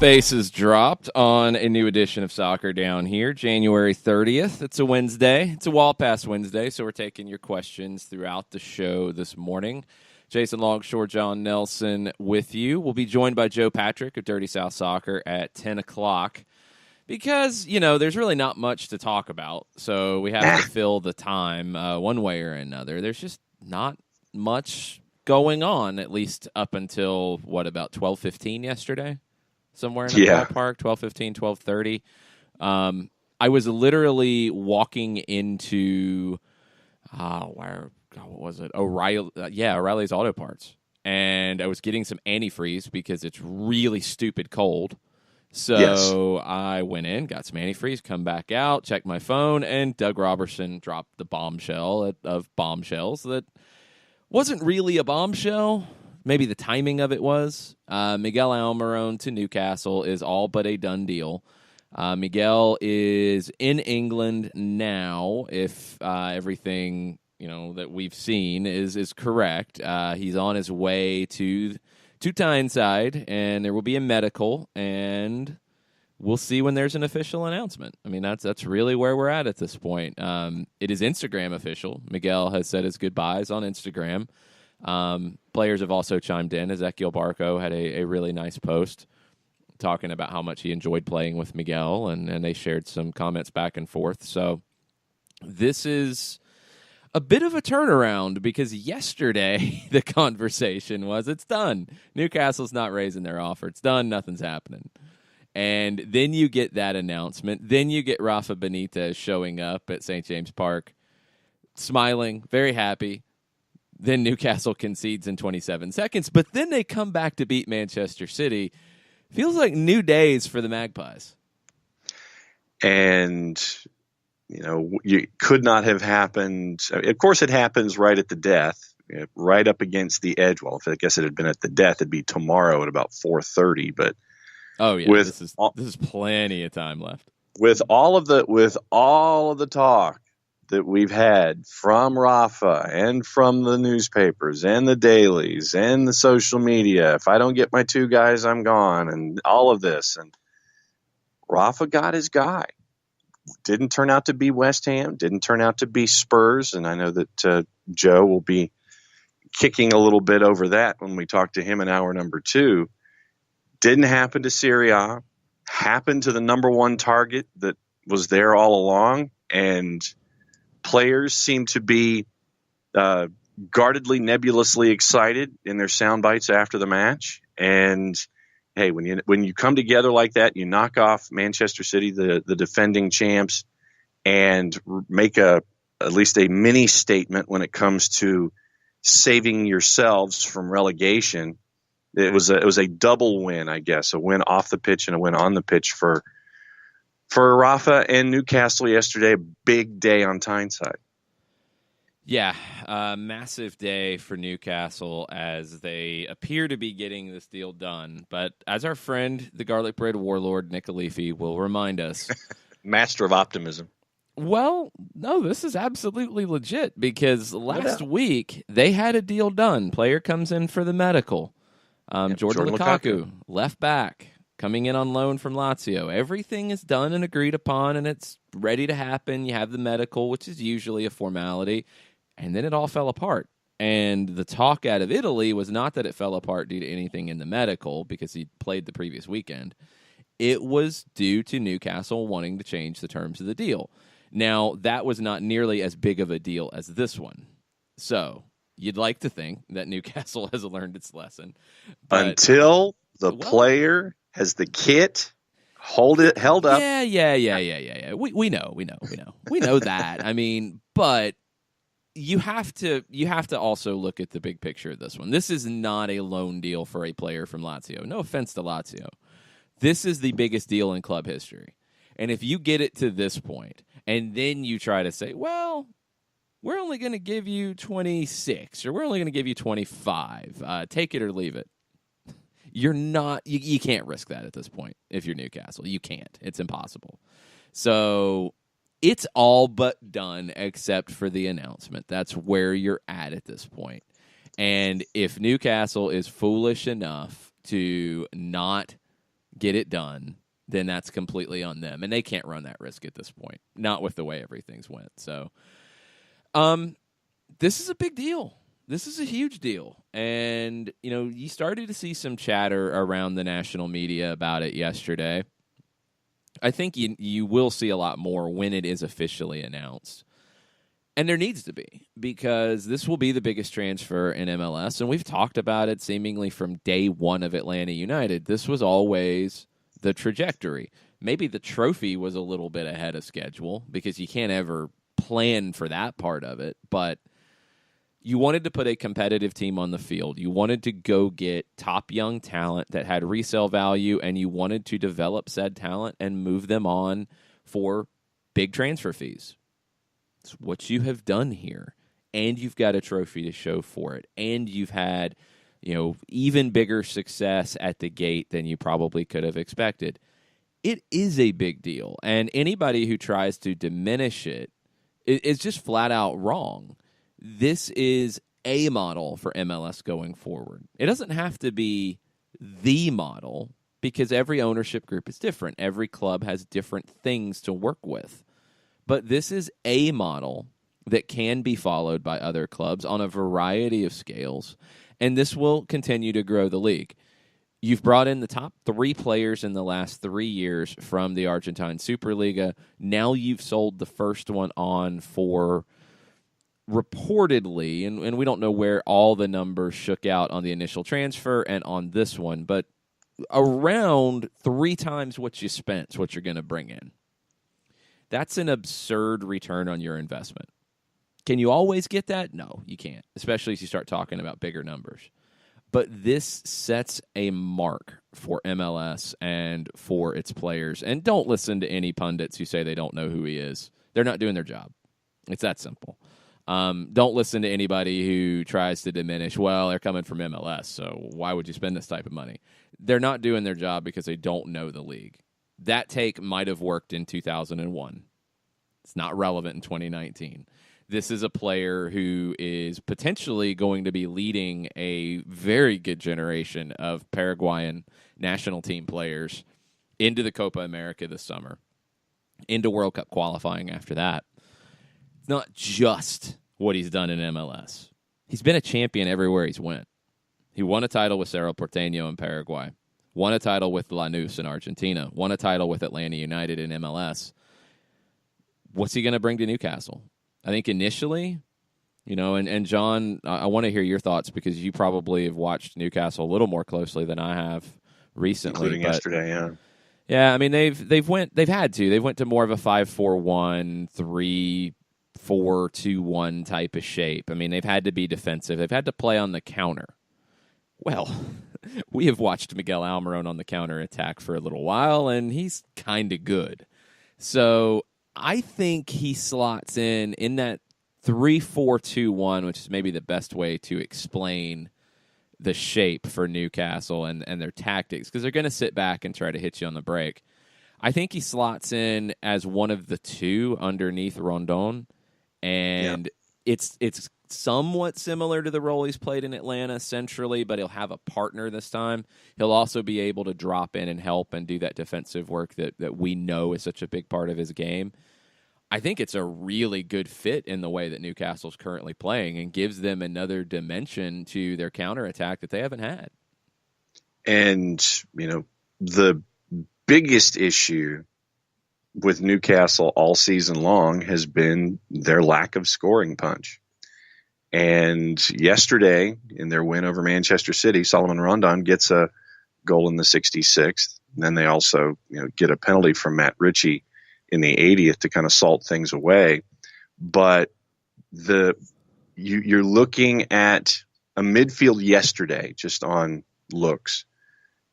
bases dropped on a new edition of Soccer Down here, January 30th. It's a Wednesday. It's a Wall Pass Wednesday, so we're taking your questions throughout the show this morning. Jason Longshore, John Nelson with you. We'll be joined by Joe Patrick of Dirty South Soccer at 10 o'clock because, there's really not much to talk about, so we have to fill the time one way or another. There's just not much going on, at least up until, about 12:15 yesterday? Somewhere in the ballpark, 12:15, 12:30. I was literally walking into, what was it? O'Reilly's Auto Parts. And I was getting some antifreeze because it's really stupid cold. So I went in, got some antifreeze, come back out, checked my phone, and Doug Robertson dropped the bombshell of bombshells that wasn't really a bombshell. Maybe the timing of it was. Miguel Almiron to Newcastle is all but a done deal. Miguel is in England now, if everything that we've seen is correct. He's on his way to Tyneside, and there will be a medical, and we'll see when there's an official announcement. I mean, that's really where we're at this point. It is Instagram official. Miguel has said his goodbyes on Instagram. Players have also chimed in. Ezequiel Barco had a really nice post talking about how much he enjoyed playing with Miguel, and they shared some comments back and forth. So this is a bit of a turnaround because yesterday the conversation was it's done. Newcastle's not raising their offer. It's done. Nothing's happening. And then you get that announcement. Then you get Rafa Benitez showing up at St. James Park, smiling, very happy. Then Newcastle concedes in 27 seconds, but then they come back to beat Manchester City. Feels like new days for the Magpies. And, you could not have happened. Of course, it happens right at the death, right up against the edge. Well, if I guess it had been at the death, it'd be tomorrow at about 4:30. But this is plenty of time left. With all of the talk that we've had from Rafa and from the newspapers and the dailies and the social media. If I don't get my two guys, I'm gone, and all of this. And Rafa got his guy. Didn't turn out to be West Ham. Didn't turn out to be Spurs. And I know that Joe will be kicking a little bit over that when we talk to him in hour number 2. Didn't happen to Serie A. Happened to the number one target that was there all along. And players seem to be guardedly, nebulously excited in their sound bites after the match. And hey, when you come together like that, you knock off Manchester City, the defending champs, and make at least a mini statement when it comes to saving yourselves from relegation. It was a double win, I guess, a win off the pitch and a win on the pitch for Rafa and Newcastle yesterday. A big day on Tyneside. Yeah, massive day for Newcastle as they appear to be getting this deal done. But as our friend, the garlic bread warlord, Nick Alifi, will remind us. Master of optimism. Well, no, this is absolutely legit because last week they had a deal done. Player comes in for the medical. Jordan Lukaku, left back, coming in on loan from Lazio. Everything is done and agreed upon, and it's ready to happen. You have the medical, which is usually a formality. And then it all fell apart. And the talk out of Italy was not that it fell apart due to anything in the medical because he played the previous weekend. It was due to Newcastle wanting to change the terms of the deal. Now, that was not nearly as big of a deal as this one. So you'd like to think that Newcastle has learned its lesson. But, until the player has the kit held up. Yeah. We know that. I mean, but you have to also look at the big picture of this one. This is not a loan deal for a player from Lazio. No offense to Lazio. This is the biggest deal in club history. And if you get it to this point and then you try to say, well, we're only going to give you 26 or we're only going to give you 25, take it or leave it. You're not, you can't risk that at this point if you're Newcastle. You can't. It's impossible. So it's all but done except for the announcement. That's where you're at this point. And if Newcastle is foolish enough to not get it done, then that's completely on them. And they can't run that risk at this point, not with the way everything's went. So this is a big deal. This is a huge deal. And, you started to see some chatter around the national media about it yesterday. I think you will see a lot more when it is officially announced. And there needs to be, because this will be the biggest transfer in MLS. And we've talked about it seemingly from day one of Atlanta United. This was always the trajectory. Maybe the trophy was a little bit ahead of schedule because you can't ever plan for that part of it. But you wanted to put a competitive team on the field. You wanted to go get top young talent that had resale value, and you wanted to develop said talent and move them on for big transfer fees. It's what you have done here. And you've got a trophy to show for it. And you've had, even bigger success at the gate than you probably could have expected. It is a big deal. And anybody who tries to diminish it is just flat out wrong. This is a model for MLS going forward. It doesn't have to be the model because every ownership group is different. Every club has different things to work with. But this is a model that can be followed by other clubs on a variety of scales, and this will continue to grow the league. You've brought in the top 3 players in the last 3 years from the Argentine Superliga. Now you've sold the first one on for reportedly, and we don't know where all the numbers shook out on the initial transfer and on this one, but around 3 times what you spent is what you're going to bring in. That's an absurd return on your investment. Can you always get that? No, you can't, especially as you start talking about bigger numbers. But this sets a mark for MLS and for its players. And don't listen to any pundits who say they don't know who he is. They're not doing their job. It's that simple. Don't listen to anybody who tries to diminish, well, they're coming from MLS, so why would you spend this type of money? They're not doing their job because they don't know the league. That take might have worked in 2001. It's not relevant in 2019. This is a player who is potentially going to be leading a very good generation of Paraguayan national team players into the Copa America this summer, into World Cup qualifying after that. It's not just what he's done in MLS. He's been a champion everywhere he's went. He won a title with Cerro Porteño in Paraguay, won a title with Lanús in Argentina, won a title with Atlanta United in MLS. What's he going to bring to Newcastle? I think initially, and John, I want to hear your thoughts because you probably have watched Newcastle a little more closely than I have recently. Including yesterday, yeah. Yeah, I mean, they've went to more of a 5-4-1, 3-4-2-1 type of shape. I mean, they've had to be defensive. They've had to play on the counter. Well, we have watched Miguel Almiron on the counter attack for a little while, and he's kind of good. So I think he slots in that 3-4-2-1, which is maybe the best way to explain the shape for Newcastle and their tactics, because they're going to sit back and try to hit you on the break. I think he slots in as one of the 2 underneath Rondon, and it's somewhat similar to the role he's played in Atlanta centrally, but he'll have a partner this time. He'll also be able to drop in and help and do that defensive work that we know is such a big part of his game. I think it's a really good fit in the way that Newcastle's currently playing and gives them another dimension to their counterattack that they haven't had. And, the biggest issue with Newcastle all season long has been their lack of scoring punch. And yesterday, in their win over Manchester City, Solomon Rondon gets a goal in the 66th. And then they also get a penalty from Matt Ritchie in the 80th to kind of salt things away. But you're looking at a midfield yesterday, just on looks.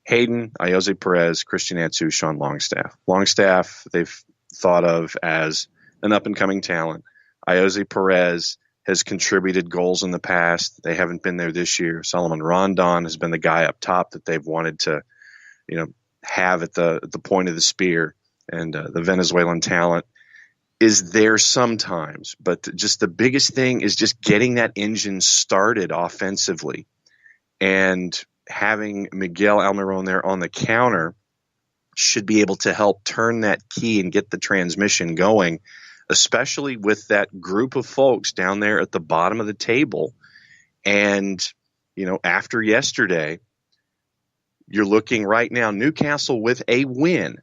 Hayden, Ayoze Perez, Christian Atsu, Sean Longstaff. Longstaff, they've thought of as an up-and-coming talent. Ayoze Perez has contributed goals in the past. They haven't been there this year. Solomon Rondon has been the guy up top that they've wanted to, have at the point of the spear. And the Venezuelan talent is there sometimes. But just the biggest thing is just getting that engine started offensively. And having Miguel Almiron there on the counter should be able to help turn that key and get the transmission going, especially with that group of folks down there at the bottom of the table. And, after yesterday, you're looking right now, Newcastle with a win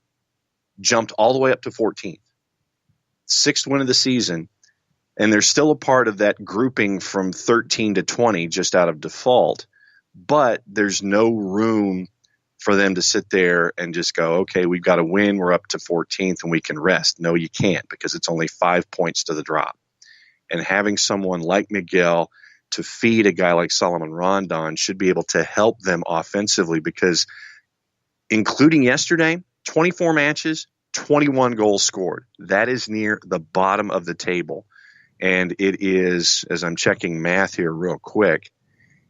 jumped all the way up to 14th. 6th win of the season. And they're still a part of that grouping from 13 to 20 just out of default. But there's no room for them to sit there and just go, okay, we've got to win. We're up to 14th and we can rest. No, you can't, because it's only 5 points to the drop. And having someone like Miguel to feed a guy like Solomon Rondon should be able to help them offensively, because including yesterday, 24 matches, 21 goals scored. That is near the bottom of the table. And it is, as I'm checking math here real quick,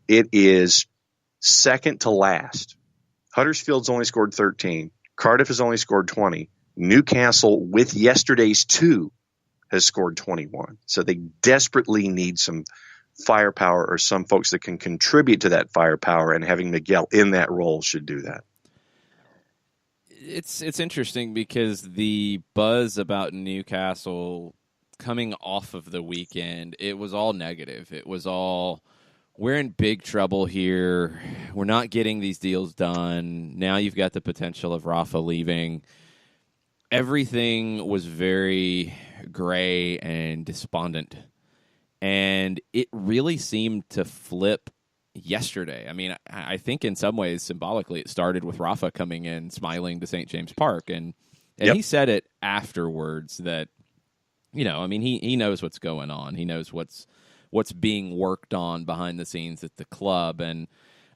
it is second to last. Huddersfield's only scored 13. Cardiff has only scored 20. Newcastle, with yesterday's 2, has scored 21. So they desperately need some firepower, or some folks that can contribute to that firepower, and having Miguel in that role should do that. It's interesting because the buzz about Newcastle coming off of the weekend, it was all negative. It was all, we're in big trouble here. We're not getting these deals done. Now you've got the potential of Rafa leaving. Everything was very gray and despondent. And it really seemed to flip yesterday. I mean, I think in some ways, symbolically, it started with Rafa coming in, smiling to St. James Park. And Yep. He said it afterwards that, he knows what's going on. He knows what's being worked on behind the scenes at the club. And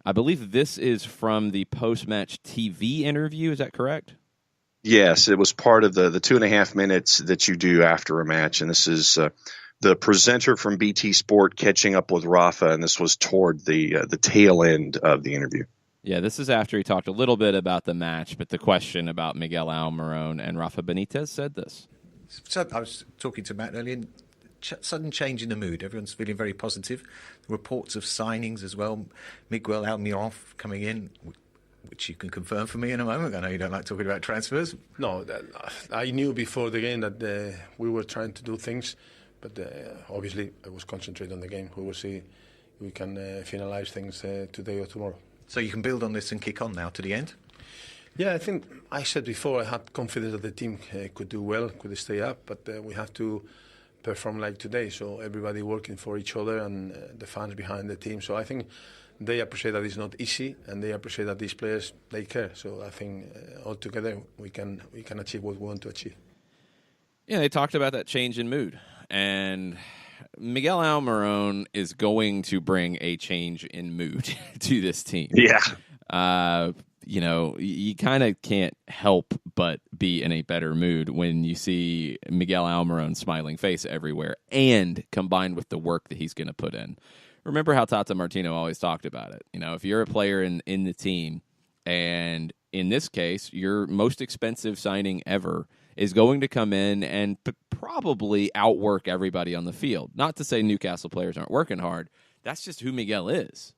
I believe this is from the post-match TV interview. Is that correct? Yes, it was part of the 2.5 minutes that you do after a match. And this is the presenter from BT Sport catching up with Rafa, and this was toward the tail end of the interview. Yeah, this is after he talked a little bit about the match, but the question about Miguel Almiron and Rafa Benitez said this. So I was talking to Matt earlier, and sudden change in the mood. Everyone's feeling very positive. Reports of signings as well. Miguel Almiron coming in, which you can confirm for me in a moment. I know you don't like talking about transfers. No, I knew before the game that we were trying to do things, but obviously I was concentrated on the game. We will see if we can finalize things today or tomorrow. So you can build on this and kick on now to the end? Yeah, I think I said before I had confidence that the team could do well, could stay up, but we have to perform like today. So everybody working for each other and the fans behind the team. So I think they appreciate that it's not easy, and they appreciate that these players, they care. So I think all together we can achieve what we want to achieve. Yeah, they talked about that change in mood, and Miguel Almiron is going to bring a change in mood to this team. Yeah. You kind of can't help but be in a better mood when you see Miguel Almiron's smiling face everywhere, and combined with the work that he's going to put in. Remember how Tata Martino always talked about it. If you're a player in the team, and in this case, your most expensive signing ever is going to come in and probably outwork everybody on the field. Not to say Newcastle players aren't working hard. That's just who Miguel is.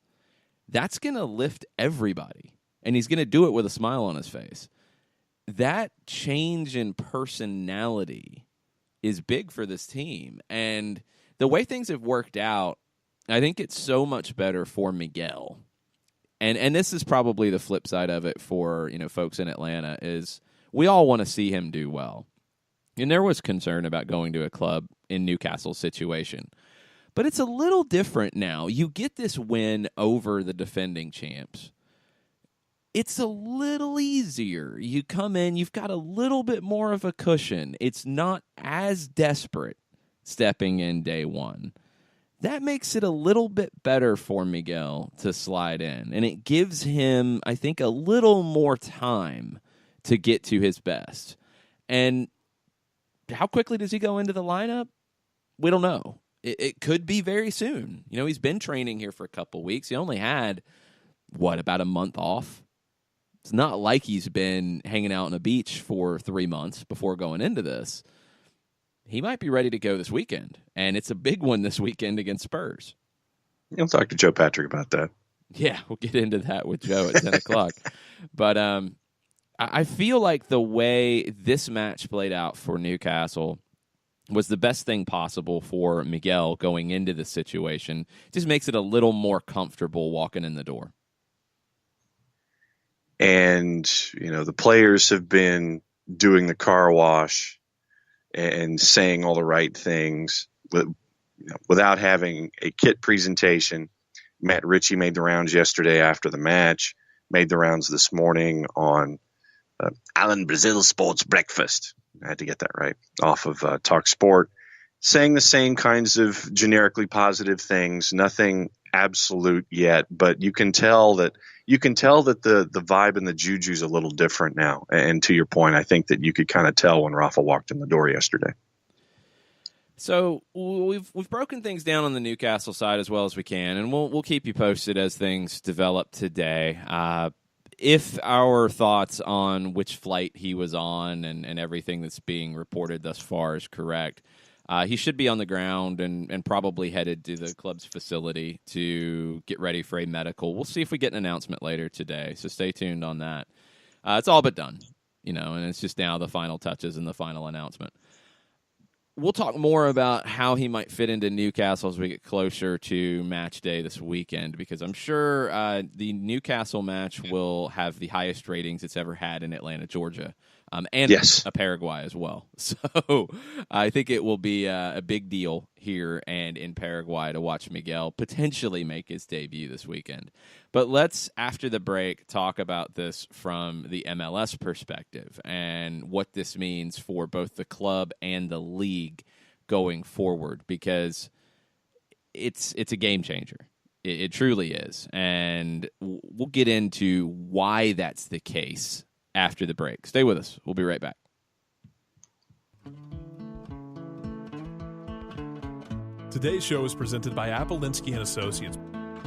That's going to lift everybody. And he's going to do it with a smile on his face. That change in personality is big for this team. And the way things have worked out, I think it's so much better for Miguel. And this is probably the flip side of it for, folks in Atlanta, is we all want to see him do well. And there was concern about going to a club in Newcastle's situation. But it's a little different now. You get this win over the defending champs. It's a little easier. You come in, you've got a little bit more of a cushion. It's not as desperate stepping in day one. That makes it a little bit better for Miguel to slide in. And it gives him, I think, a little more time to get to his best. And how quickly does he go into the lineup? We don't know. It could be very soon. He's been training here for a couple weeks. He only had, about a month off? It's not like he's been hanging out on a beach for 3 months before going into this. He might be ready to go this weekend, and it's a big one this weekend against Spurs. I'll talk to Joe Patrick about that. Yeah, we'll get into that with Joe at 10 o'clock. But I feel like the way this match played out for Newcastle was the best thing possible for Miguel going into this situation. Just makes it a little more comfortable walking in the door. And, the players have been doing the car wash and saying all the right things without having a kit presentation. Matt Ritchie made the rounds yesterday after the match, made the rounds this morning on Alan Brazil Sports Breakfast. I had to get that right, off of Talk Sport, saying the same kinds of generically positive things, nothing absolute yet, but you can tell that the vibe and the juju's a little different now. And to your point, I think that you could kind of tell when Rafa walked in the door yesterday. So we've broken things down on the Newcastle side as well as we can, and we'll keep you posted as things develop today. If our thoughts on which flight he was on and everything that's being reported thus far is correct, he should be on the ground and probably headed to the club's facility to get ready for a medical. We'll see if we get an announcement later today, so stay tuned on that. It's all but done, and it's just now the final touches and the final announcement. We'll talk more about how he might fit into Newcastle as we get closer to match day this weekend, because I'm sure the Newcastle match will have the highest ratings it's ever had in Atlanta, Georgia, and Yes. Paraguay as well. So I think it will be a big deal here and in Paraguay to watch Miguel potentially make his debut this weekend. But let's, after the break, talk about this from the MLS perspective and what this means for both the club and the league going forward, because it's a game changer. It truly is. And we'll get into why that's the case after the break. Stay with us. We'll be right back. Today's show is presented by Appolinsky & Associates,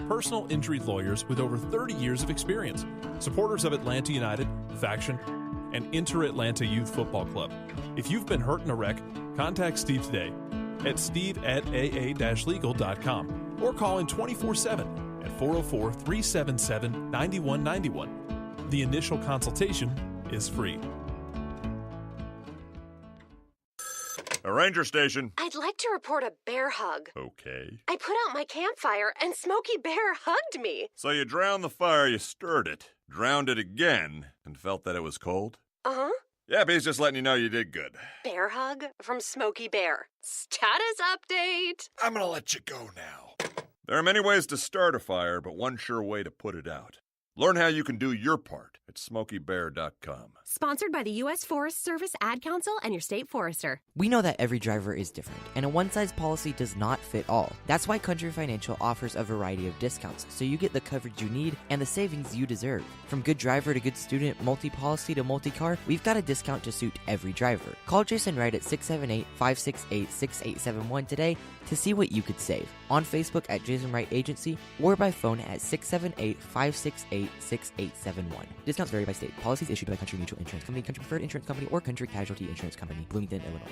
personal injury lawyers with over 30 years of experience, supporters of Atlanta United, Faction, and Inter-Atlanta Youth Football Club. If you've been hurt in a wreck, contact Steve today at steve@aa-legal.com or call in 24/7 at 404-377-9191. The initial consultation is free. A ranger station. I'd like to report a bear hug. Okay. I put out my campfire and Smokey Bear hugged me. So you drowned the fire, you stirred it, drowned it again, and felt that it was cold? Uh-huh. Yeah, but he's just letting you know you did good. Bear hug from Smokey Bear. Status update. I'm gonna let you go now. There are many ways to start a fire, but one sure way to put it out. Learn how you can do your part at SmokeyBear.com. Sponsored by the U.S. Forest Service, Ad Council, and your state forester. We know that every driver is different, and a one-size policy does not fit all. That's why Country Financial offers a variety of discounts, so you get the coverage you need and the savings you deserve. From good driver to good student, multi-policy to multi-car, we've got a discount to suit every driver. Call Jason Wright at 678-568-6871 today to see what you could save. On Facebook at Jason Wright Agency or by phone at 678-568-6871. Discounts vary by state. Policies issued by Country Mutual Insurance Company, Country Preferred Insurance Company, or Country Casualty Insurance Company, Bloomington, Illinois.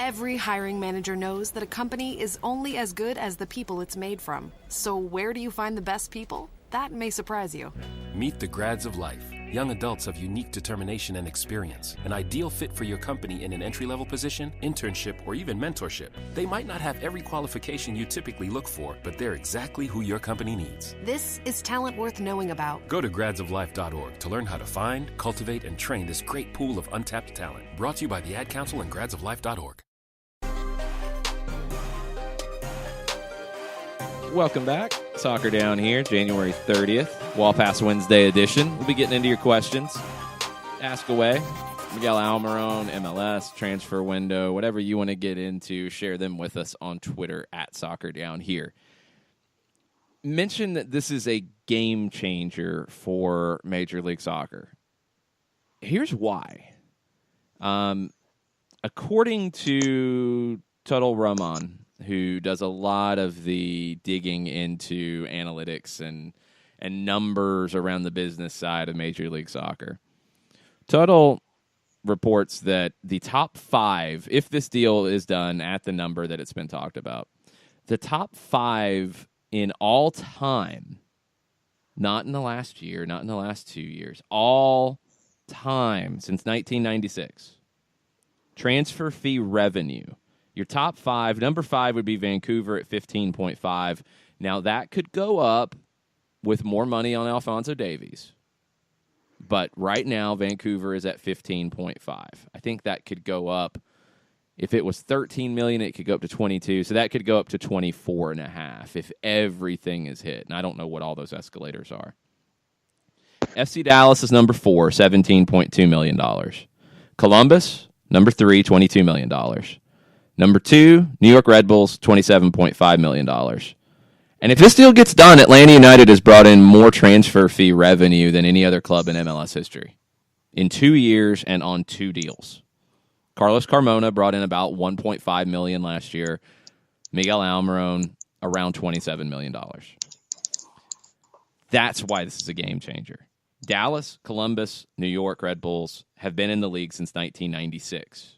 Every hiring manager knows that a company is only as good as the people it's made from. So where do you find the best people? That may surprise you. Meet the grads of life. Young adults of unique determination and experience. An ideal fit for your company in an entry-level position, internship, or even mentorship. They might not have every qualification you typically look for, but they're exactly who your company needs. This is talent worth knowing about. Go to gradsoflife.org to learn how to find, cultivate, and train this great pool of untapped talent. Brought to you by the Ad Council and gradsoflife.org. Welcome back. Soccer Down here, January 30th, Wall Pass Wednesday edition. We'll be getting into your questions. Ask away. Miguel Almiron, MLS, transfer window, whatever you want to get into, share them with us on Twitter at Soccer Down here. Mention that this is a game changer for Major League Soccer. Here's why. According to Tuttle Rahman, who does a lot of the digging into analytics and numbers around the business side of Major League Soccer, Tuttle reports that the top 5, if this deal is done at the number that it's been talked about, the top 5 in all time Not in the last year, not in the last 2 years. All time since 1996. Transfer fee revenue. Your top 5, number 5 would be Vancouver at 15.5. Now that could go up with more money on Alphonso Davies. But right now, Vancouver is at 15.5. I think that could go up. If it was $13 million, it could go up to 22. So that could go up to 24.5 if everything is hit. And I don't know what all those escalators are. FC Dallas is number 4, $17.2 million. Columbus, number 3, $22 million. Number 2, New York Red Bulls, $27.5 million. And if this deal gets done, Atlanta United has brought in more transfer fee revenue than any other club in MLS history in 2 years and on 2 deals. Carlos Carmona brought in about $1.5 million last year. Miguel Almiron around $27 million. That's why this is a game changer. Dallas, Columbus, New York Red Bulls have been in the league since 1996.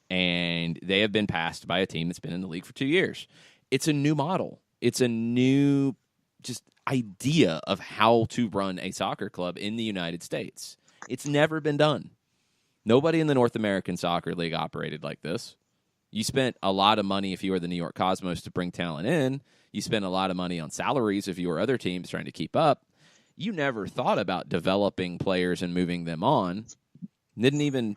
And they have been passed by a team that's been in the league for 2 years. It's a new model. It's a new just idea of how to run a soccer club in the United States. It's never been done. Nobody in the North American Soccer League operated like this. You spent a lot of money if you were the New York Cosmos to bring talent in. You spent a lot of money on salaries if you were other teams trying to keep up. You never thought about developing players and moving them on. Didn't even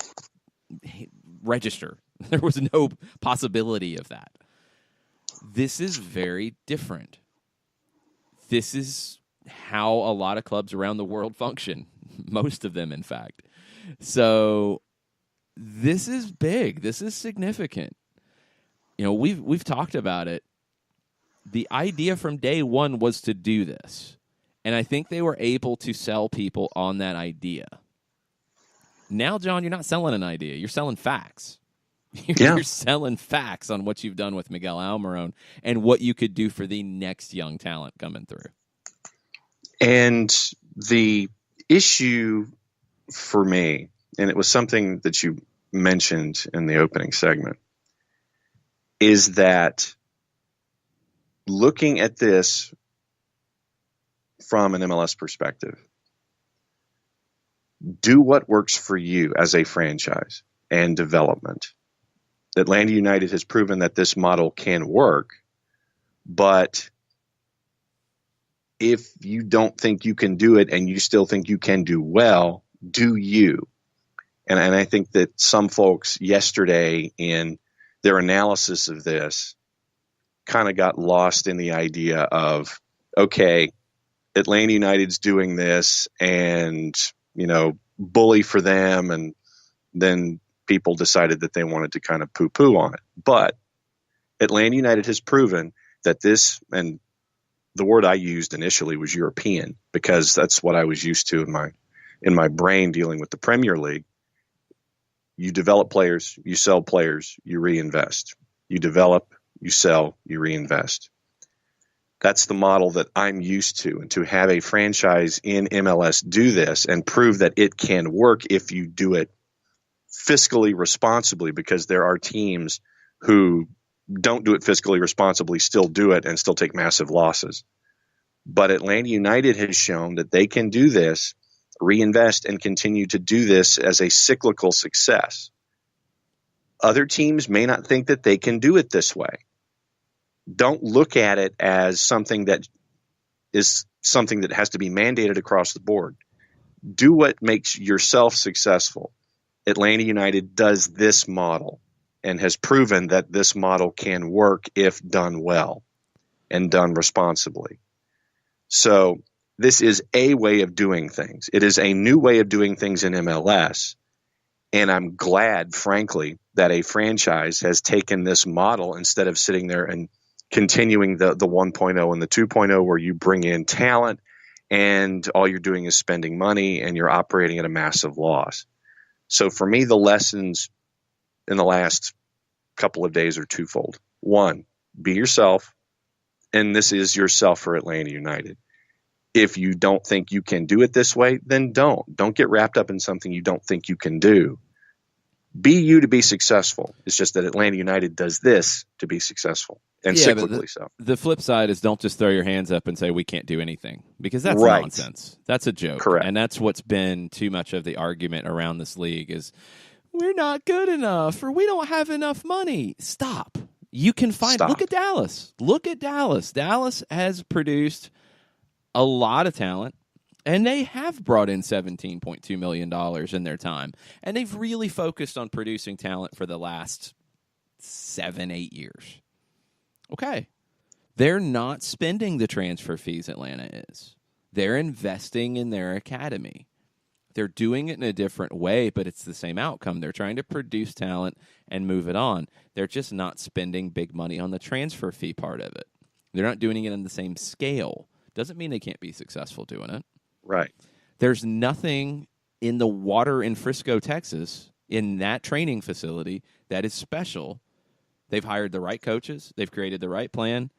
register. There was no possibility of that. This is very different. This is how a lot of clubs around the world function. Most of them, in fact. So this is big. This is significant. You know, we've talked about it. The idea from day one was to do this. And I think they were able to sell people on that idea. Now, John, you're not selling an idea. You're selling facts. You're selling facts on what you've done with Miguel Almiron and what you could do for the next young talent coming through. And the issue for me, and it was something that you mentioned in the opening segment, is that looking at this from an MLS perspective, do what works for you as a franchise and development. Atlanta United has proven that this model can work, but if you don't think you can do it and you still think you can do well, do you? And I think that some folks yesterday in their analysis of this kind of got lost in the idea of, okay, Atlanta United's doing this and, you know, bully for them, and then people decided that they wanted to kind of poo-poo on it. But Atlanta United has proven that this, and the word I used initially was European, because that's what I was used to in my brain dealing with the Premier League. You develop players, you sell players, you reinvest. You develop, you sell, you reinvest. That's the model that I'm used to. And to have a franchise in MLS do this and prove that it can work if you do it fiscally responsibly, because there are teams who don't do it fiscally responsibly, still do it and still take massive losses. But Atlanta United has shown that they can do this, reinvest, and continue to do this as a cyclical success. Other teams may not think that they can do it this way. Don't look at it as something that is something that has to be mandated across the board. Do what makes yourself successful. Atlanta United does this model and has proven that this model can work if done well and done responsibly. So this is a way of doing things. It is a new way of doing things in MLS. And I'm glad, frankly, that a franchise has taken this model instead of sitting there and continuing the 1.0 and the 2.0, where you bring in talent and all you're doing is spending money and you're operating at a massive loss. So for me, the lessons in the last couple of days are twofold. One, be yourself, and this is yourself for Atlanta United. If you don't think you can do it this way, then don't. Don't get wrapped up in something you don't think you can do. be you to be successful. It's just that Atlanta United does this to be successful, and cyclically so. The flip side is don't just throw your hands up and say we can't do anything, because that's Right. nonsense. That's a joke. Correct. And that's what's been too much of the argument around this league is we're not good enough or we don't have enough money. Stop. You can find Stop. Look at Dallas. Look at Dallas. Dallas has produced a lot of talent. And they have brought in $17.2 million in their time. And they've really focused on producing talent for the last 7-8 years. Okay. They're not spending the transfer fees Atlanta is. They're investing in their academy. They're doing it in a different way, but it's the same outcome. They're trying to produce talent and move it on. They're just not spending big money on the transfer fee part of it. They're not doing it on the same scale. Doesn't mean they can't be successful doing it. Right. There's nothing in the water in Frisco, Texas, in that training facility that is special. They've hired the right coaches. They've created the right plan.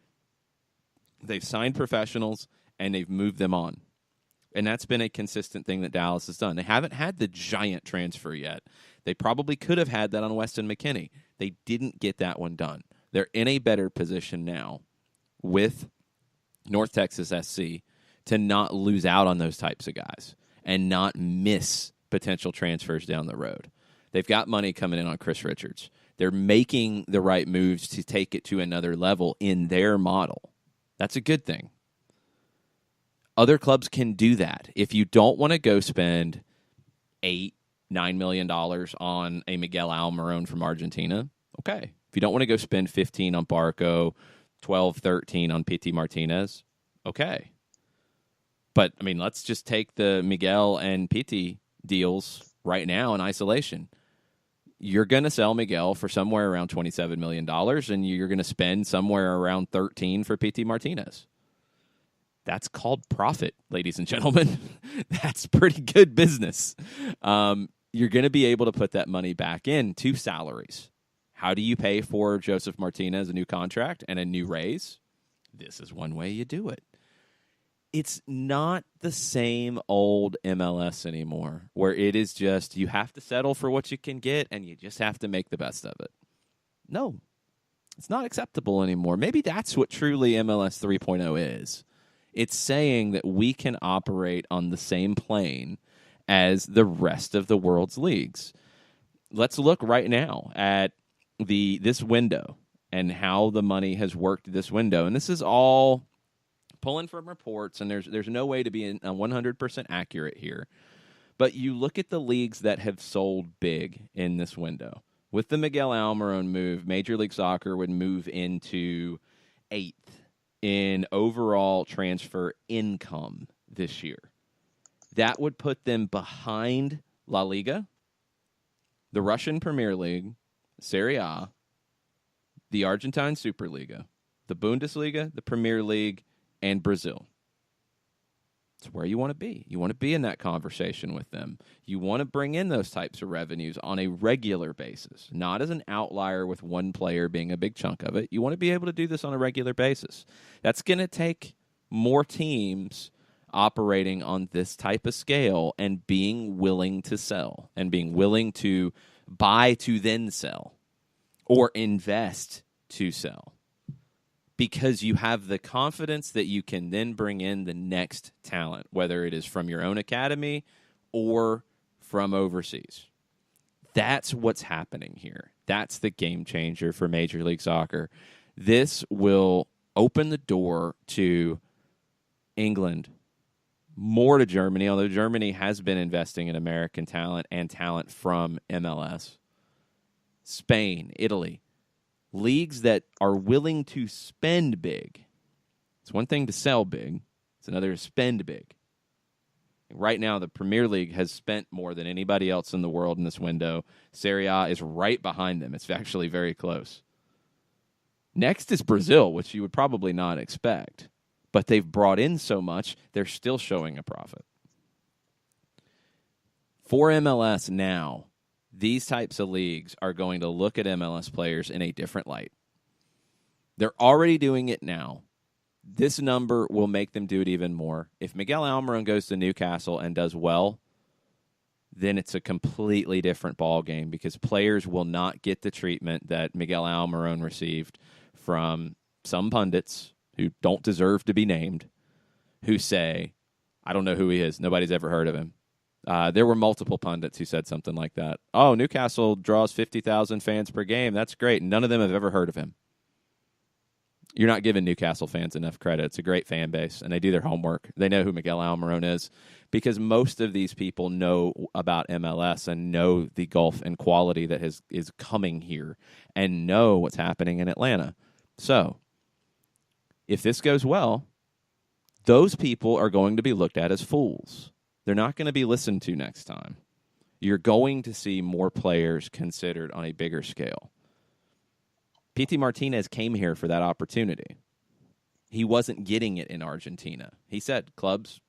They've signed professionals, and they've moved them on. And that's been a consistent thing that Dallas has done. They haven't had the giant transfer yet. They probably could have had that on Weston McKennie. They didn't get that one done. They're in a better position now with North Texas SC to not lose out on those types of guys and not miss potential transfers down the road. They've got money coming in on Chris Richards. They're making the right moves to take it to another level in their model. That's a good thing. Other clubs can do that. If you don't want to go spend $8-9 million on a Miguel Almiron from Argentina, okay. If you don't want to go spend 15 on Barco, 12-13 on Pity Martinez, okay. But, I mean, let's just take the Miguel and Pity deals right now in isolation. You're going to sell Miguel for somewhere around $27 million, and you're going to spend somewhere around 13 for Pity Martinez. That's called profit, ladies and gentlemen. That's pretty good business. You're going to be able to put that money back into salaries. How do you pay for Joseph Martinez a new contract and a new raise? This is one way you do it. It's not the same old MLS anymore, where it is just you have to settle for what you can get and you just have to make the best of it. No, it's not acceptable anymore. Maybe that's what truly MLS 3.0 is. It's saying that we can operate on the same plane as the rest of the world's leagues. Let's look right now at this window and how the money has worked this window. And this is all pulling from reports, and there's no way to be 100% accurate here. But you look at the leagues that have sold big in this window. With the Miguel Almiron move, Major League Soccer would move into 8th in overall transfer income this year. That would put them behind La Liga, the Russian Premier League, Serie A, the Argentine Superliga, the Bundesliga, the Premier League, and Brazil. It's where you want to be. You want to be in that conversation with them. You want to bring in those types of revenues on a regular basis, not as an outlier with one player being a big chunk of it. You want to be able to do this on a regular basis. That's going to take more teams operating on this type of scale and being willing to sell and being willing to buy to then sell or invest to sell. Because you have the confidence that you can then bring in the next talent, whether it is from your own academy or from overseas. That's what's happening here. That's the game changer for Major League Soccer. This will open the door to England, more to Germany, although Germany has been investing in American talent and talent from MLS. Spain, Italy. Leagues that are willing to spend big. It's one thing to sell big. It's another to spend big. Right now, the Premier League has spent more than anybody else in the world in this window. Serie A is right behind them. It's actually very close. Next is Brazil, which you would probably not expect. But they've brought in so much, they're still showing a profit. For MLS now, these types of leagues are going to look at MLS players in a different light. They're already doing it now. This number will make them do it even more. If Miguel Almiron goes to Newcastle and does well, then it's a completely different ball game because players will not get the treatment that Miguel Almiron received from some pundits who don't deserve to be named, who say, I don't know who he is. Nobody's ever heard of him. There were multiple pundits who said something like that. Oh, Newcastle draws 50,000 fans per game. That's great. None of them have ever heard of him. You're not giving Newcastle fans enough credit. It's a great fan base, and they do their homework. They know who Miguel Almiron is because most of these people know about MLS and know the gulf and quality that is coming here and know what's happening in Atlanta. So, if this goes well, those people are going to be looked at as fools. They're not going to be listened to next time. You're going to see more players considered on a bigger scale. Pity Martinez came here for that opportunity. He wasn't getting it in Argentina. He said clubs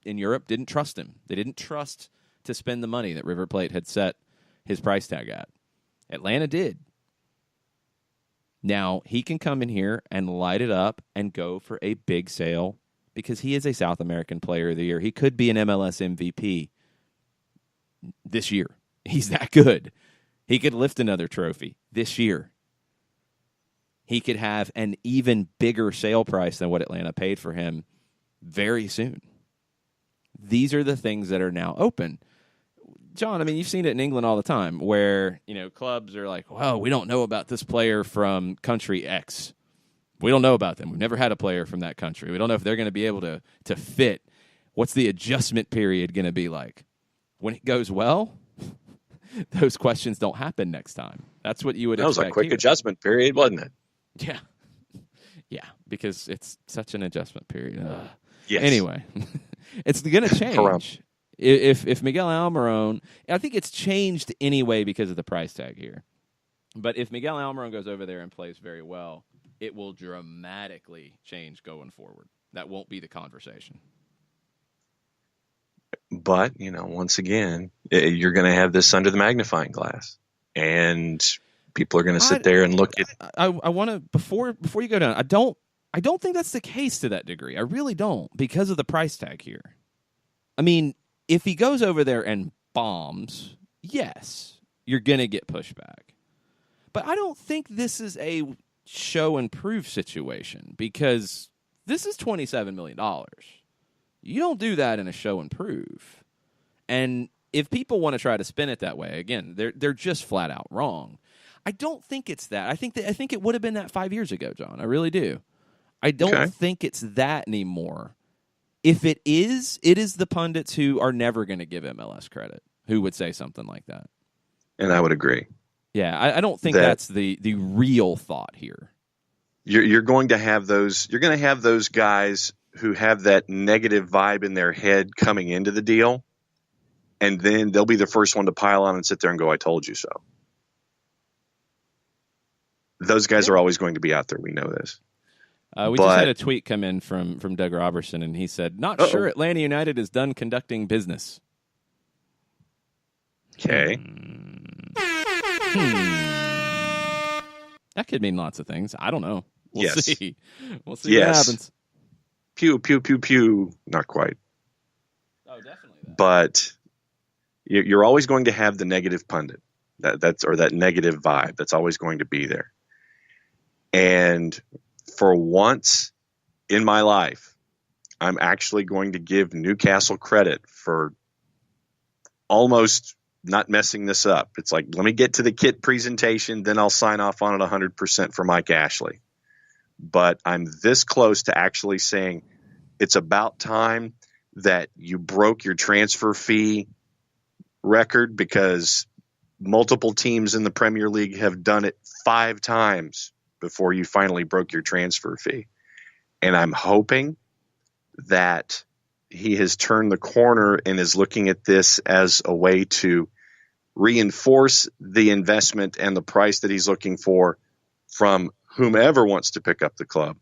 in Europe didn't trust him. They didn't trust to spend the money that River Plate had set his price tag at. Atlanta did. Now, he can come in here and light it up and go for a big sale because he is a South American Player of the Year. He could be an MLS MVP this year. He's that good. He could lift another trophy this year. He could have an even bigger sale price than what Atlanta paid for him very soon. These are the things that are now open. John, I mean, you've seen it in England all the time where, clubs are like, well, we don't know about this player from country X. We don't know about them. We've never had a player from that country. We don't know if they're going to be able to fit. What's the adjustment period going to be like? When it goes well, those questions don't happen next time. That's what you would expect. That was a quick here. adjustment period, wasn't it? Yeah. Yeah, because it's such an adjustment period. Yes. Anyway, it's going to change. If Miguel Almiron, I think it's changed anyway because of the price tag here. But if Miguel Almiron goes over there and plays very well, it will dramatically change going forward. That won't be the conversation. But, once again, you're going to have this under the magnifying glass. And people are going to sit there and look at. I want to before you go down. I don't think that's the case to that degree. I really don't because of the price tag here. I mean, if he goes over there and bombs, yes, you're going to get pushback. But I don't think this is a show and prove situation because this is $27 million. You don't do that in a show and prove. And if people want to try to spin it that way, again, they're just flat out wrong. I don't think it's that. I think it would have been that 5 years ago, John. I really do. I don't think it's that anymore. If it is the pundits who are never going to give MLS credit who would say something like that. And I would agree. Yeah, I don't think that's the real thought here. You're going to have those. You're going to have those guys who have that negative vibe in their head coming into the deal, and then they'll be the first one to pile on and sit there and go, "I told you so." Those guys are always going to be out there. We know this. We just had a tweet come in from Doug Robertson, and he said, "Not sure Atlanta United is done conducting business." Okay. That could mean lots of things. I don't know. We'll Yes. see. We'll see what happens. Pew, pew, pew, pew. Not quite. Oh, definitely. But you're always going to have the negative pundit. That negative vibe. That's always going to be there. And for once in my life, I'm actually going to give Newcastle credit for almost not messing this up. It's like, let me get to the kit presentation, then I'll sign off on it 100% for Mike Ashley. But I'm this close to actually saying it's about time that you broke your transfer fee record, because multiple teams in the Premier League have done it 5 times before you finally broke your transfer fee. And I'm hoping that he has turned the corner and is looking at this as a way to reinforce the investment and the price that he's looking for from whomever wants to pick up the club.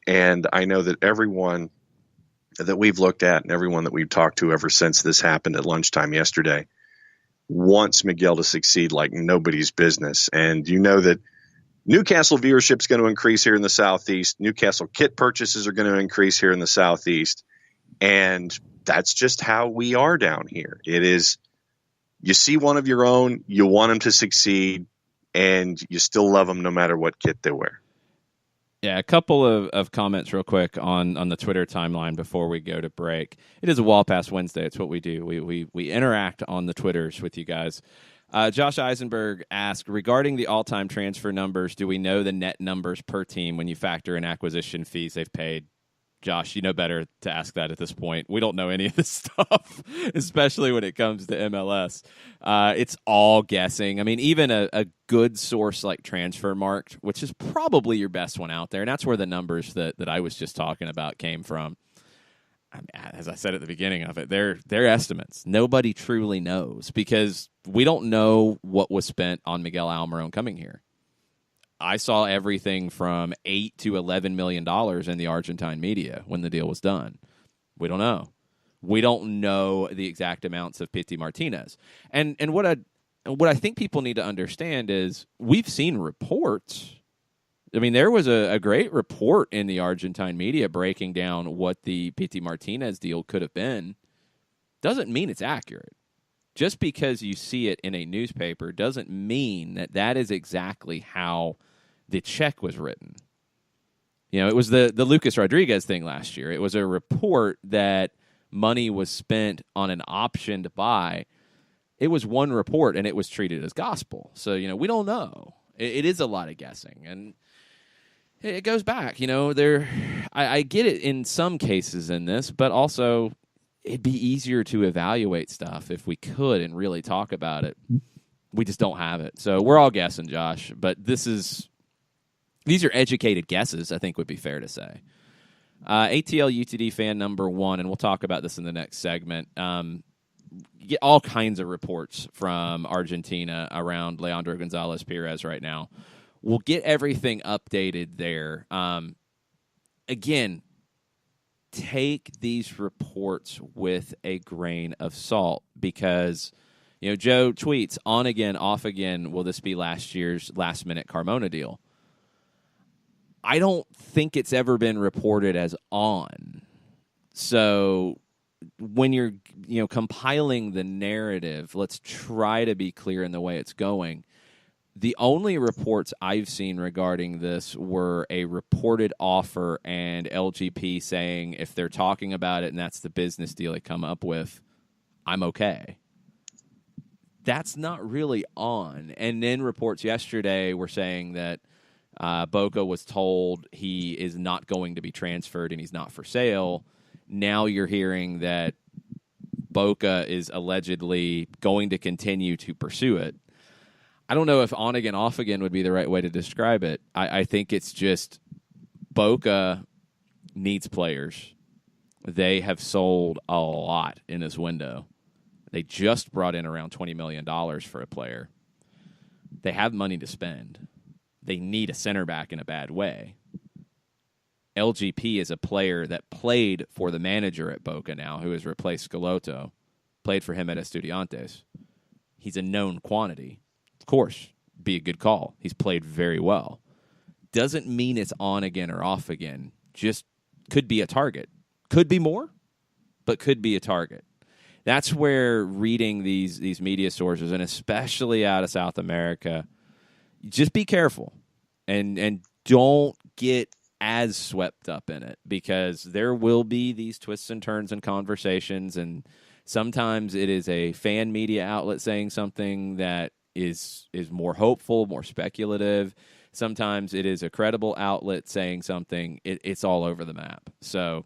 And I know that everyone that we've looked at and everyone that we've talked to ever since this happened at lunchtime yesterday wants Miguel to succeed like nobody's business. And you know that Newcastle viewership is going to increase here in the Southeast. Newcastle kit purchases are going to increase here in the Southeast. And that's just how we are down here. It is you see one of your own, you want them to succeed, and you still love them no matter what kit they wear. Yeah, a couple of comments real quick on the Twitter timeline before we go to break. It is a Wall Pass Wednesday. It's what we do. We interact on the Twitters with you guys. Josh Eisenberg asked, regarding the all-time transfer numbers, do we know the net numbers per team when you factor in acquisition fees they've paid? Josh, you know better to ask that at this point. We don't know any of this stuff, especially when it comes to MLS. It's all guessing. I mean, even a good source like Transfermarkt, which is probably your best one out there, and that's where the numbers that I was just talking about came from. I mean, as I said at the beginning of it, they're estimates. Nobody truly knows because we don't know what was spent on Miguel Almiron coming here. I saw everything from $8 to $11 million in the Argentine media when the deal was done. We don't know. We don't know the exact amounts of Pity Martinez. And what I think people need to understand is we've seen reports. I mean, there was a great report in the Argentine media breaking down what the Pity Martinez deal could have been. Doesn't mean it's accurate. Just because you see it in a newspaper doesn't mean that that is exactly how the check was written. You know, it was the Lucas Rodriguez thing last year. It was a report that money was spent on an option to buy. It was one report, and it was treated as gospel. So, you know, we don't know. It is a lot of guessing, and it goes back. You know, I get it in some cases in this, but also it'd be easier to evaluate stuff if we could and really talk about it. We just don't have it. So we're all guessing, Josh, but these are educated guesses, I think would be fair to say. ATL UTD fan number 1, and we'll talk about this in the next segment. Get all kinds of reports from Argentina around Leandro Gonzalez Perez right now. We'll get everything updated there. Again, take these reports with a grain of salt because, you know, Joe tweets, on again, off again, will this be last year's last-minute Carmona deal? I don't think it's ever been reported as on. So when you're, you know, compiling the narrative, let's try to be clear in the way it's going. The only reports I've seen regarding this were a reported offer and LGP saying if they're talking about it and that's the business deal they come up with, I'm okay. That's not really on. And then reports yesterday were saying that Boca was told he is not going to be transferred and he's not for sale. Now you're hearing that Boca is allegedly going to continue to pursue it. I don't know if on again, off again would be the right way to describe it. I think it's just Boca needs players. They have sold a lot in this window. They just brought in around $20 million for a player. They have money to spend. They need a center back in a bad way. LGP is a player that played for the manager at Boca now, who has replaced Schelotto, played for him at Estudiantes. He's a known quantity. Of course, be a good call. He's played very well. Doesn't mean it's on again or off again. Just could be a target. Could be more, but could be a target. That's where reading these media sources, and especially out of South America, just be careful and don't get as swept up in it because there will be these twists and turns and conversations, and sometimes it is a fan media outlet saying something that is more hopeful, more speculative. Sometimes it is a credible outlet saying something. It's all over the map. So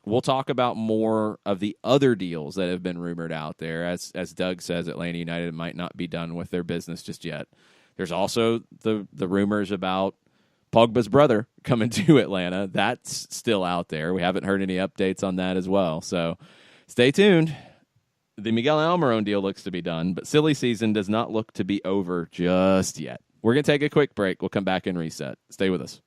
we'll talk about more of the other deals that have been rumored out there. As Doug says, Atlanta United might not be done with their business just yet. There's also the rumors about Pogba's brother coming to Atlanta. That's still out there. We haven't heard any updates on that as well. So stay tuned. The Miguel Almiron deal looks to be done, but silly season does not look to be over just yet. We're going to take a quick break. We'll come back and reset. Stay with us.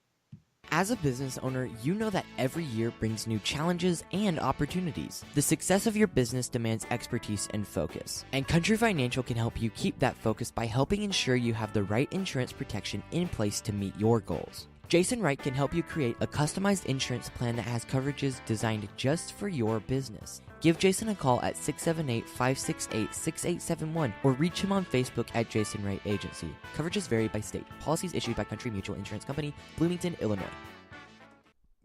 As a business owner, you know that every year brings new challenges and opportunities. The success of your business demands expertise and focus, and Country Financial can help you keep that focus by helping ensure you have the right insurance protection in place to meet your goals. Jason Wright can help you create a customized insurance plan that has coverages designed just for your business. Give Jason a call at 678-568-6871 or reach him on Facebook at Jason Wright Agency. Coverages vary by state. Policies issued by Country Mutual Insurance Company, Bloomington, Illinois.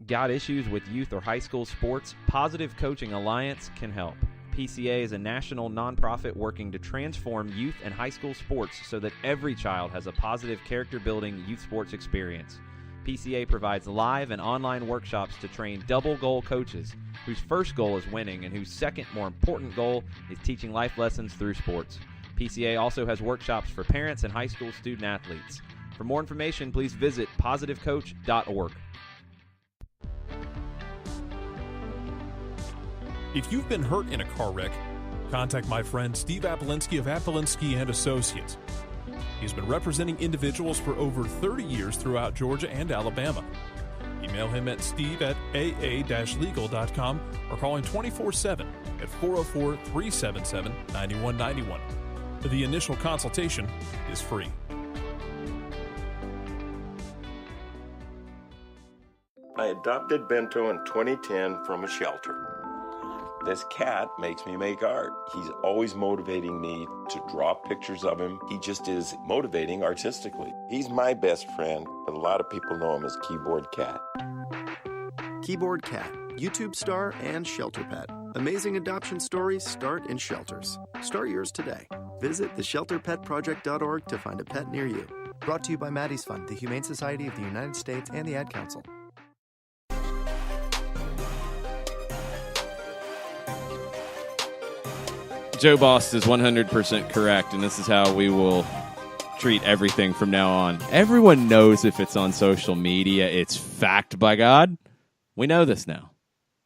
Got issues with youth or high school sports? Positive Coaching Alliance can help. PCA is a national nonprofit working to transform youth and high school sports so that every child has a positive character-building youth sports experience. PCA provides live and online workshops to train double-goal coaches whose first goal is winning and whose second, more important goal is teaching life lessons through sports. PCA also has workshops for parents and high school student-athletes. For more information, please visit positivecoach.org. If you've been hurt in a car wreck, contact my friend Steve Apolinsky of Apolinsky & Associates. He's been representing individuals for over 30 years throughout Georgia and Alabama. Email him at steve@aa-legal.com or call him 24/7 at 404-377-9191. The initial consultation is free. I adopted Bento in 2010 from a shelter. This cat makes me make art. He's always motivating me to draw pictures of him. He just is motivating artistically. He's my best friend, but a lot of people know him as Keyboard Cat. Keyboard Cat, YouTube star and shelter pet. Amazing adoption stories start in shelters. Start yours today. Visit theshelterpetproject.org to find a pet near you. Brought to you by Maddie's Fund, the Humane Society of the United States, and the Ad Council. Joe Bost is 100% correct, and this is how we will treat everything from now on. Everyone knows if it's on social media, it's fact, by God. We know this now.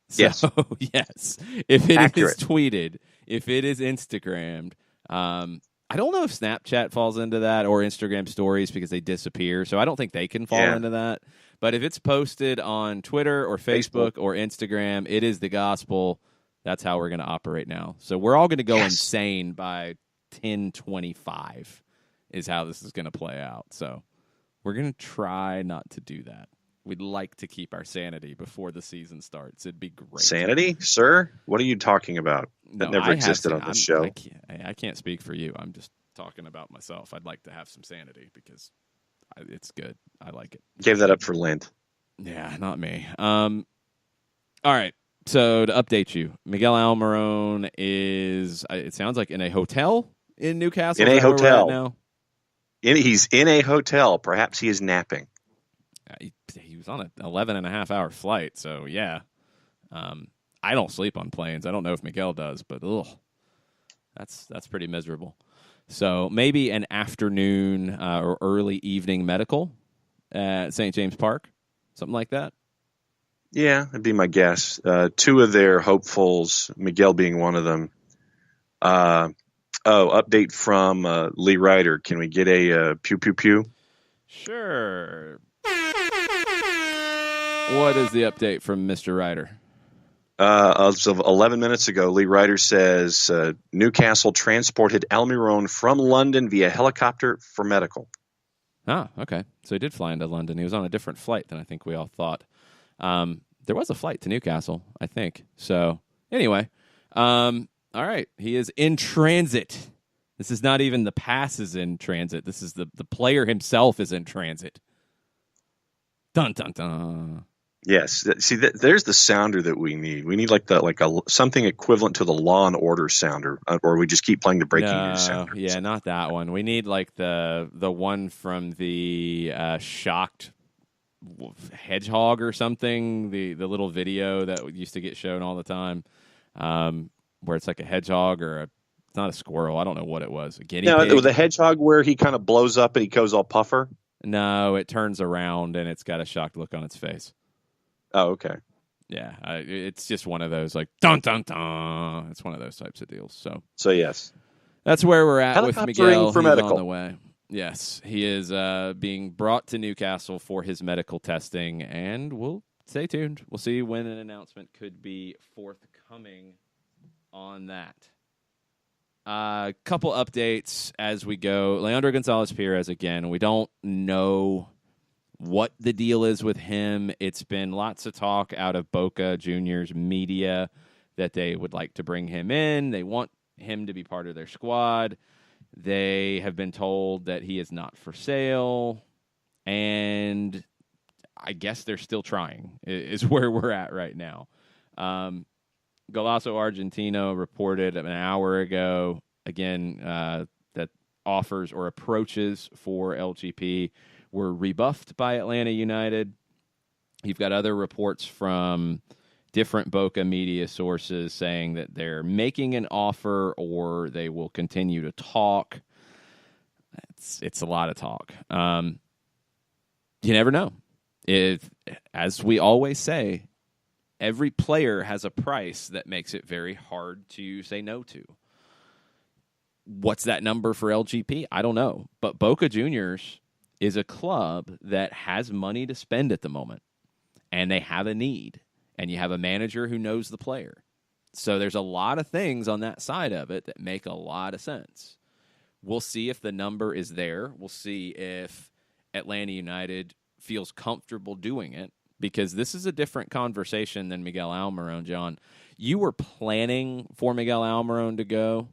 So, yes. Yes. If it Accurate. is tweeted, if it is Instagrammed, I don't know if Snapchat falls into that or Instagram stories because they disappear, so I don't think they can fall into that. But if it's posted on Twitter or Facebook or Instagram, it is the gospel. That's how we're going to operate now. So we're all going to go insane by 10:25 is how this is going to play out. So we're going to try not to do that. We'd like to keep our sanity before the season starts. It'd be great. Sanity, sir? What are you talking about? That never existed on this show. I can't speak for you. I'm just talking about myself. I'd like to have some sanity because it's good. I like it. Gave that up for Lent. Yeah, not me. All right. So to update you, Miguel Almiron is, it sounds like, in a hotel in Newcastle. In a hotel. Now? He's in a hotel. Perhaps he is napping. He was on an 11.5-hour flight, so yeah. I don't sleep on planes. I don't know if Miguel does, but that's pretty miserable. So maybe an afternoon or early evening medical at St. James Park, something like that. Yeah, that'd be my guess. Two of their hopefuls, Miguel being one of them. Update from Lee Ryder. Can we get a pew pew pew? Sure. What is the update from Mr. Ryder? As of 11 minutes ago, Lee Ryder says Newcastle transported Almiron from London via helicopter for medical. Ah, okay. So he did fly into London. He was on a different flight than I think we all thought. There was a flight to Newcastle, I think. So anyway, all right. He is in transit. This is not even the pass is in transit. This is the player himself is in transit. Dun, dun, dun. Yes. See, there's the sounder that we need. We need something equivalent to the Law and Order sounder, or we just keep playing the breaking news sounder. Yeah, not that one. We need like the one from the shocked hedgehog or something. The little video that used to get shown all the time, where it's like a hedgehog or it's not a squirrel. I don't know what it was. A guinea pig. No, the hedgehog where he kind of blows up and he goes all puffer. No, it turns around and it's got a shocked look on its face. Oh, okay. Yeah, it's just one of those like dun dun dun. It's one of those types of deals. So yes, that's where we're at with Miguel. For He's medical. on the way. Yes, he is being brought to Newcastle for his medical testing, and we'll stay tuned. We'll see when an announcement could be forthcoming on that. Couple updates as we go. Leandro Gonzalez-Perez again. We don't know what the deal is with him. It's been lots of talk out of Boca Juniors media that they would like to bring him in. They want him to be part of their squad. They have been told that he is not for sale, and I guess they're still trying, is where we're at right now. Golazo Argentino reported an hour ago, again, that offers or approaches for LGP were rebuffed by Atlanta United. You've got other reports from different Boca media sources saying that they're making an offer or they will continue to talk. It's a lot of talk. You never know. As we always say, every player has a price that makes it very hard to say no to. What's that number for LGP? I don't know. But Boca Juniors is a club that has money to spend at the moment, and they have a need. And you have a manager who knows the player. So there's a lot of things on that side of it that make a lot of sense. We'll see if the number is there. We'll see if Atlanta United feels comfortable doing it, because this is a different conversation than Miguel Almiron, John. You were planning for Miguel Almiron to go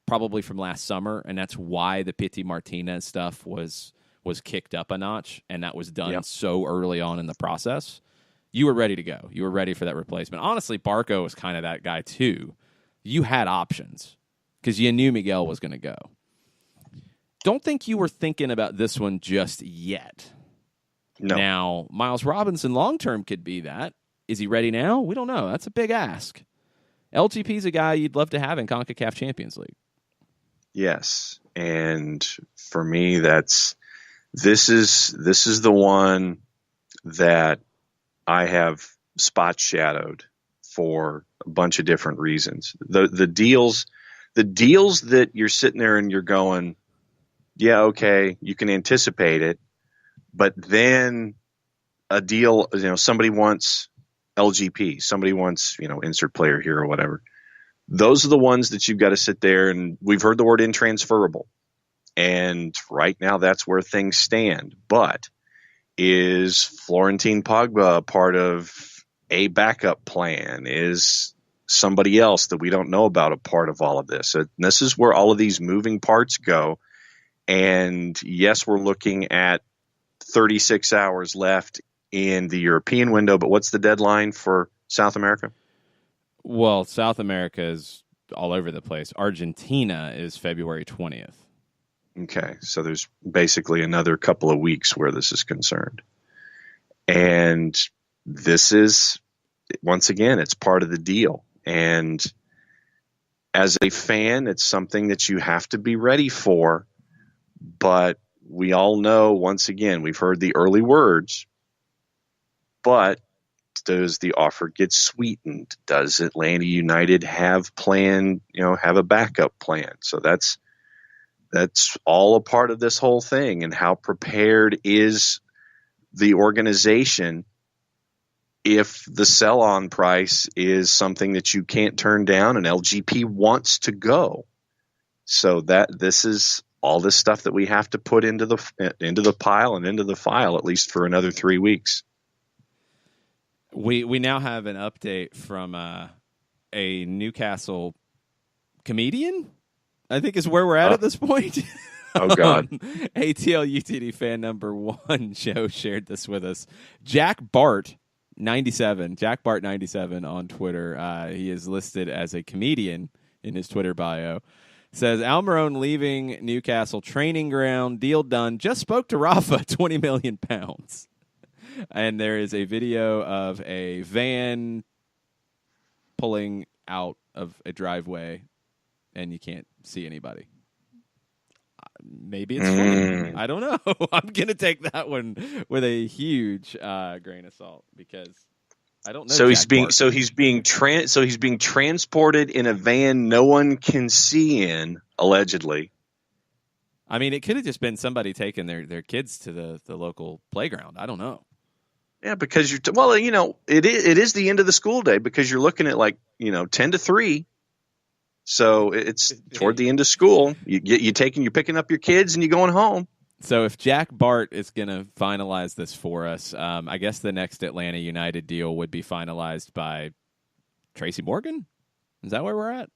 probably from last summer, and that's why the Pity Martinez stuff was kicked up a notch, and that was done so early on in the process. You were ready to go. You were ready for that replacement. Honestly, Barco was kind of that guy too. You had options because you knew Miguel was going to go. Don't think you were thinking about this one just yet. No. Now, Miles Robinson long-term could be that. Is he ready now? We don't know. That's a big ask. LGP's a guy you'd love to have in CONCACAF Champions League. Yes. And for me, this is the one that I have spot shadowed for a bunch of different reasons. The deals that you're sitting there and you're going, yeah, okay, you can anticipate it, but then a deal, somebody wants LGP, somebody wants, insert player here or whatever. Those are the ones that you've got to sit there, and we've heard the word intransferable. And right now that's where things stand. But is Florentine Pogba part of a backup plan? Is somebody else that we don't know about a part of all of this? And this is where all of these moving parts go. And yes, we're looking at 36 hours left in the European window, but what's the deadline for South America? Well, South America is all over the place. Argentina is February 20th. Okay, so there's basically another couple of weeks where this is concerned. And this is, once again, it's part of the deal. And as a fan, it's something that you have to be ready for. But we all know, once again, we've heard the early words, but does the offer get sweetened? Does Atlanta United have a backup plan? So that's all a part of this whole thing. And how prepared is the organization if the sell-on price is something that you can't turn down and LGP wants to go? So this is all this stuff that we have to put into the pile and into the file, at least for another 3 weeks. We now have an update from a Newcastle comedian, I think is where we're at this point. Oh, God. ATL UTD fan number 1, Joe, shared this with us. Jack Bart 97 on Twitter. He is listed as a comedian in his Twitter bio. Says, Almiron leaving Newcastle training ground, deal done. Just spoke to Rafa, 20 million pounds. And there is a video of a van pulling out of a driveway, and you can't see anybody. Maybe it's funny. I don't know. I'm going to take that one with a huge grain of salt because I don't know. So he's being transported in a van no one can see in, allegedly. I mean, it could have just been somebody taking their kids to the local playground. I don't know. Yeah, because it is the end of the school day because you're looking at 10 to 3. So it's toward the end of school. You're picking up your kids and you're going home. So if Jack Bart is going to finalize this for us, I guess the next Atlanta United deal would be finalized by Tracy Morgan. Is that where we're at?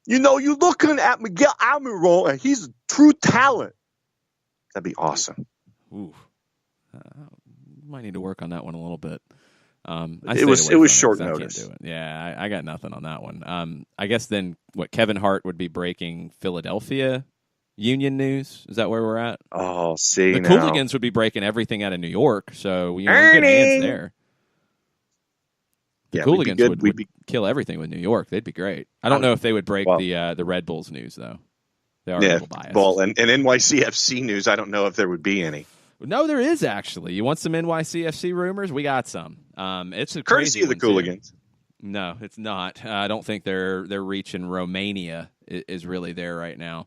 You know, you're looking at Miguel Almiron, and he's a true talent. That'd be awesome. Ooh. Might need to work on that one a little bit. It was short notice. Can't do it. Yeah, I got nothing on that one. I guess then Kevin Hart would be breaking Philadelphia Union news. Is that where we're at? Oh, see, the now. Cooligans would be breaking everything out of New York, so we get hands there. The Cooligans would kill everything with New York. They'd be great. I don't know if they would break the Red Bulls news though. They are a little biased. Well, and NYCFC news, I don't know if there would be any. No, there is actually. You want some NYCFC rumors? We got some. It's a courtesy of the Cooligans. No, it's not. I don't think their reach in Romania is really there right now.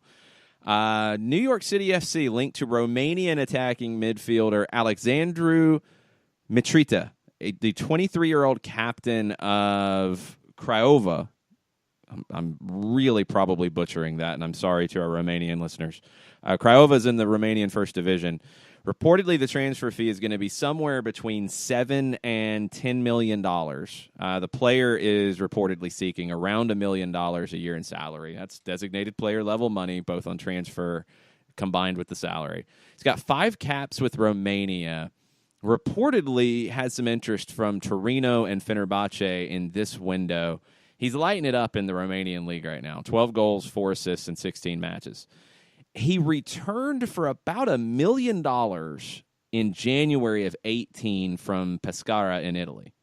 New York City FC linked to Romanian attacking midfielder Alexandru Mitrita, the 23-year-old captain of Craiova. I'm really probably butchering that, and I'm sorry to our Romanian listeners. Craiova is in the Romanian First Division. Reportedly, the transfer fee is going to be somewhere between $7 and $10 million. The player is reportedly seeking around $1 million a year in salary. That's designated player level money, both on transfer combined with the salary. He's got 5 caps with Romania. Reportedly has some interest from Torino and Fenerbahce in this window. He's lighting it up in the Romanian league right now. 12 goals, 4 assists in 16 matches. He returned for about $1 million in January of 2018 from Pescara in Italy.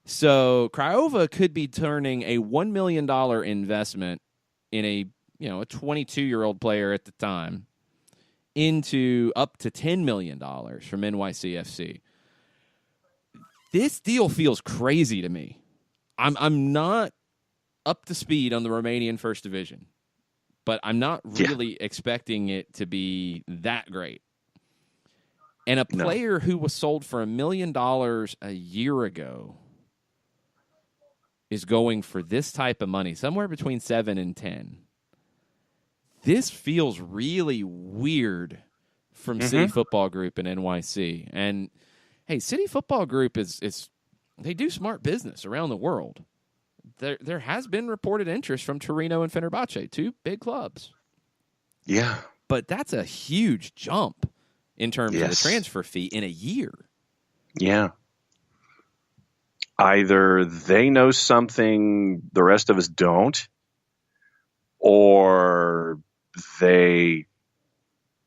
So Craiova could be turning a $1 million investment in a 22-year-old player at the time into up to $10 million from NYCFC. This deal feels crazy to me. I'm not up to speed on the Romanian First Division, but I'm not really expecting it to be that great. And a player who was sold for $1 million a year ago is going for this type of money, somewhere between 7 and 10. This feels really weird from City Football Group and NYC. And hey, City Football Group is they do smart business around the world. There has been reported interest from Torino and Fenerbahce, 2 big clubs. Yeah. But that's a huge jump in terms of the transfer fee in a year. Yeah. Either they know something the rest of us don't, or they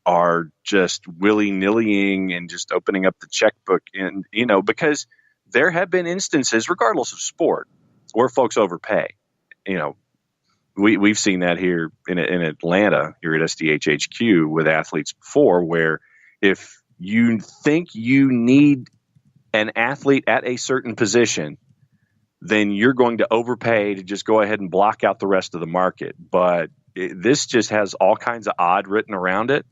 are just willy-nillying and just opening up the checkbook. And, because there have been instances, regardless of sport, where folks overpay. We've seen that here in Atlanta, here at SDH HQ with athletes before, where if you think you need an athlete at a certain position, then you're going to overpay to just go ahead and block out the rest of the market. But this just has all kinds of odd written around it.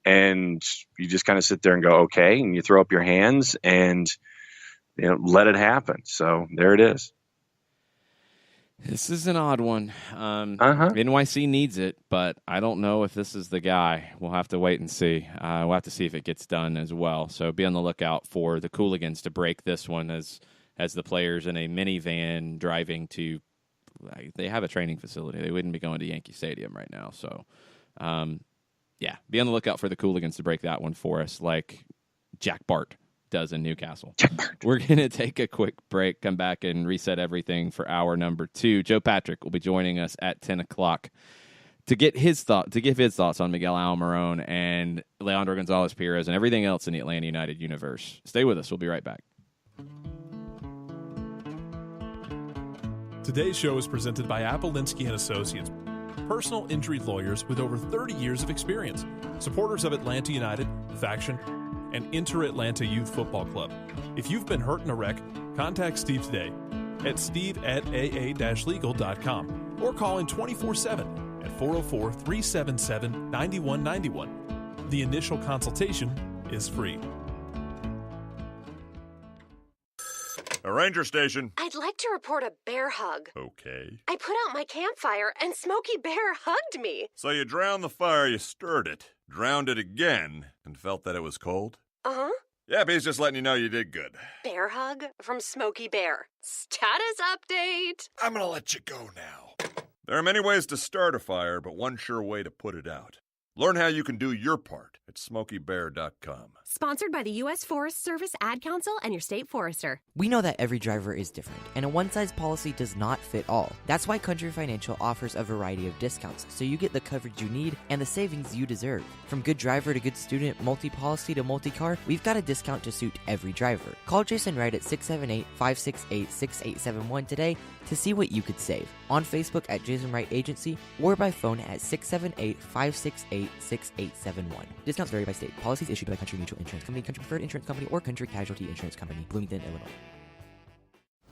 And you just kind of sit there and go, okay, and you throw up your hands and let it happen. So there it is. This is an odd one. NYC needs it, but I don't know if this is the guy. We'll have to wait and see. We'll have to see if it gets done as well. So be on the lookout for the Cooligans to break this one as the players in a minivan driving to they have a training facility. They wouldn't be going to Yankee Stadium right now. So, be on the lookout for the Cooligans to break that one for us like Jack Bart does in Newcastle. We're going to take a quick break, come back and reset everything for hour number 2. Joe Patrick will be joining us at 10 o'clock to give his thoughts on Miguel Almiron and Leandro Gonzalez-Perez and everything else in the Atlanta United universe. Stay with us. We'll be right back. Today's show is presented by Appolinsky & Associates, personal injury lawyers with over 30 years of experience, supporters of Atlanta United, Faction, and Inter-Atlanta Youth Football Club. If you've been hurt in a wreck, contact Steve today at steve@aa-legal.com or call in 24/7 at 404-377-9191. The initial consultation is free. A ranger station. I'd like to report a bear hug. Okay. I put out my campfire and Smokey Bear hugged me. So you drowned the fire, you stirred it, drowned it again, and felt that it was cold? Uh-huh. Yep, he's just letting you know you did good. Bear hug from Smokey Bear. Status update. I'm gonna let you go now. There are many ways to start a fire, but one sure way to put it out. Learn how you can do your part at SmokeyBear.com. Sponsored by the U.S. Forest Service Ad Council and your state forester. We know that every driver is different, and a one-size policy does not fit all. That's why Country Financial offers a variety of discounts, so you get the coverage you need and the savings you deserve. From good driver to good student, multi-policy to multi-car, we've got a discount to suit every driver. Call Jason Wright at 678-568-6871 today to see what you could save. On Facebook at Jason Wright Agency or by phone at 678-568-6871. Discounts vary by state. Policies issued by Country Mutual Insurance Company, Country Preferred Insurance Company, or Country Casualty Insurance Company, Bloomington, Illinois.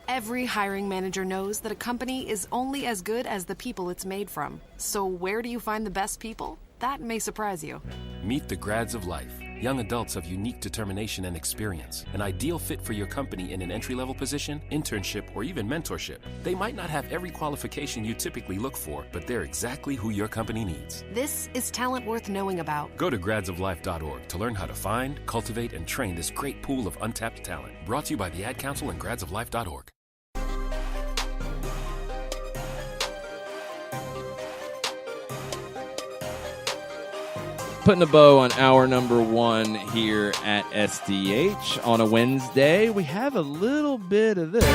Every hiring manager knows that a company is only as good as the people it's made from. So where do you find the best people? That may surprise you. Meet the grads of life. Young adults of unique determination and experience. An ideal fit for your company in an entry-level position, internship, or even mentorship. They might not have every qualification you typically look for, but they're exactly who your company needs. This is talent worth knowing about. Go to gradsoflife.org to learn how to find, cultivate, and train this great pool of untapped talent. Brought to you by the Ad Council and gradsoflife.org. Putting a bow on hour number one here at SDH on a Wednesday. We have a little bit of this.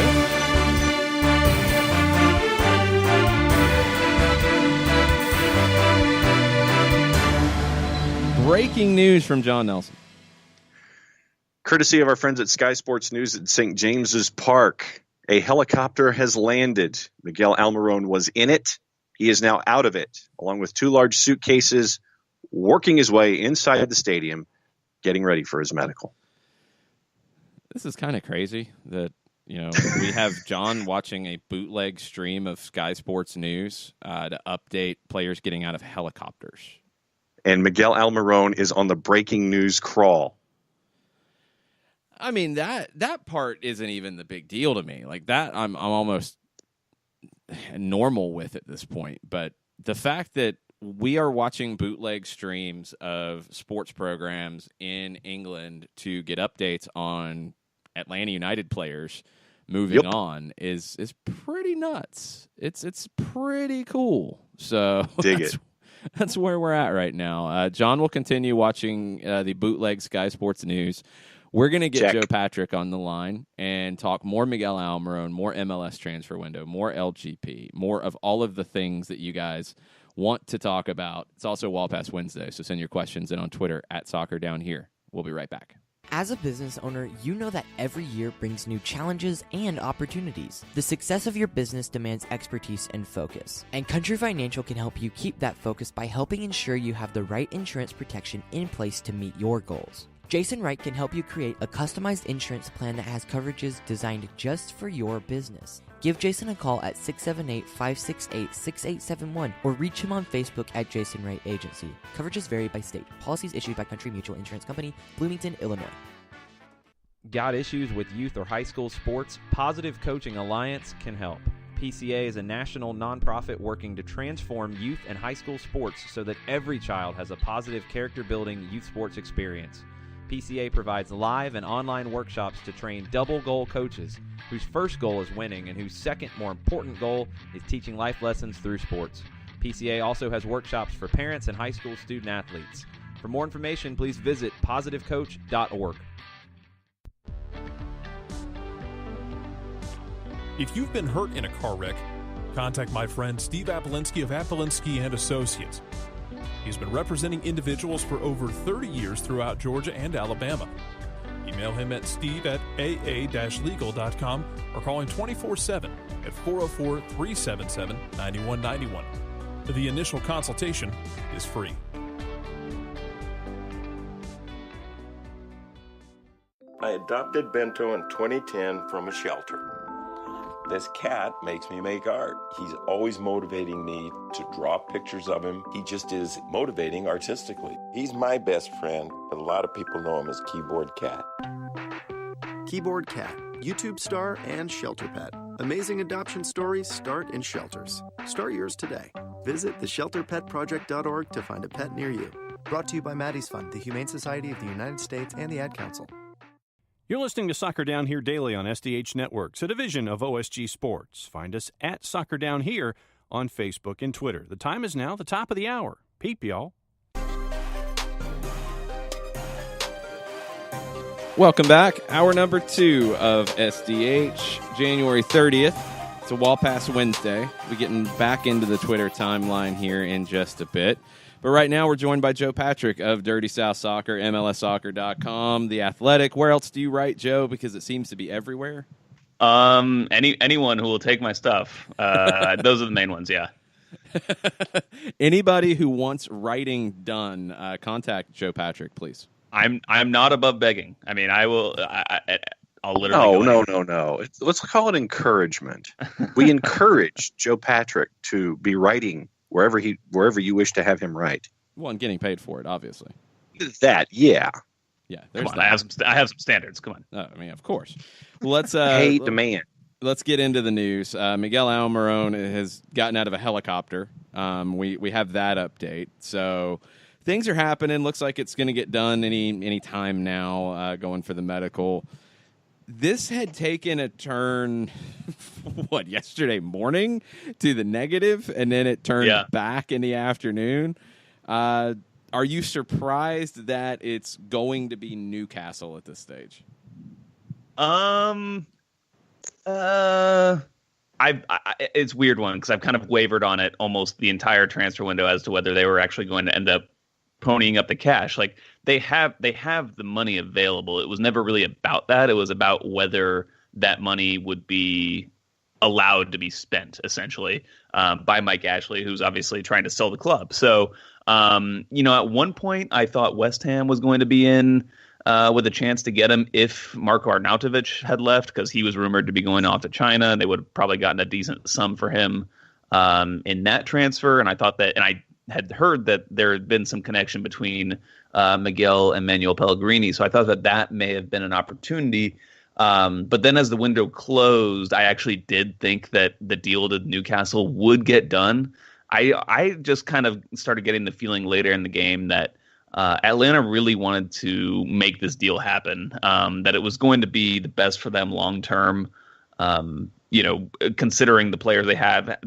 Breaking news from John Nelson. Courtesy of our friends at Sky Sports News at St. James's Park, a helicopter has landed. Miguel Almiron was in it. He is now out of it, along with 2 large suitcases, working his way inside the stadium, getting ready for his medical. This is kind of crazy that, we have John watching a bootleg stream of Sky Sports News to update players getting out of helicopters. And Miguel Almiron is on the breaking news crawl. I mean, that part isn't even the big deal to me. Like that, I'm almost normal with at this point. But the fact that we are watching bootleg streams of sports programs in England to get updates on Atlanta United players moving on is pretty nuts. It's pretty cool. So that's where we're at right now. John will continue watching the bootleg Sky Sports News. We're going to get Joe Patrick on the line and talk more Miguel Almiron, more MLS transfer window, more LGP, more of all of the things that you guys want to talk about. It's also Wall Pass Wednesday, so send your questions in on Twitter at @SoccerDownHere. We'll be right back. As a business owner, you know that every year brings new challenges and opportunities. The success of your business demands expertise and focus. And Country Financial can help you keep that focus by helping ensure you have the right insurance protection in place to meet your goals. Jason Wright can help you create a customized insurance plan that has coverages designed just for your business. Give Jason a call at 678-568-6871 or reach him on Facebook at Jason Wright Agency. Coverages vary by state. Policies issued by Country Mutual Insurance Company, Bloomington, Illinois. Got issues with youth or high school sports? Positive Coaching Alliance can help. PCA is a national nonprofit working to transform youth and high school sports so that every child has a positive character-building youth sports experience. PCA provides live and online workshops to train double-goal coaches whose first goal is winning and whose second, more important goal is teaching life lessons through sports. PCA also has workshops for parents and high school student-athletes. For more information, please visit positivecoach.org. If you've been hurt in a car wreck, contact my friend Steve Apolinsky of Apolinsky & Associates. He's been representing individuals for over 30 years throughout Georgia and Alabama. Email him at steve@aa-legal.com or call him 24/7 at 404-377-9191. The initial consultation is free. I adopted Bento in 2010 from a shelter. This cat makes me make art. He's always motivating me to draw pictures of him. He just is motivating artistically. He's my best friend, but a lot of people know him as Keyboard Cat. Keyboard Cat, YouTube star and shelter pet. Amazing adoption stories start in shelters. Start yours today. Visit theshelterpetproject.org to find a pet near you. Brought to you by Maddie's Fund, the Humane Society of the United States, and the Ad Council. You're listening to Soccer Down Here daily on SDH Networks, a division of OSG Sports. Find us at Soccer Down Here on Facebook and Twitter. The time is now the top of the hour. Peep, y'all. Welcome back. Hour number 2 of SDH, January 30th. It's a Wall Pass Wednesday. We're getting back into the Twitter timeline here in just a bit. But right now we're joined by Joe Patrick of Dirty South Soccer, MLSsoccer.com, The Athletic. Where else do you write, Joe? Because it seems to be everywhere. Anyone who will take my stuff. Those are the main ones, yeah. Anybody who wants writing done, contact Joe Patrick, please. I'm not above begging. I mean, I will. I'll literally. No. Let's call it encouragement. We encourage Joe Patrick to be writing wherever you wish to have him write. Well, I'm getting paid for it, obviously. That, yeah. Yeah, come on, I have some standards. Come on. I mean, of course. Let's pay demand. Let's get into the news. Miguel Almiron has gotten out of a helicopter. We have that update. So things are happening. Looks like it's going to get done any time now. Going for the medical. This had taken a turn, yesterday morning to the negative, and then it turned back in the afternoon. Are you surprised that it's going to be Newcastle at this stage? It's a weird one because I've kind of wavered on it almost the entire transfer window as to whether they were actually going to end up ponying up the cash. Like they have the money available. It was never really about that. It was about whether that money would be allowed to be spent essentially by Mike Ashley, who's obviously trying to sell the club. So, at one point I thought West Ham was going to be in with a chance to get him if Marko Arnautovic had left, because he was rumored to be going off to China, and they would have probably gotten a decent sum for him in that transfer. And I thought that, and I had heard that there had been some connection between Miguel and Manuel Pellegrini. So I thought that may have been an opportunity. But then as the window closed, I actually did think that the deal to Newcastle would get done. I just kind of started getting the feeling later in the game that Atlanta really wanted to make this deal happen, that it was going to be the best for them long term, considering the players they have,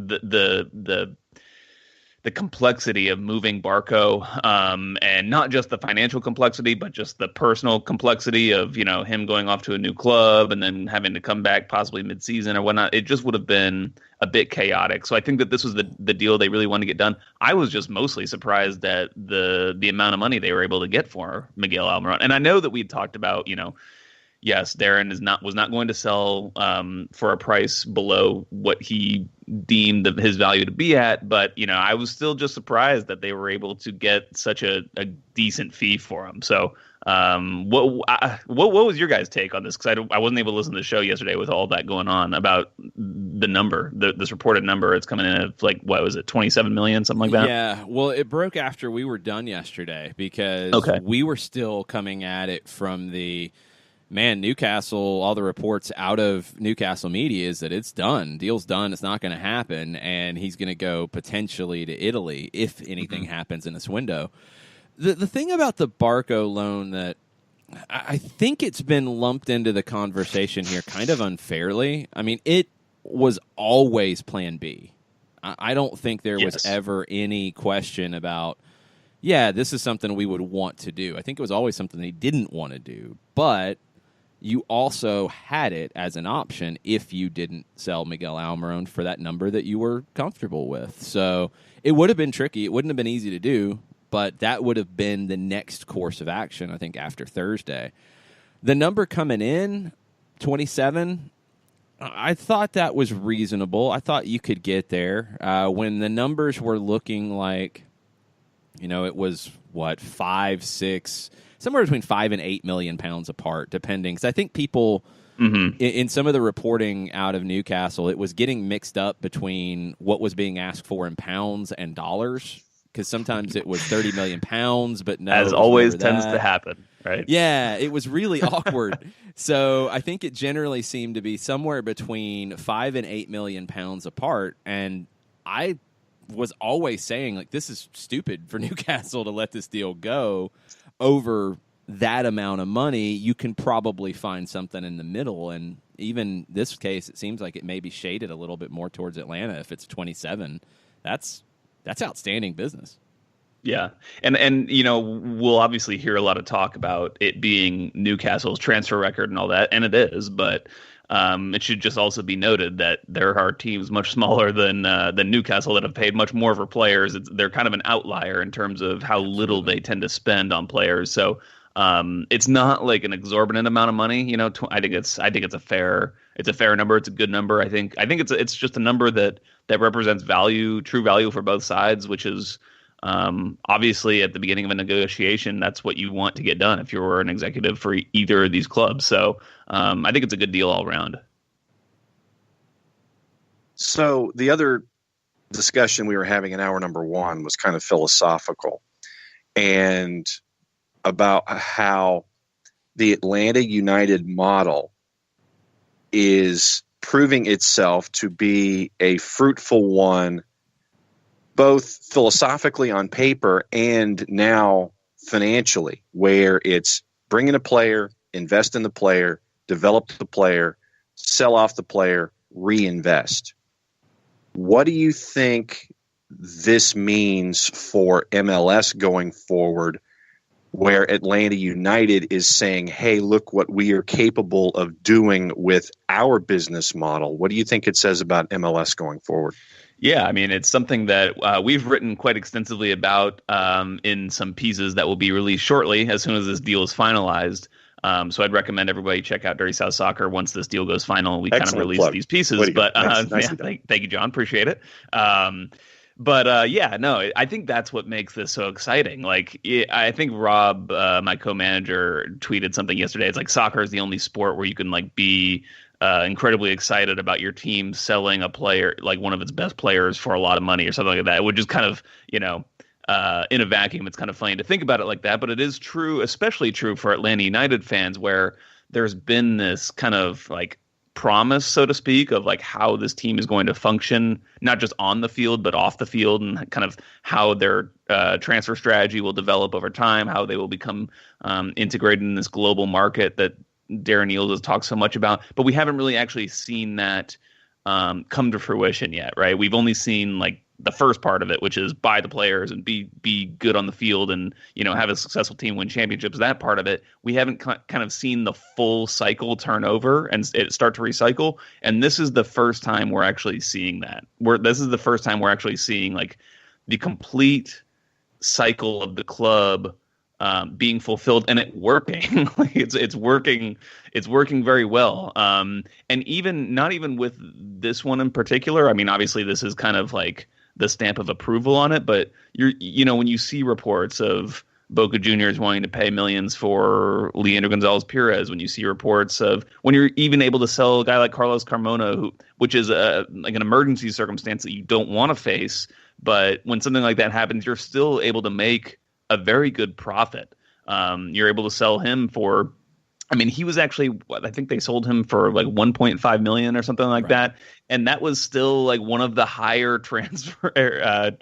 the complexity of moving Barco, and not just the financial complexity, but just the personal complexity of, him going off to a new club and then having to come back possibly mid-season or whatnot. It just would have been a bit chaotic. So I think that this was the deal they really wanted to get done. I was just mostly surprised at the amount of money they were able to get for Miguel Almiron. And I know that we had talked about, yes, Darren was not going to sell for a price below what he deemed his value to be at. But, I was still just surprised that they were able to get such a decent fee for him. So what was your guys' take on this? Because I wasn't able to listen to the show yesterday with all that going on about the number, this reported number. It's coming in at like, what was it, 27 million, something like that? Yeah, well, it broke after we were done yesterday because we were still coming at it from the – Newcastle, all the reports out of Newcastle media is that it's done. Deal's done. It's not going to happen. And he's going to go potentially to Italy if anything happens in this window. The thing about the Barco loan that I think it's been lumped into the conversation here kind of unfairly. I mean, it was always plan B. I don't think there was ever any question about, this is something we would want to do. I think it was always something they didn't want to do. But you also had it as an option if you didn't sell Miguel Almiron for that number that you were comfortable with. So it would have been tricky. It wouldn't have been easy to do, but that would have been the next course of action, I think, after Thursday. The number coming in, 27, I thought that was reasonable. I thought you could get there. When the numbers were looking like, it was, 5, 6... somewhere between 5 and 8 million pounds apart, depending. Because I think people, in some of the reporting out of Newcastle, it was getting mixed up between what was being asked for in pounds and dollars. Because sometimes it was 30 million pounds, but no. As always tends to happen, right? Yeah, it was really awkward. So I think it generally seemed to be somewhere between 5 and 8 million pounds apart. And I was always saying, this is stupid for Newcastle to let this deal go over that amount of money, you can probably find something in the middle. And even this case, it seems like it may be shaded a little bit more towards Atlanta. If it's 27, that's outstanding business. Yeah. And we'll obviously hear a lot of talk about it being Newcastle's transfer record and all that, and it is, but it should just also be noted that there are teams much smaller than Newcastle that have paid much more for players. They're kind of an outlier in terms of how little they tend to spend on players. So it's not like an exorbitant amount of money. I think it's a fair number. It's a good number. I think it's just a number that represents true value for both sides, which is obviously at the beginning of a negotiation, that's what you want to get done if you're an executive for either of these clubs. So I think it's a good deal all around. So the other discussion we were having in hour number one was kind of philosophical and about how the Atlanta United model is proving itself to be a fruitful one, both philosophically on paper and now financially, where it's bring in a player, invest in the player, develop the player, sell off the player, reinvest. What do you think this means for MLS going forward, where Atlanta United is saying, hey, look what we are capable of doing with our business model? What do you think it says about MLS going forward? Yeah, I mean, it's something that we've written quite extensively about in some pieces that will be released shortly as soon as this deal is finalized. So I'd recommend everybody check out Dirty South Soccer once this deal goes final. We kind of release these pieces. But thank you, John. Appreciate it. I think that's what makes this so exciting. I think Rob, my co-manager, tweeted something yesterday. It's like soccer is the only sport where you can be incredibly excited about your team selling a player, like one of its best players, for a lot of money or something like that. Which is kind of, in a vacuum, it's kind of funny to think about it like that. But it is true, especially true for Atlanta United fans, where there's been this kind of promise, so to speak, of how this team is going to function, not just on the field, but off the field, and kind of how their transfer strategy will develop over time, how they will become integrated in this global market that Darren Eales has talked so much about. But we haven't really actually seen that come to fruition yet, right? We've only seen the first part of it, which is buy the players and be good on the field and, have a successful team win championships. That part of it, we haven't kind of seen the full cycle turn over and it start to recycle. And this is the first time we're actually seeing that. This is the first time we're actually seeing the complete cycle of the club being fulfilled and it working. It's working very well. And not even with this one in particular. I mean, obviously this is kind of the stamp of approval on it, but when you see reports of Boca Juniors wanting to pay millions for Leandro Gonzalez-Pirez, when you see reports of when you're even able to sell a guy like Carlos Carmona, which is an emergency circumstance that you don't want to face, but when something like that happens, you're still able to make a very good profit. You're able to sell him for, he was actually, I think they sold him for $1.5 million or something like that. And that was still one of the higher transfers ever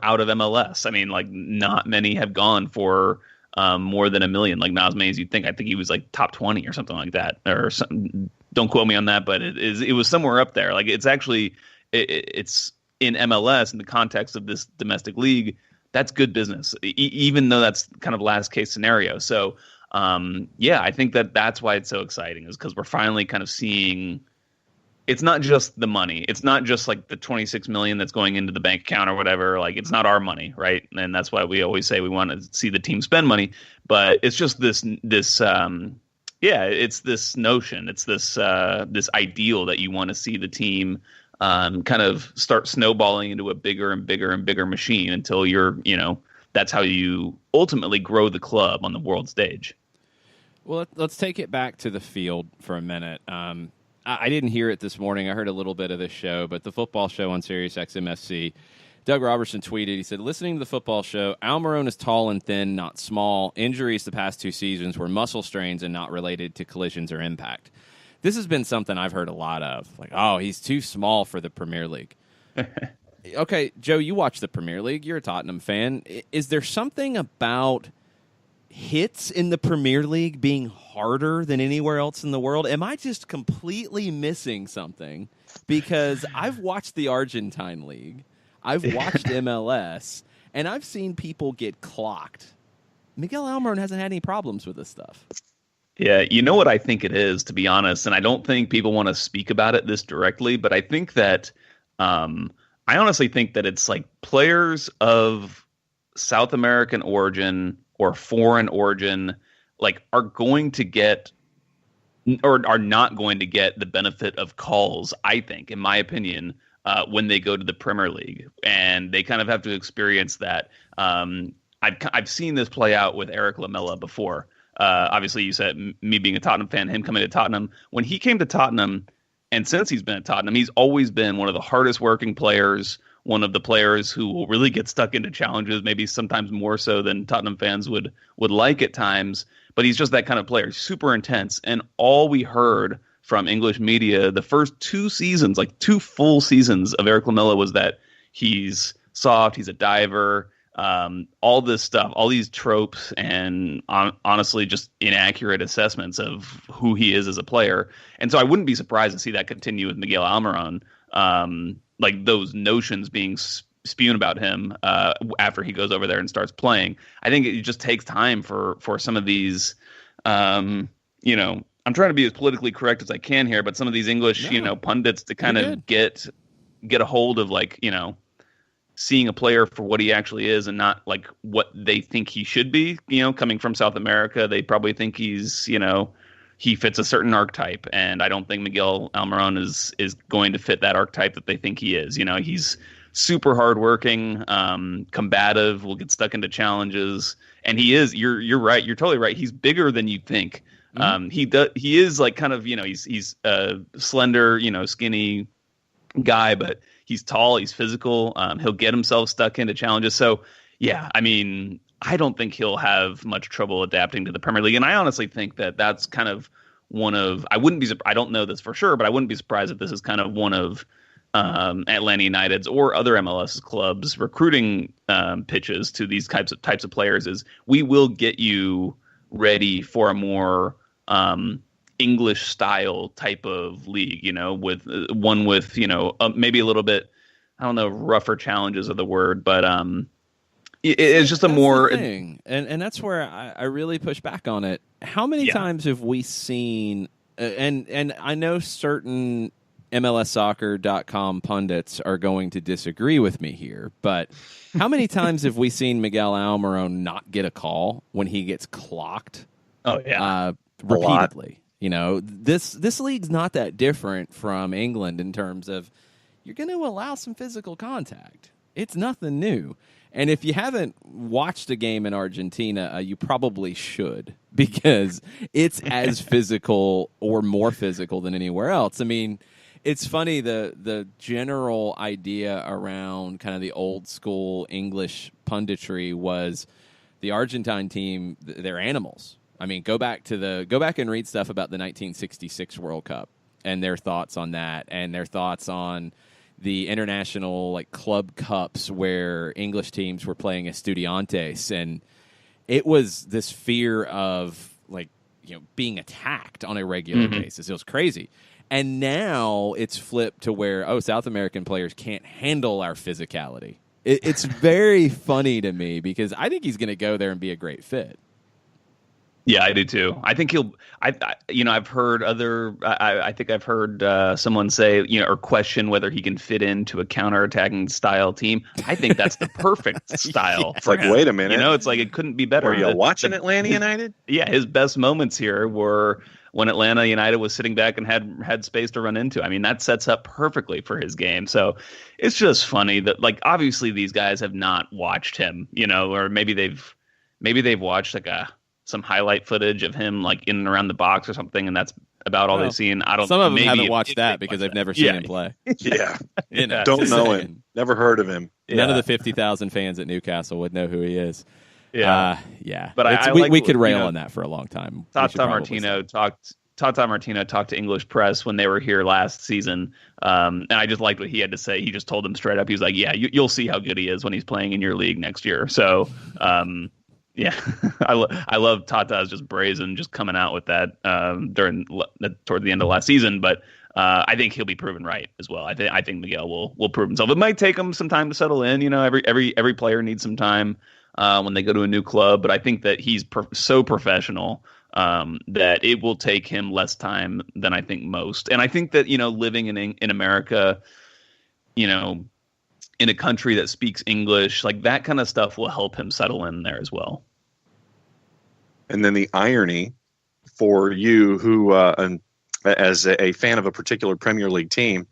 out of MLS. Not many have gone for more than $1 million, not as many as you'd think. I think he was top 20 or something like that, or something. Don't quote me on that, but it was somewhere up there. It's actually, it's in MLS in the context of this domestic league. That's good business, even though that's kind of last case scenario. So, I think that's why it's so exciting, is because we're finally kind of seeing it's not just the money. It's not just the $26 million that's going into the bank account or whatever. It's not our money, right? And that's why we always say we want to see the team spend money. But it's just this it's this notion. It's this ideal that you want to see the team kind of start snowballing into a bigger and bigger and bigger machine until you're, that's how you ultimately grow the club on the world stage. Well, let's take it back to the field for a minute. I didn't hear it this morning. I heard a little bit of this show, but the football show on Sirius XM-FC, Doug Robertson tweeted, he said, listening to the football show, Almiron is tall and thin, not small. Injuries the past 2 seasons were muscle strains and not related to collisions or impact. This has been something I've heard a lot of. He's too small for the Premier League. Okay, Joe, you watch the Premier League. You're a Tottenham fan. Is there something about hits in the Premier League being harder than anywhere else in the world? Am I just completely missing something? Because I've watched the Argentine League, I've watched MLS, and I've seen people get clocked. Miguel Almiron hasn't had any problems with this stuff. Yeah, you know what I think it is, to be honest, and I don't think people want to speak about it this directly, but I think that I honestly think that it's like players of South American origin or foreign origin like are going to get or are not going to get the benefit of calls, I think, in my opinion, when they go to the Premier League, and they kind of have to experience that. I've seen this play out with Eric Lamela before. Obviously, you said me being a Tottenham fan, him coming to Tottenham. When he came to Tottenham, and since he's been at Tottenham, he's always been one of the hardest working players, one of the players who will really get stuck into challenges, maybe sometimes more so than Tottenham fans would like at times. But he's just that kind of player, super intense. And all we heard from English media the first 2 seasons, like 2 full seasons of Eric Lamela, was that he's soft, he's a diver, all this stuff, all these tropes, and honestly just inaccurate assessments of who he is as a player. And so I wouldn't be surprised to see that continue with Miguel Almiron, like those notions being spewed about him after he goes over there and starts playing. I think it just takes time for some of these, I'm trying to be as politically correct as I can here, but some of these English, pundits to kind of get a hold of, like, seeing a player for what he actually is and not like what they think he should be. Coming from South America, they probably think he's, he fits a certain archetype, and I don't think Miguel Almiron is going to fit that archetype that they think he is. He's super hardworking, combative, will get stuck into challenges, and he is. You're right. You're totally right. He's bigger than you think. Mm-hmm. He is like kind of he's a slender, skinny guy, but he's tall, he's physical. He'll get himself stuck into challenges. So, yeah, I mean, I don't think he'll have much trouble adapting to the Premier League. And I honestly think that that's kind of one of – I don't know this for sure, but I wouldn't be surprised if this is kind of one of Atlanta United's or other MLS clubs' recruiting pitches to these types of players is we will get you ready for a more English style type of league, with maybe a little bit, I don't know, rougher challenges are the word, but it's just a more thing. And that's where I really push back on it. How many times have we seen, and I know certain MLSsoccer.com pundits are going to disagree with me here, but how many times have we seen Miguel Almiron not get a call when he gets clocked? Oh yeah, repeatedly. This league's not that different from England in terms of you're going to allow some physical contact. It's nothing new. And if you haven't watched a game in Argentina, you probably should, because it's as physical or more physical than anywhere else. I mean, it's funny, the general idea around kind of the old school English punditry was the Argentine team, they're animals. I mean, go back and read stuff about the 1966 World Cup and their thoughts on that, and their thoughts on the international like club cups where English teams were playing Estudiantes, and it was this fear of being attacked on a regular basis. It was crazy. And now it's flipped to where South American players can't handle our physicality. It's very funny to me because I think he's going to go there and be a great fit. Yeah, I do too. I think he'll. I've heard I think I've heard someone say, or question whether he can fit into a counterattacking style team. I think that's the perfect style. It's like, wait a minute. It's like it couldn't be better. Were you watching Atlanta United? Yeah, his best moments here were when Atlanta United was sitting back and had space to run into. I mean, that sets up perfectly for his game. So it's just funny that obviously these guys have not watched him, or maybe they've watched some highlight footage of him in and around the box or something, and that's about all they've seen. Some of them haven't watched that because they've never seen him play. Yeah. Don't know him. Never heard of him. None of the 50,000 fans at Newcastle would know who he is. Yeah. But we could rail on that for a long time. Tata Martino talked to English press when they were here last season, and I just liked what he had to say. He just told them straight up. He was like, "Yeah, you'll see how good he is when he's playing in your league next year." So, Yeah, I love Tata's just brazen, just coming out with that toward the end of last season. But I think he'll be proven right as well. I think Miguel will prove himself. It might take him some time to settle in. You know, every player needs some time when they go to a new club. But I think that he's so professional that it will take him less time than I think most. And I think that, you know, living in America, you know, in a country that speaks English, like that kind of stuff will help him settle in there as well. And then the irony for you who, as a fan of a particular Premier League team,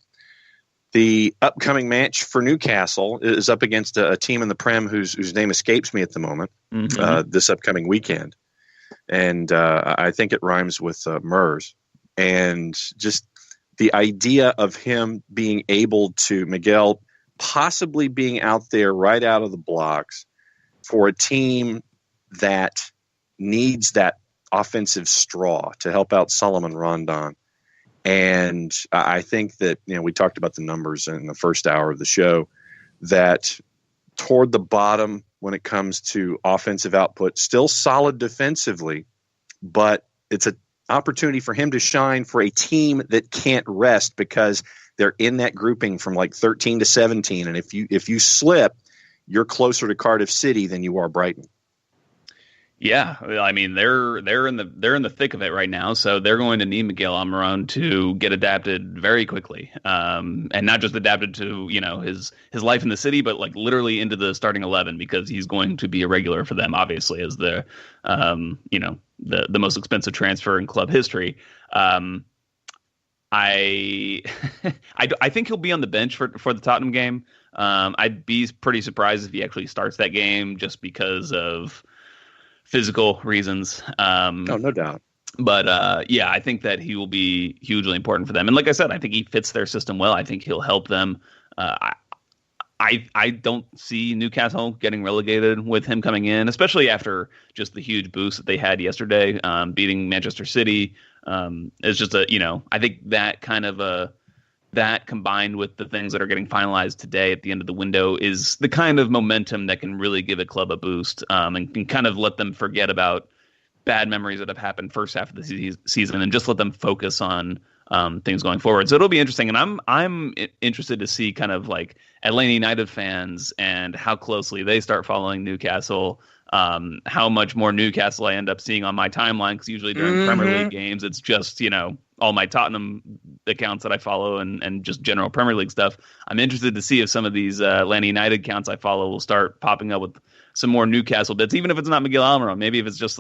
the upcoming match for Newcastle is up against a team in the Prem whose name escapes me at the moment, this upcoming weekend. And I think it rhymes with MERS. And just the idea of him being able to, Miguel, possibly being out there right out of the blocks for a team that needs that offensive straw to help out Solomon Rondon. And I think that, you know, we talked about the numbers in the first hour of the show, that toward the bottom when it comes to offensive output, still solid defensively, but it's an opportunity for him to shine for a team that can't rest because they're in that grouping from like 13 to 17. And if you slip, you're closer to Cardiff City than you are Brighton. Yeah, I mean they're in the thick of it right now, so they're going to need Miguel Almiron to get adapted very quickly, and not just adapted to, you know, his life in the city, but like literally into the starting 11, because he's going to be a regular for them, obviously, as the you know, the most expensive transfer in club history. I think he'll be on the bench for the Tottenham game. I'd be pretty surprised if he actually starts that game, just because of physical reasons. No doubt. But yeah, I think that he will be hugely important for them. And like I said, I think he fits their system well. I think he'll help them. I don't see Newcastle getting relegated with him coming in, especially after just the huge boost that they had yesterday, beating Manchester City. It's just I think that kind of that combined with the things that are getting finalized today at the end of the window is the kind of momentum that can really give a club a boost, and can kind of let them forget about bad memories that have happened first half of the season and just let them focus on things going forward. So it'll be interesting. And I'm interested to see kind of like Atlanta United fans and how closely they start following Newcastle, how much more Newcastle I end up seeing on my timeline, because usually during Premier League games, it's just, all my Tottenham accounts that I follow and just general Premier League stuff. I'm interested to see if some of these Atlanta United accounts I follow will start popping up with some more Newcastle bits, even if it's not Miguel Almiron. Maybe if it's just,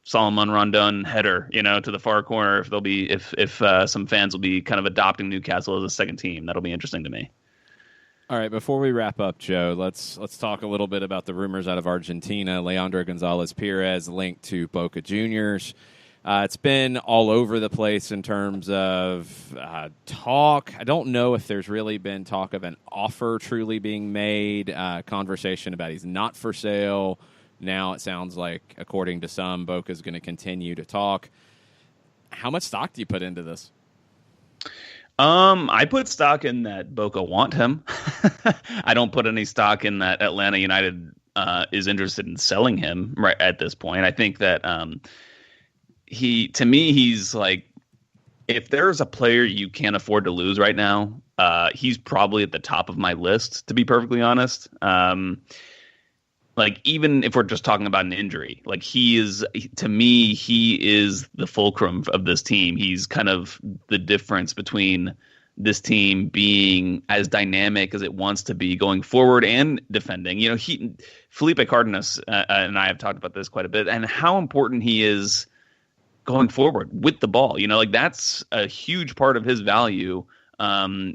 Solomon Rondon header, to the far corner. If some fans will be kind of adopting Newcastle as a second team, that'll be interesting to me. All right, before we wrap up, Joe, let's talk a little bit about the rumors out of Argentina. Leandro Gonzalez Perez linked to Boca Juniors. It's been all over the place in terms of talk. I don't know if there's really been talk of an offer truly being made, conversation about he's not for sale. Now it sounds like, according to some, Boca's going to continue to talk. How much stock do you put into this? I put stock in that Boca want him. I don't put any stock in that Atlanta United is interested in selling him right at this point. I think that he's like, if there's a player you can't afford to lose right now, he's probably at the top of my list, to be perfectly honest. Like, even if we're just talking about an injury, like he is the fulcrum of this team. He's kind of the difference between this team being as dynamic as it wants to be going forward and defending. Felipe Cardenas and I have talked about this quite a bit, and how important he is going forward with the ball. That's a huge part of his value,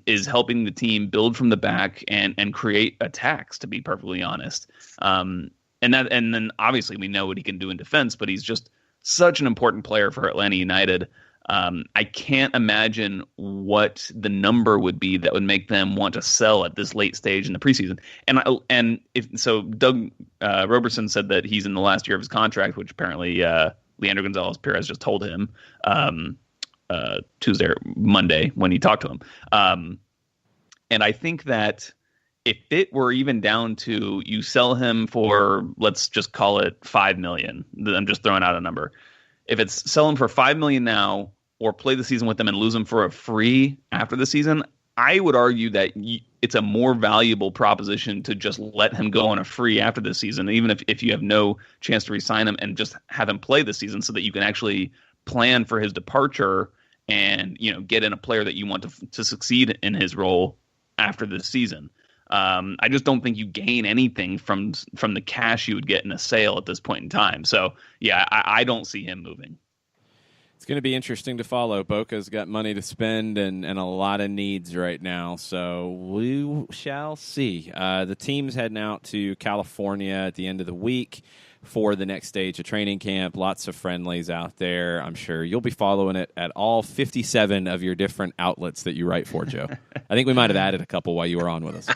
is helping the team build from the back and create attacks, to be perfectly honest. And then obviously we know what he can do in defense, but he's just such an important player for Atlanta United. I can't imagine what the number would be that would make them want to sell at this late stage in the preseason. Doug Roberson said that he's in the last year of his contract, which apparently Leandro Gonzalez Perez just told him Monday when he talked to him. And I think that if it were even down to you sell him for, let's just call it $5 million. I'm just throwing out a number. If it's sell him for $5 million now, or play the season with them and lose him for a free after the season, I would argue that it's a more valuable proposition to just let him go on a free after the season, even if you have no chance to re-sign him, and just have him play the season so that you can actually plan for his departure and get in a player that you want to succeed in his role after this season. I just don't think you gain anything from the cash you would get in a sale at this point in time. So, yeah, I don't see him moving. It's going to be interesting to follow. Boca's got money to spend and a lot of needs right now, so we shall see. The team's heading out to California at the end of the week for the next stage of training camp. Lots of friendlies out there. I'm sure you'll be following it at all 57 of your different outlets that you write for, Joe. I think we might have added a couple while you were on with us.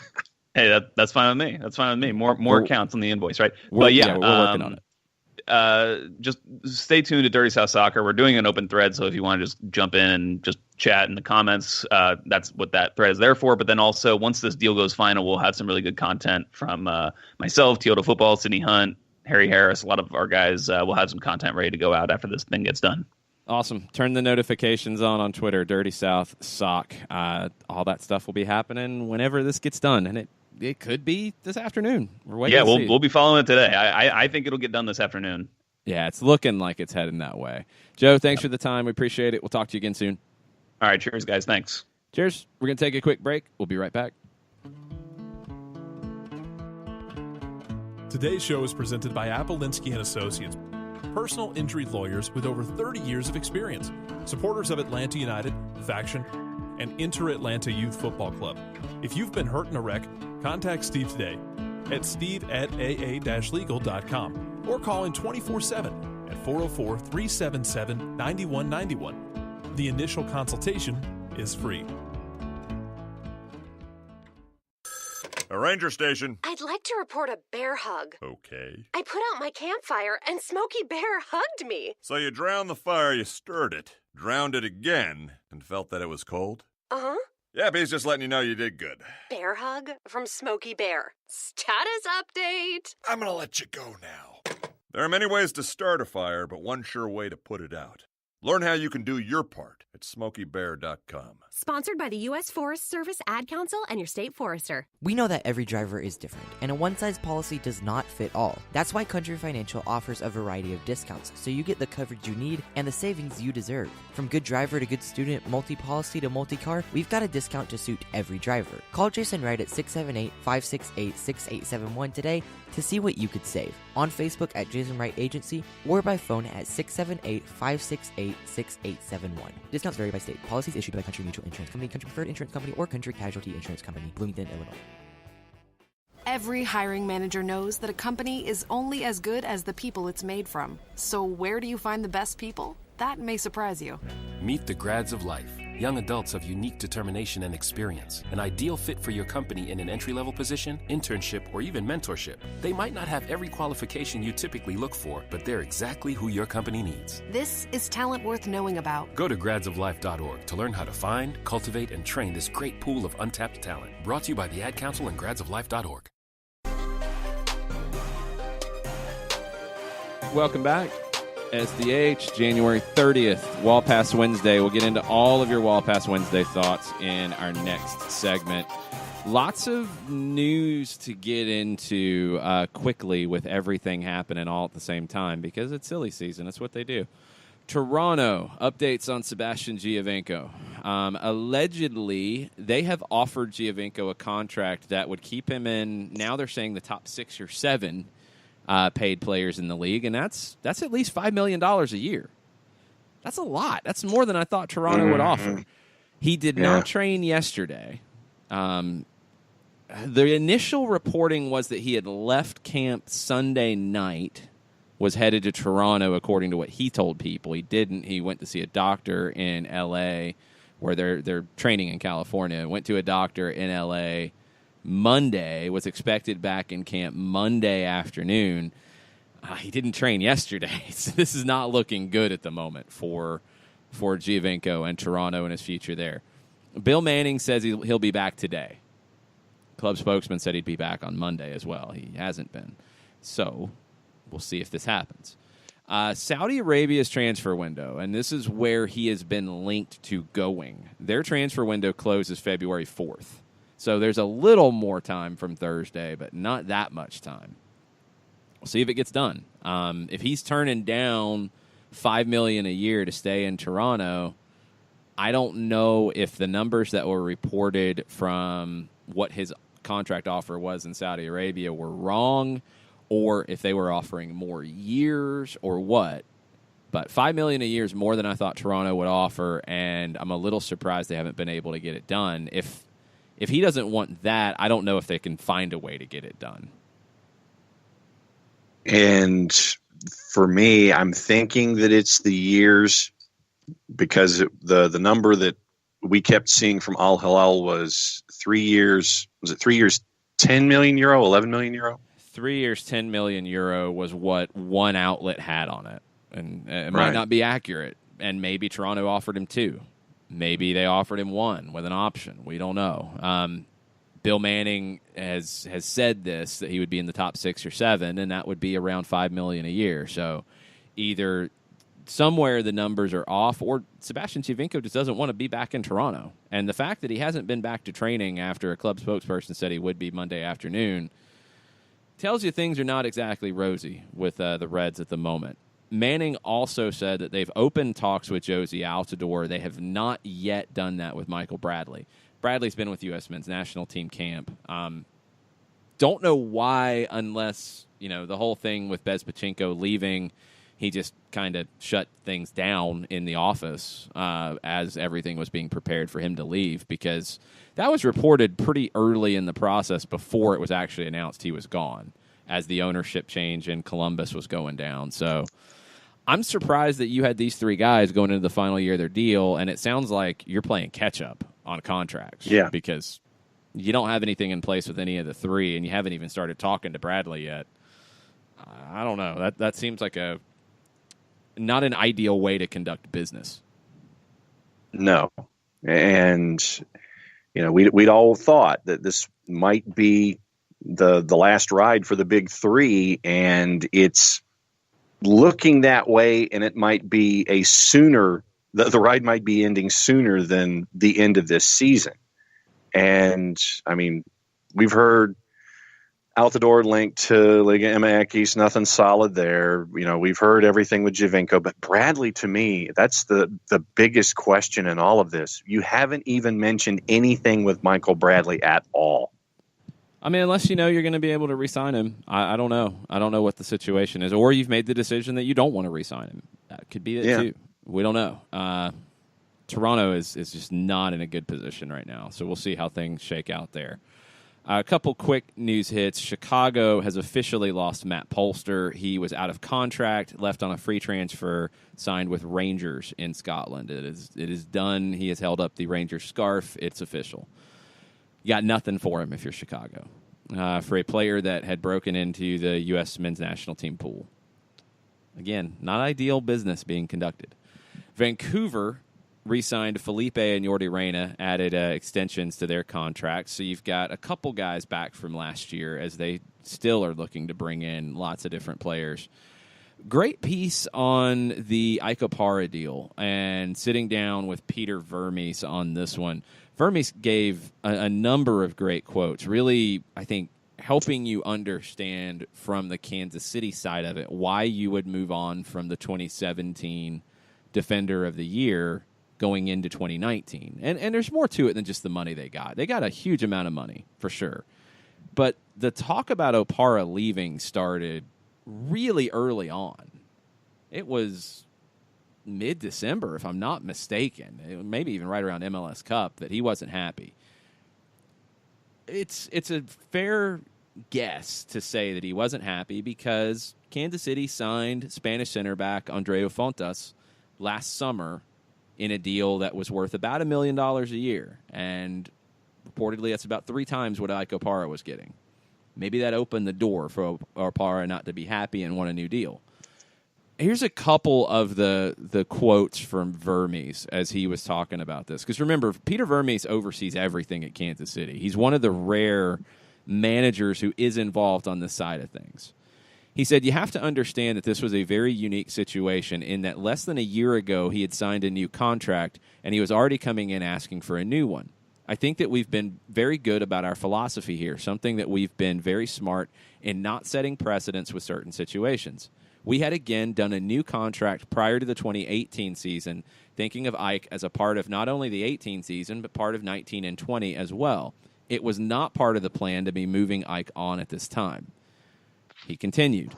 Hey, that's fine with me. That's fine with me. More accounts on the invoice, right? But yeah, we're working on it. Just stay tuned to Dirty South Soccer. We're doing an open thread, so if you want to just jump in and just chat in the comments, that's what that thread is there for. But then also, once this deal goes final, we'll have some really good content from myself, Teodo Football, Sydney Hunt, Harry Harris. A lot of our guys will have some content ready to go out after this thing gets done. Awesome. Turn the notifications on Twitter, Dirty South Sock. All that stuff will be happening whenever this gets done, and it could be this afternoon. We're waiting. Yeah, we'll be following it today. I think it'll get done this afternoon. Yeah, it's looking like it's heading that way. Joe, thanks for the time. We appreciate it. We'll talk to you again soon. All right, cheers, guys. Thanks. Cheers. We're going to take a quick break. We'll be right back. Today's show is presented by Appolinsky & Associates, personal injury lawyers with over 30 years of experience, supporters of Atlanta United, Faction, and Inter-Atlanta Youth Football Club. If you've been hurt in a wreck, contact Steve today at steve@aa-legal.com or call in 24/7 at 404-377-9191. The initial consultation is free. A ranger station. I'd like to report a bear hug. Okay. I put out my campfire and Smokey Bear hugged me. So you drowned the fire, you stirred it, drowned it again, and felt that it was cold? Uh-huh. Yeah, but he's just letting you know you did good. Bear hug from Smokey Bear. Status update. I'm gonna let you go now. There are many ways to start a fire, but one sure way to put it out. Learn how you can do your part at SmokeyBear.com. Sponsored by the U.S. Forest Service Ad Council and your state forester. We know that every driver is different, and a one-size policy does not fit all. That's why Country Financial offers a variety of discounts, so you get the coverage you need and the savings you deserve. From good driver to good student, multi-policy to multi-car, we've got a discount to suit every driver. Call Jason Wright at 678-568-6871 today to see what you could save. On Facebook at Jason Wright Agency or by phone at 678-568-6871. Discounts vary by state. Policies issued by Country Mutual Insurance Company, Country Preferred Insurance Company, or Country Casualty Insurance Company, Bloomington, Illinois. Every hiring manager knows that a company is only as good as the people it's made from. So where do you find the best people? That may surprise you. Meet the grads of life. Young adults of unique determination and experience. An ideal fit for your company in an entry-level position, internship, or even mentorship. They might not have every qualification you typically look for, but they're exactly who your company needs. This is talent worth knowing about. Go to gradsoflife.org to learn how to find, cultivate, and train this great pool of untapped talent. Brought to you by the Ad Council and gradsoflife.org. Welcome back. SDH, January 30th, Wall Pass Wednesday. We'll get into all of your Wall Pass Wednesday thoughts in our next segment. Lots of news to get into quickly with everything happening all at the same time because it's silly season. It's what they do. Toronto, updates on Sebastian Giovinco. Allegedly, they have offered Giovinco a contract that would keep him in, now they're saying the top 6 or 7 paid players in the league, and that's at least $5 million a year. That's a lot. That's more than I thought Toronto would offer. He did not train yesterday. The initial reporting was that he had left camp Sunday night, was headed to Toronto, according to what he told people. He didn't. He went to see a doctor in L.A., where they're training in California. Went to a doctor in L.A. Monday, was expected back in camp Monday afternoon. He didn't train yesterday, so this is not looking good at the moment for Giovinco and Toronto and his future there. Bill Manning says he'll be back today. Club spokesman said he'd be back on Monday as well. He hasn't been. So we'll see if this happens. Saudi Arabia's transfer window, and this is where he has been linked to going. Their transfer window closes February 4th. So there's a little more time from Thursday, but not that much time. We'll see if it gets done. If he's turning down $5 million a year to stay in Toronto, I don't know if the numbers that were reported from what his contract offer was in Saudi Arabia were wrong, or if they were offering more years or what. But $5 million a year is more than I thought Toronto would offer, and I'm a little surprised they haven't been able to get it done. If he doesn't want that, I don't know if they can find a way to get it done. And for me, I'm thinking that it's the years, because the number that we kept seeing from Al Hilal was 3 years. Was it 3 years, 10 million euro, 11 million euro? 3 years, 10 million euro was what one outlet had on it. And it might not be accurate. And maybe Toronto offered him 2. Maybe they offered him 1 with an option. We don't know. Bill Manning has said this, that he would be in the top 6 or 7, and that would be around $5 million a year. So either somewhere the numbers are off, or Sebastian Giovinco just doesn't want to be back in Toronto. And the fact that he hasn't been back to training after a club spokesperson said he would be Monday afternoon tells you things are not exactly rosy with the Reds at the moment. Manning also said that they've opened talks with Josie Altidore. They have not yet done that with Michael Bradley. Bradley's been with U.S. men's national team camp. Don't know why, unless, the whole thing with Bez Pachinko leaving, he just kind of shut things down in the office as everything was being prepared for him to leave, because that was reported pretty early in the process before it was actually announced he was gone, as the ownership change in Columbus was going down. So I'm surprised that you had these 3 guys going into the final year of their deal, and it sounds like you're playing catch-up on contracts. Yeah. Because you don't have anything in place with any of the 3, and you haven't even started talking to Bradley yet. I don't know. That seems like not an ideal way to conduct business. No. And, we'd all thought that this might be the last ride for the big 3, and it's looking that way, and it might be the ride might be ending sooner than the end of this season. And we've heard Altidore linked to Liga MX, nothing solid there. We've heard everything with Giovinco, but Bradley, to me, that's the biggest question in all of this. You haven't even mentioned anything with Michael Bradley at all. Unless you're going to be able to re-sign him. I don't know. I don't know what the situation is. Or you've made the decision that you don't want to re-sign him. That could be it, too. We don't know. Toronto is just not in a good position right now, so we'll see how things shake out there. A couple quick news hits. Chicago has officially lost Matt Polster. He was out of contract, left on a free transfer, signed with Rangers in Scotland. It is done. He has held up the Rangers scarf. It's official. You got nothing for him if you're Chicago, for a player that had broken into the U.S. men's national team pool. Again, not ideal business being conducted. Vancouver re-signed Felipe and Jordi Reyna, added extensions to their contracts. So you've got a couple guys back from last year, as they still are looking to bring in lots of different players. Great piece on the Ike Opara deal, and sitting down with Peter Vermes on this one. Vermes gave a number of great quotes, really, I think, helping you understand from the Kansas City side of it why you would move on from the 2017 Defender of the Year going into 2019. And there's more to it than just the money they got. They got a huge amount of money, for sure. But the talk about Opara leaving started really early on. It was mid-December, if I'm not mistaken, maybe even right around MLS Cup, that he wasn't happy. It's a fair guess to say that he wasn't happy because Kansas City signed Spanish center back Andreu Fontas last summer in a deal that was worth about $1 million a year, and reportedly that's about 3 times what Ike Opara was getting. Maybe that opened the door for Opara not to be happy and want a new deal. Here's a couple of the quotes from Vermes as he was talking about this. Because remember, Peter Vermes oversees everything at Kansas City. He's one of the rare managers who is involved on this side of things. He said, you have to understand that this was a very unique situation in that less than a year ago he had signed a new contract and he was already coming in asking for a new one. I think that we've been very good about our philosophy here, something that we've been very smart in not setting precedents with certain situations. We had again done a new contract prior to the 2018 season, thinking of Ike as a part of not only the 18 season, but part of 19 and 20 as well. It was not part of the plan to be moving Ike on at this time. He continued,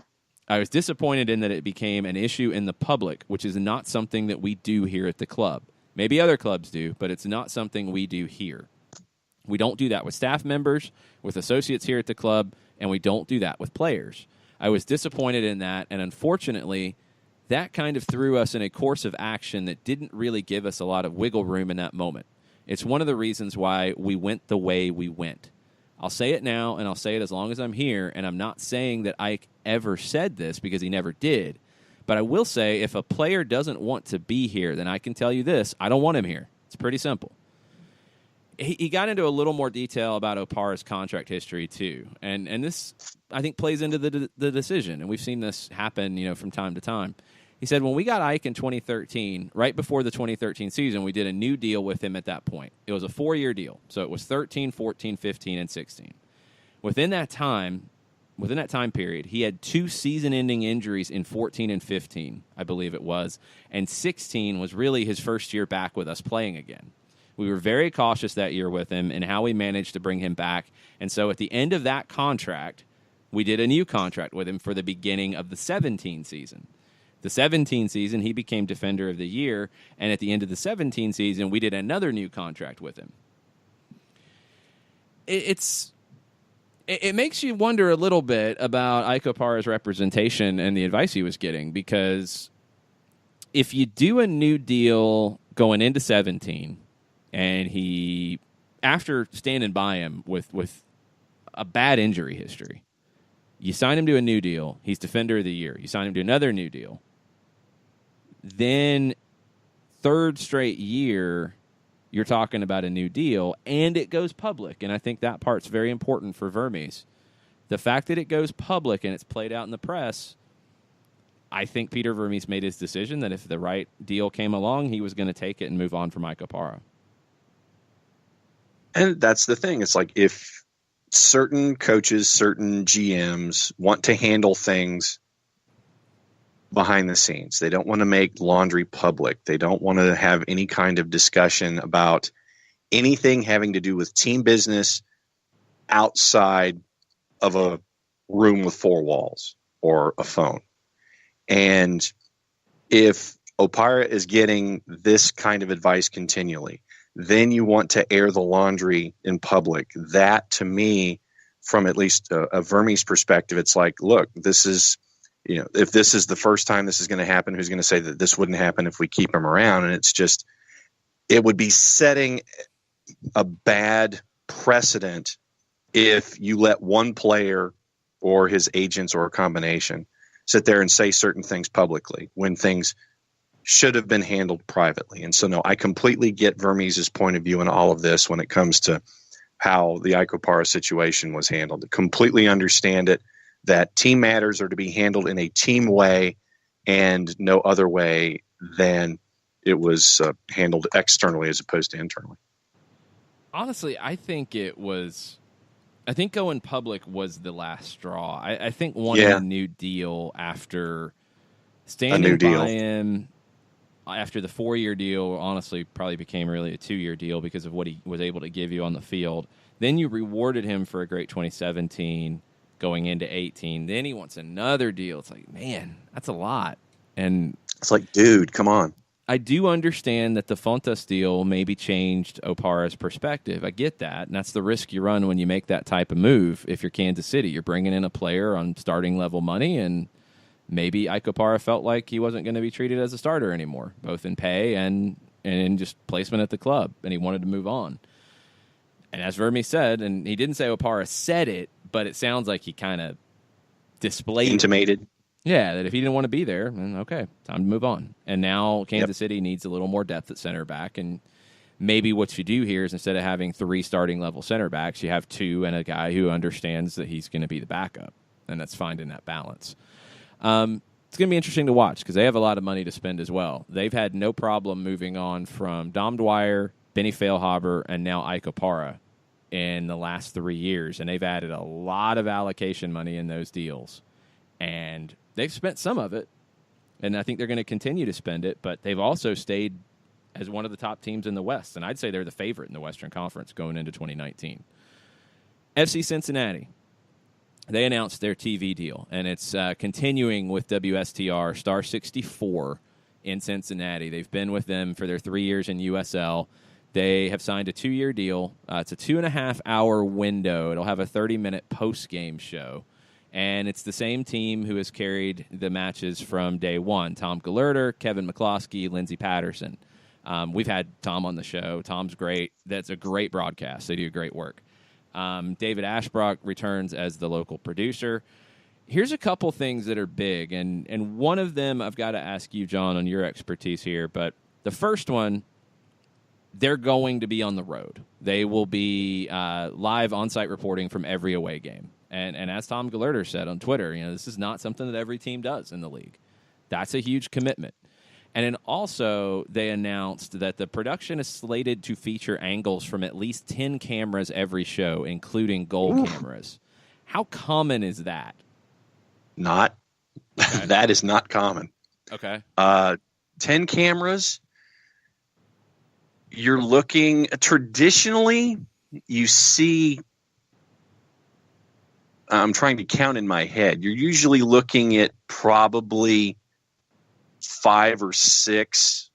I was disappointed in that it became an issue in the public, which is not something that we do here at the club. Maybe other clubs do, but it's not something we do here. We don't do that with staff members, with associates here at the club, and we don't do that with players. I was disappointed in that, and unfortunately, that kind of threw us in a course of action that didn't really give us a lot of wiggle room in that moment. It's one of the reasons why we went the way we went. I'll say it now, and I'll say it as long as I'm here, and I'm not saying that Ike ever said this because he never did, but I will say if a player doesn't want to be here, then I can tell you this, I don't want him here. It's pretty simple. He got into a little more detail about Opara's contract history, too, and this, I think, plays into the decision, and we've seen this happen, from time to time. He said, when we got Ike in 2013, right before the 2013 season, we did a new deal with him at that point. It was a 4-year deal, so it was 13, 14, 15, and 16. Within that time period, he had 2 season-ending injuries in 14 and 15, I believe it was, and 16 was really his first year back with us playing again. We were very cautious that year with him and how we managed to bring him back, and so at the end of that contract, we did a new contract with him for the beginning of the 17 season. The 17 season, he became Defender of the Year, and at the end of the 17 season, we did another new contract with him. It makes you wonder a little bit about Ike Opara's representation and the advice he was getting, because if you do a new deal going into 17, and he, after standing by him with a bad injury history, you sign him to a new deal, he's Defender of the Year. You sign him to another new deal. Then, third straight year, you're talking about a new deal, and it goes public. And I think that part's very important for Vermes. The fact that it goes public and it's played out in the press, I think Peter Vermes made his decision that if the right deal came along, he was going to take it and move on from Ike Opara. And that's the thing. It's like if certain coaches, certain GMs want to handle things behind the scenes. They don't want to make laundry public. They don't want to have any kind of discussion about anything having to do with team business outside of a room with 4 walls or a phone. And if Opara is getting this kind of advice continually, then you want to air the laundry in public. That, to me, from at least a Vermes perspective, it's like, look, this is, if this is the first time this is going to happen, who's going to say that this wouldn't happen if we keep him around? And it's just, it would be setting a bad precedent if you let one player or his agents or a combination sit there and say certain things publicly when things should have been handled privately. And so, no, I completely get Vermes' point of view in all of this when it comes to how the Ike Opara situation was handled. I completely understand it, that team matters are to be handled in a team way and no other way than it was handled externally as opposed to internally. Honestly, I think going public was the last straw. I think wanting a new deal after standing by him after the 4-year deal, honestly, probably became really a 2-year deal because of what he was able to give you on the field. Then you rewarded him for a great 2017 going into 18. Then he wants another deal. It's like, man, that's a lot. And it's like, dude, come on. I do understand that the Fontas deal maybe changed Opara's perspective. I get that, and that's the risk you run when you make that type of move. If you're Kansas City, you're bringing in a player on starting level money, and maybe Ike Opara felt like he wasn't going to be treated as a starter anymore, both in pay and in just placement at the club, and he wanted to move on. And as Vermes said, and he didn't say Opara said it, but it sounds like he kind of displayed intimated. Yeah, that if he didn't want to be there, then okay, time to move on. And now Kansas City needs a little more depth at center back. And maybe what you do here is instead of having 3 starting level center backs, you have 2 and a guy who understands that he's going to be the backup. And that's finding that balance. It's going to be interesting to watch because they have a lot of money to spend as well. They've had no problem moving on from Dom Dwyer, Benny Feilhaber, and now Ike Opara in the last 3 years. And they've added a lot of allocation money in those deals. And they've spent some of it, and I think they're going to continue to spend it, but they've also stayed as one of the top teams in the West, and I'd say they're the favorite in the Western Conference going into 2019. FC Cincinnati, they announced their TV deal, and it's continuing with WSTR Star 64 in Cincinnati. They've been with them for their 3 years in USL. They have signed a 2-year deal. It's a 2.5-hour window. It'll have a 30-minute post-game show. And it's the same team who has carried the matches from day one. Tom Galerter, Kevin McCloskey, Lindsey Patterson. We've had Tom on the show. Tom's great. That's a great broadcast. They do great work. David Ashbrook returns as the local producer. Here's a couple things that are big, and one of them I've got to ask you, John, on your expertise here. But the first one, they're going to be on the road. They will be live on-site reporting from every away game. And as Tom Galerter said on Twitter, this is not something that every team does in the league. That's a huge commitment. And then also they announced that the production is slated to feature angles from at least 10 cameras every show, including goal cameras. How common is that? Not. Okay. That is not common. Okay. 10 cameras. You're looking traditionally, you see. I'm trying to count in my head. You're usually looking at probably 5 or 6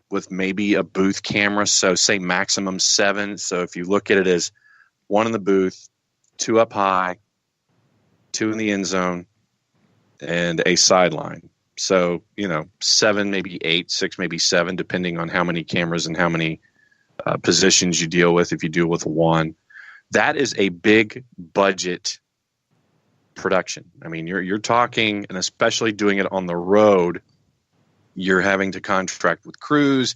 with maybe a booth camera. So say maximum 7. So if you look at it as 1 in the booth, 2 up high, 2 in the end zone, and a sideline. So, 7, maybe 8, 6, maybe 7, depending on how many cameras and how many positions you deal with if you deal with 1. That is a big budget production. I mean, you're talking, and especially doing it on the road, you're having to contract with crews.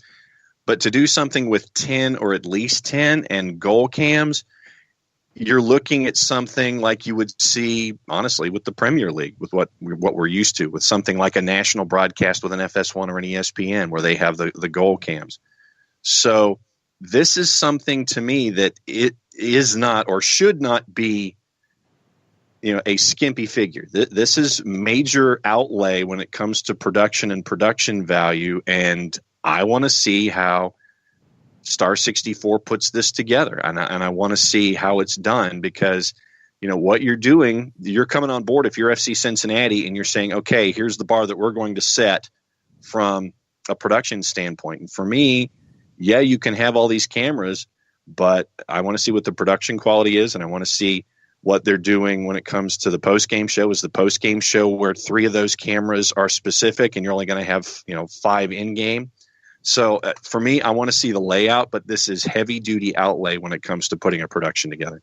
But to do something with 10 or at least 10 and goal cams, you're looking at something like you would see, honestly, with the Premier League, with what we're used to, with something like a national broadcast with an FS1 or an ESPN where they have the goal cams. So this is something to me that it is not or should not be a skimpy figure. This is major outlay when it comes to production and production value, and I want to see how Star 64 puts this together, and I want to see how it's done because, what you're doing, you're coming on board if you're FC Cincinnati and you're saying, okay, here's the bar that we're going to set from a production standpoint. And for me, yeah, you can have all these cameras, but I want to see what the production quality is, and I want to see what they're doing when it comes to the post-game show. Is the post-game show where 3 of those cameras are specific and you're only going to have 5 in-game? So for me, I want to see the layout, but this is heavy-duty outlay when it comes to putting a production together.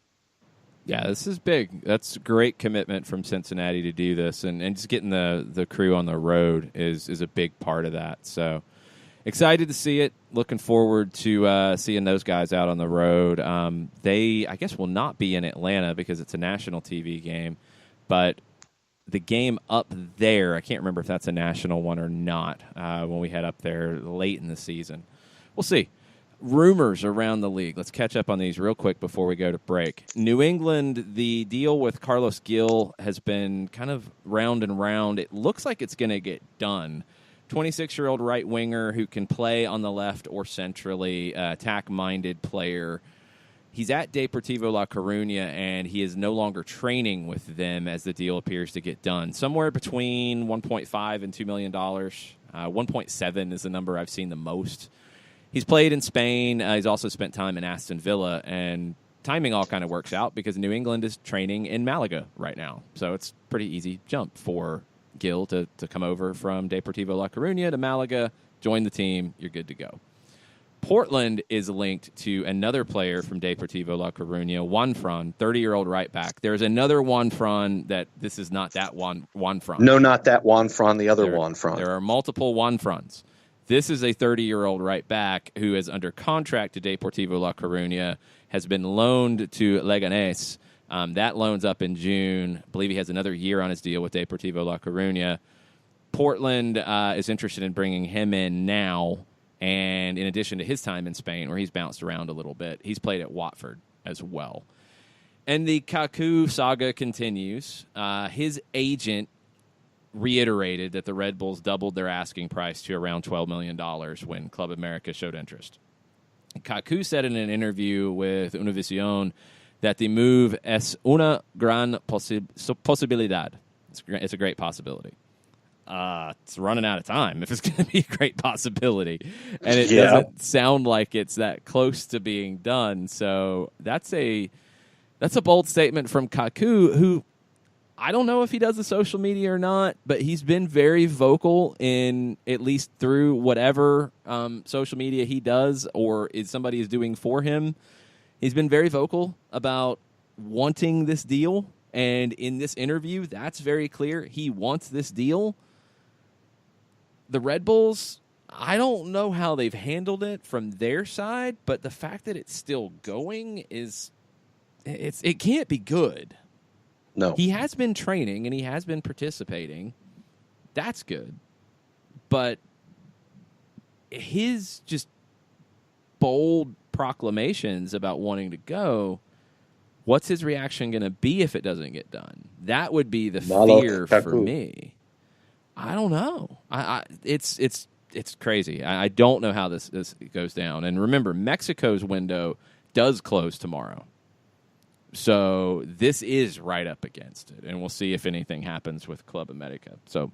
Yeah, this is big. That's great commitment from Cincinnati to do this, and just getting the crew on the road is a big part of that. So excited to see it. Looking forward to seeing those guys out on the road. They, I guess, will not be in Atlanta because it's a national TV game. But the game up there, I can't remember if that's a national one or not when we head up there late in the season. We'll see. Rumors around the league. Let's catch up on these real quick before we go to break. New England, the deal with Carlos Gil has been kind of round and round. It looks like it's going to get done. 26-year-old right winger who can play on the left or centrally, attack-minded player. He's at Deportivo La Coruña, and he is no longer training with them as the deal appears to get done. Somewhere between $1.5 and $2 million. 1.7 is the number I've seen the most. He's played in Spain. He's also spent time in Aston Villa, and timing all kind of works out because New England is training in Malaga right now. So it's a pretty easy jump for Gil to come over from Deportivo La Coruña to Malaga, join the team, you're good to go. Portland is linked to another player from Deportivo La Coruña, Juanfran, 30-year-old right back. There's another Juanfran that this is not that Juanfran. No, not that Juanfran, the other Juanfran. There are multiple Juanfrans. This is a 30-year-old right back who is under contract to Deportivo La Coruña, has been loaned to Leganés. That loan's up in June. I believe he has another year on his deal with Deportivo La Coruña. Portland is interested in bringing him in now. And in addition to his time in Spain, where he's bounced around a little bit, he's played at Watford as well. And the Kaku saga continues. His agent reiterated that the Red Bulls doubled their asking price to around $12 million when Club America showed interest. Kaku said in an interview with Univision that the move es una gran posibilidad. It's a great possibility. It's running out of time if it's going to be a great possibility. And it doesn't sound like it's that close to being done. So that's a bold statement from Kaku, who I don't know if he does the social media or not, but he's been very vocal in at least through whatever social media he does or somebody is doing for him. He's been very vocal about wanting this deal. And in this interview, that's very clear. He wants this deal. The Red Bulls, I don't know how they've handled it from their side, but the fact that it's still going it can't be good. No. He has been training and he has been participating. That's good. But his just bold proclamations about wanting to go, what's his reaction going to be if it doesn't get done? That would be the fear for me. I don't know. It's crazy. I don't know how this goes down. And remember, Mexico's window does close tomorrow. So this is right up against it. And we'll see if anything happens with Club America. So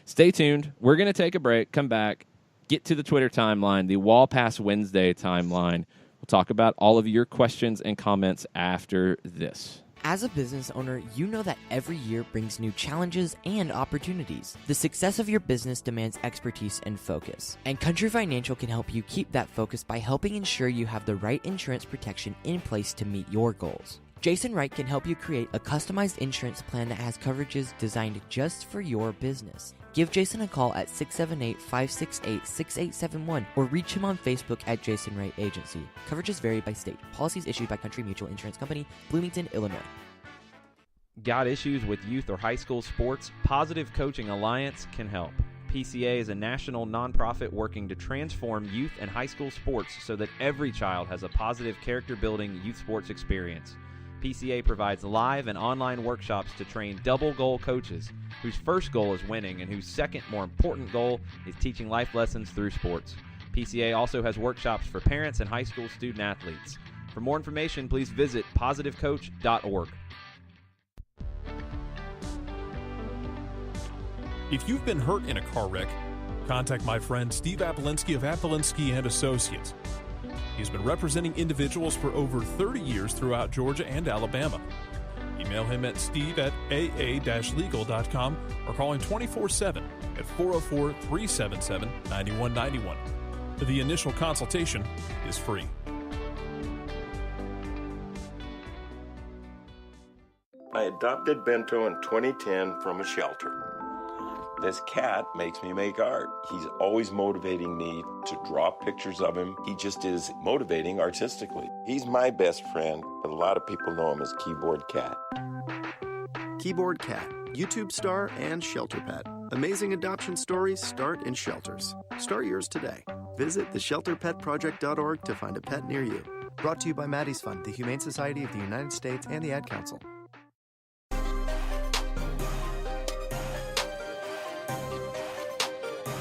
stay tuned. We're going to take a break, come back, get to the Twitter timeline, the Wall Pass Wednesday timeline. We'll talk about all of your questions and comments after this. As a business owner, you know that every year brings new challenges and opportunities. The success of your business demands expertise and focus. And Country Financial can help you keep that focus by helping ensure you have the right insurance protection in place to meet your goals. Jason Wright can help you create a customized insurance plan that has coverages designed just for your business. Give Jason a call at 678-568-6871 or reach him on Facebook at Jason Wright Agency. Coverages vary by state. Policies issued by Country Mutual Insurance Company, Bloomington, Illinois. Got issues with youth or high school sports? Positive Coaching Alliance can help. PCA is a national nonprofit working to transform youth and high school sports so that every child has a positive character-building youth sports experience. PCA provides live and online workshops to train double-goal coaches whose first goal is winning and whose second, more important goal is teaching life lessons through sports. PCA also has workshops for parents and high school student-athletes. For more information, please visit positivecoach.org. If you've been hurt in a car wreck, contact my friend Steve Apolensky of Apolensky & Associates. He's been representing individuals for over 30 years throughout Georgia and Alabama. Email him at steve@aa-legal.com or call him 24/7 at 404-377-9191. The initial consultation is free. I adopted Bento in 2010 from a shelter. This cat makes me make art. He's always motivating me to draw pictures of him. He just is motivating artistically. He's my best friend, but a lot of people know him as Keyboard Cat. Keyboard Cat, YouTube star and shelter pet. Amazing adoption stories start in shelters. Start yours today. Visit theshelterpetproject.org to find a pet near you. Brought to you by Maddie's Fund, the Humane Society of the United States, and the Ad Council.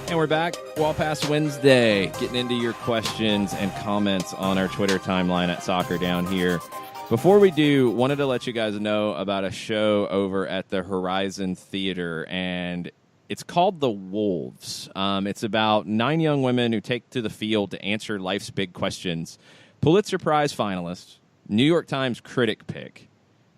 And we're back. Wall Pass Wednesday. Getting into your questions and comments on our Twitter timeline at Soccer Down Here. Before we do, wanted to let you guys know about a show over at the Horizon Theater, and it's called The Wolves. It's about 9 young women who take to the field to answer life's big questions. Pulitzer Prize finalist, New York Times critic pick.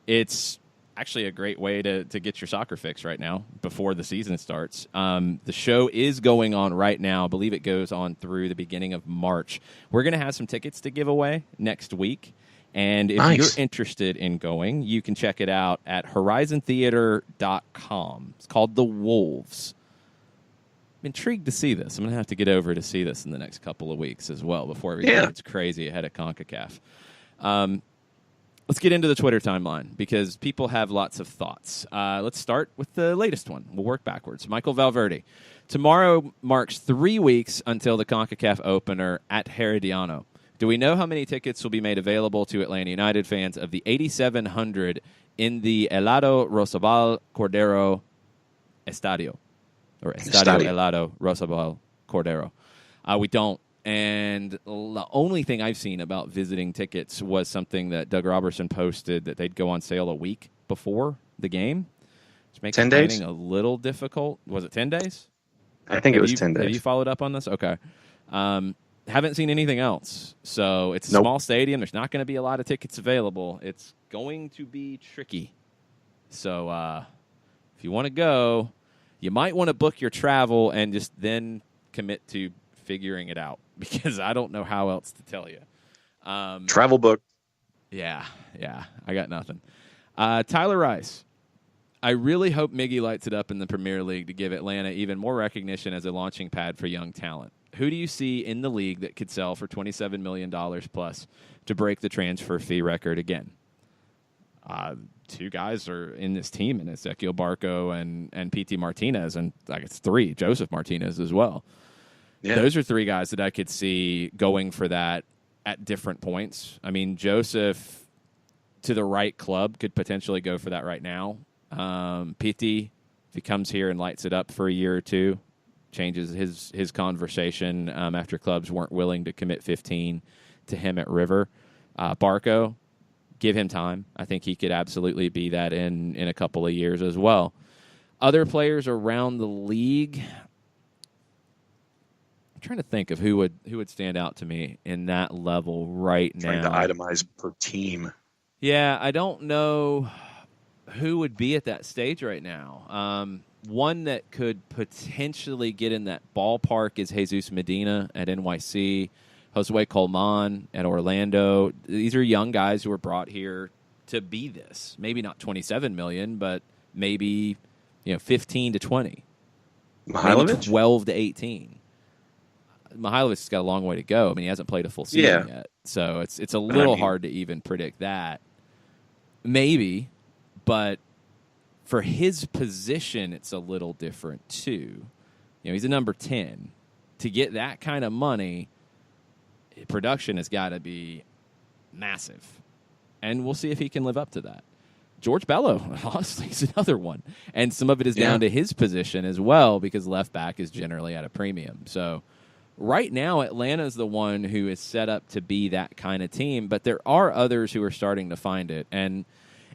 It's actually a great way to get your soccer fix right now before the season starts. The show is going on right now. I believe it goes on through the beginning of March. We're going to have some tickets to give away next week. And if you're interested in going, you can check it out at horizontheater.com. It's called The Wolves. I'm intrigued to see this. I'm going to have to get over to see this in the next couple of weeks as well before everything gets crazy ahead of CONCACAF. Let's get into the Twitter timeline because people have lots of thoughts. Let's start with the latest one. We'll work backwards. Michael Valverde. Tomorrow marks 3 weeks until the CONCACAF opener at Herediano. Do we know how many tickets will be made available to Atlanta United fans of the 8,700 in the Helado Rosabal Cordero Estadio? Or Estadio Helado Rosabal Cordero. We don't. And the only thing I've seen about visiting tickets was something that Doug Robertson posted that they'd go on sale a week before the game, which makes 10 days? planning a little difficult. Was it 10 days? I think it was 10 days. Have you followed up on this? Okay. Haven't seen anything else. So it's a small stadium. There's not going to be a lot of tickets available. It's going to be tricky. So if you want to go, you might want to book your travel and just then commit to figuring it out because I don't know how else to tell you. Travel book. Yeah, I got nothing. Tyler Rice. I really hope Miggy lights it up in the Premier League to give Atlanta even more recognition as a launching pad for young talent. Who do you see in the league that could sell for $27 million plus to break the transfer fee record again? 2 guys are in this team, and Ezequiel Barco and P.T. Martinez, and I guess 3, Joseph Martinez as well. Yeah. Those are 3 guys that I could see going for that at different points. I mean, Joseph, to the right club, could potentially go for that right now. P.T., if he comes here and lights it up for a year or 2, changes his conversation after clubs weren't willing to commit 15 to him at River. Barco, give him time. I think he could absolutely be that in a couple of years as well. Other players around the league, I'm trying to think of who would stand out to me in that level right now. Trying to itemize per team. Yeah, I don't know who would be at that stage right now. One that could potentially get in that ballpark is Jesus Medina at NYC, Josue Colman at Orlando. These are young guys who were brought here to be this. Maybe not $27 million, but maybe 15 to 20. Mihailovic? 12 to 18. Mihailovic's got a long way to go. I mean, he hasn't played a full season yet, so it's a little hard to even predict that. Maybe, but for his position, it's a little different too. He's a number 10. To get that kind of money, production has got to be massive, and we'll see if he can live up to that. George Bello, honestly, is another one, and some of it is down to his position as well because left back is generally at a premium. So right now, Atlanta is the one who is set up to be that kind of team, but there are others who are starting to find it, and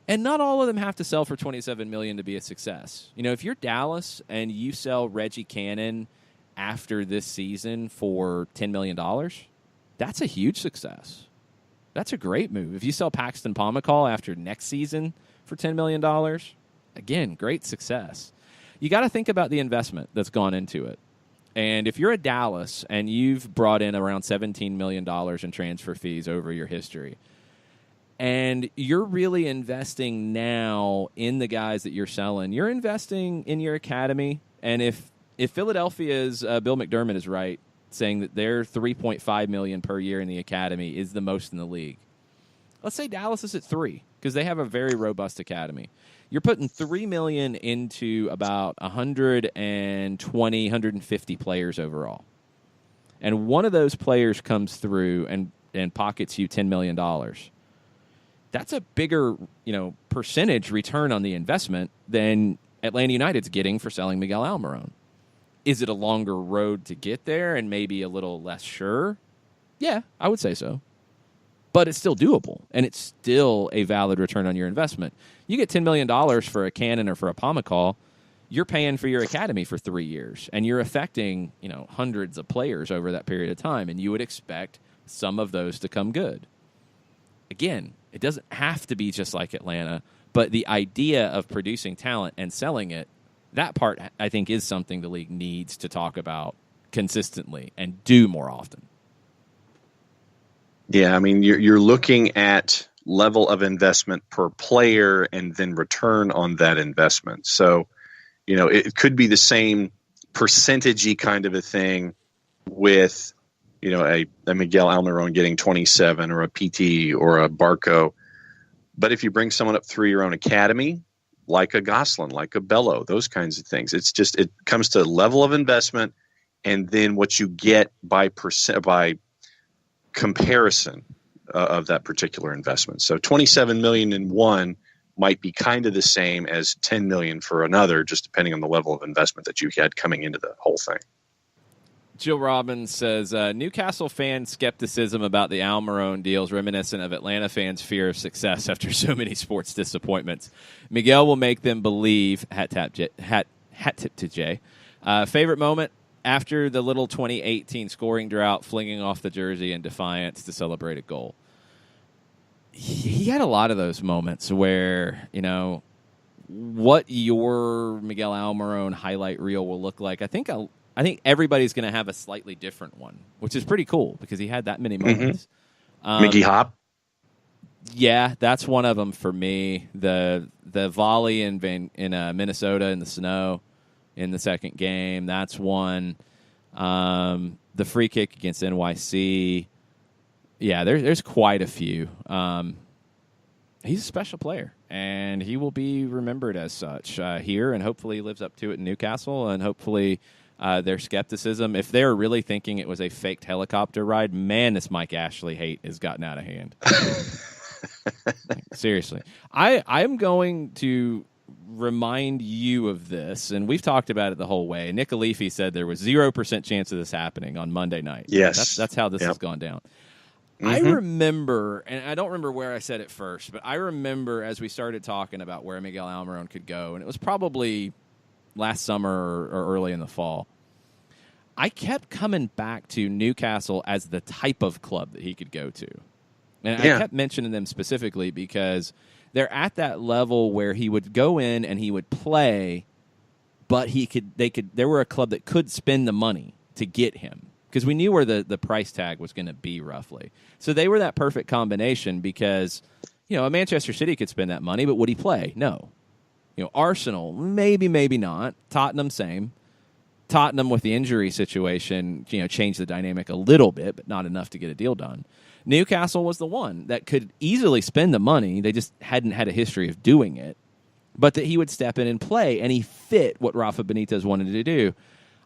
not all of them have to sell for $27 million to be a success. If you're Dallas and you sell Reggie Cannon after this season for $10 million, that's a huge success. That's a great move. If you sell Paxton Pomacall after next season for $10 million, again, great success. You got to think about the investment that's gone into it. And if you're a Dallas and you've brought in around $17 million in transfer fees over your history, and you're really investing now in the guys that you're selling, you're investing in your academy. And if Philadelphia's Bill McDermott is right, saying that their $3.5 million per year in the academy is the most in the league, let's say Dallas is at 3 because they have a very robust academy. You're putting $3 million into about 120, 150 players overall, and one of those players comes through and pockets you $10 million. That's a bigger, percentage return on the investment than Atlanta United's getting for selling Miguel Almiron. Is it a longer road to get there and maybe a little less sure? Yeah, I would say so. But it's still doable, and it's still a valid return on your investment. You get $10 million for a Cannon or for a Pomacall, you're paying for your academy for 3 years, and you're affecting hundreds of players over that period of time, and you would expect some of those to come good. Again, it doesn't have to be just like Atlanta, But the idea of producing talent and selling it, that part, I think, is something the league needs to talk about consistently and do more often. Yeah, I mean, you're looking at level of investment per player and then return on that investment. So, it could be the same percentage-y kind of a thing with, a Miguel Almiron getting 27 or a PT or a Barco. But if you bring someone up through your own academy, like a Gosselin, like a Bello, those kinds of things, it comes to level of investment and then what you get by comparison of that particular investment. So 27 million in one might be kind of the same as 10 million for another, just depending on the level of investment that you had coming into the whole thing. Jill Robbins says, Newcastle fan skepticism about the Almiron deals reminiscent of Atlanta fans' fear of success after so many sports disappointments. Miguel will make them believe. Hat tip to Jay. Favorite moment after the little 2018 scoring drought, flinging off the jersey in defiance to celebrate a goal. He had a lot of those moments where, what your Miguel Almiron highlight reel will look like. I think everybody's going to have a slightly different one, which is pretty cool because he had that many moments. Mickey Hop. Yeah, that's one of them for me. The volley in Minnesota in the snow in the second game, that's one. The free kick against NYC. Yeah, there's quite a few. He's a special player, and he will be remembered as such here, and hopefully he lives up to it in Newcastle, and hopefully their skepticism, if they're really thinking it was a faked helicopter ride, man, this Mike Ashley hate has gotten out of hand. Seriously. I'm going to remind you of this, and we've talked about it the whole way. Nick Alifi said there was 0% chance of this happening on Monday night. Yes. That's how this has gone down. I remember, and I don't remember where I said it first, but I remember as we started talking about where Miguel Almiron could go, and it was probably last summer or early in the fall, I kept coming back to Newcastle as the type of club that he could go to. And I kept mentioning them specifically because they're at that level where he would go in and he would play, but they were a club that could spend the money to get him because we knew where the price tag was going to be roughly. So they were that perfect combination because, a Manchester City could spend that money, but would he play? No. Arsenal, maybe not. Tottenham, same. Tottenham with the injury situation, changed the dynamic a little bit, but not enough to get a deal done. Newcastle was the one that could easily spend the money. They just hadn't had a history of doing it. But that he would step in and play, and he fit what Rafa Benitez wanted to do.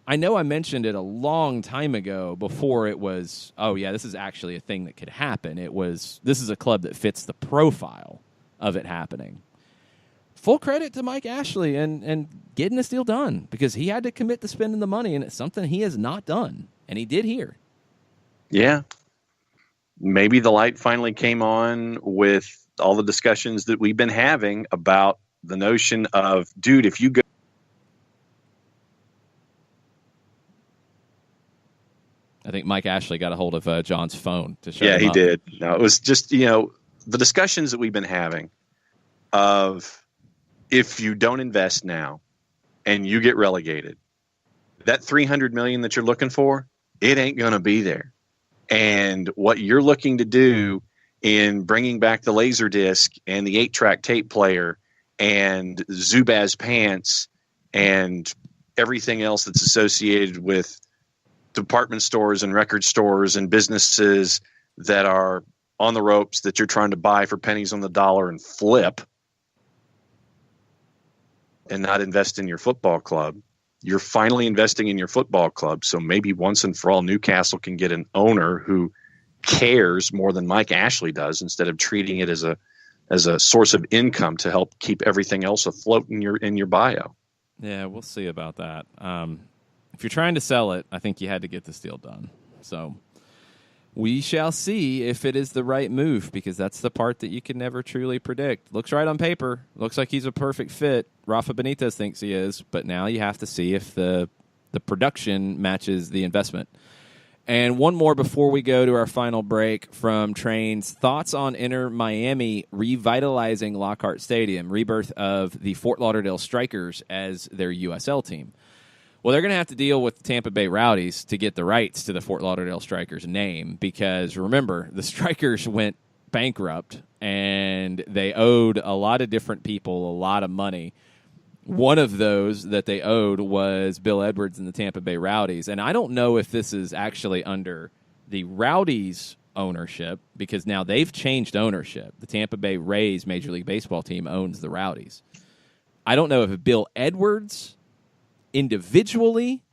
I know I mentioned it a long time ago before it was, this is actually a thing that could happen. This is a club that fits the profile of it happening. Full credit to Mike Ashley and getting this deal done because he had to commit to spending the money, and it's something he has not done, and he did here. Yeah. Maybe the light finally came on with all the discussions that we've been having about the notion of, dude, if you go. I think Mike Ashley got a hold of John's phone to show him Yeah, he up. did. No, it was just, the discussions that we've been having of if you don't invest now and you get relegated, that $300 million that you're looking for, it ain't going to be there. And what you're looking to do in bringing back the Laserdisc and the 8-track tape player and Zubaz pants and everything else that's associated with department stores and record stores and businesses that are on the ropes that you're trying to buy for pennies on the dollar and flip and not invest in your football club. You're finally investing in your football club. So maybe once and for all, Newcastle can get an owner who cares more than Mike Ashley does instead of treating it as a source of income to help keep everything else afloat in your bio. Yeah, we'll see about that. If you're trying to sell it, I think you had to get this deal done. So we shall see if it is the right move because that's the part that you can never truly predict. Looks right on paper. Looks like he's a perfect fit. Rafa Benitez thinks he is, but now you have to see if the production matches the investment. And one more before we go to our final break from Trains. Thoughts on Inter Miami revitalizing Lockhart Stadium, rebirth of the Fort Lauderdale Strikers as their USL team. Well, they're going to have to deal with the Tampa Bay Rowdies to get the rights to the Fort Lauderdale Strikers name because, remember, the Strikers went bankrupt and they owed a lot of different people a lot of money. One of those that they owed was Bill Edwards and the Tampa Bay Rowdies. And I don't know if this is actually under the Rowdies' ownership because now they've changed ownership. The Tampa Bay Rays Major League Baseball team owns the Rowdies. I don't know if Bill Edwards individually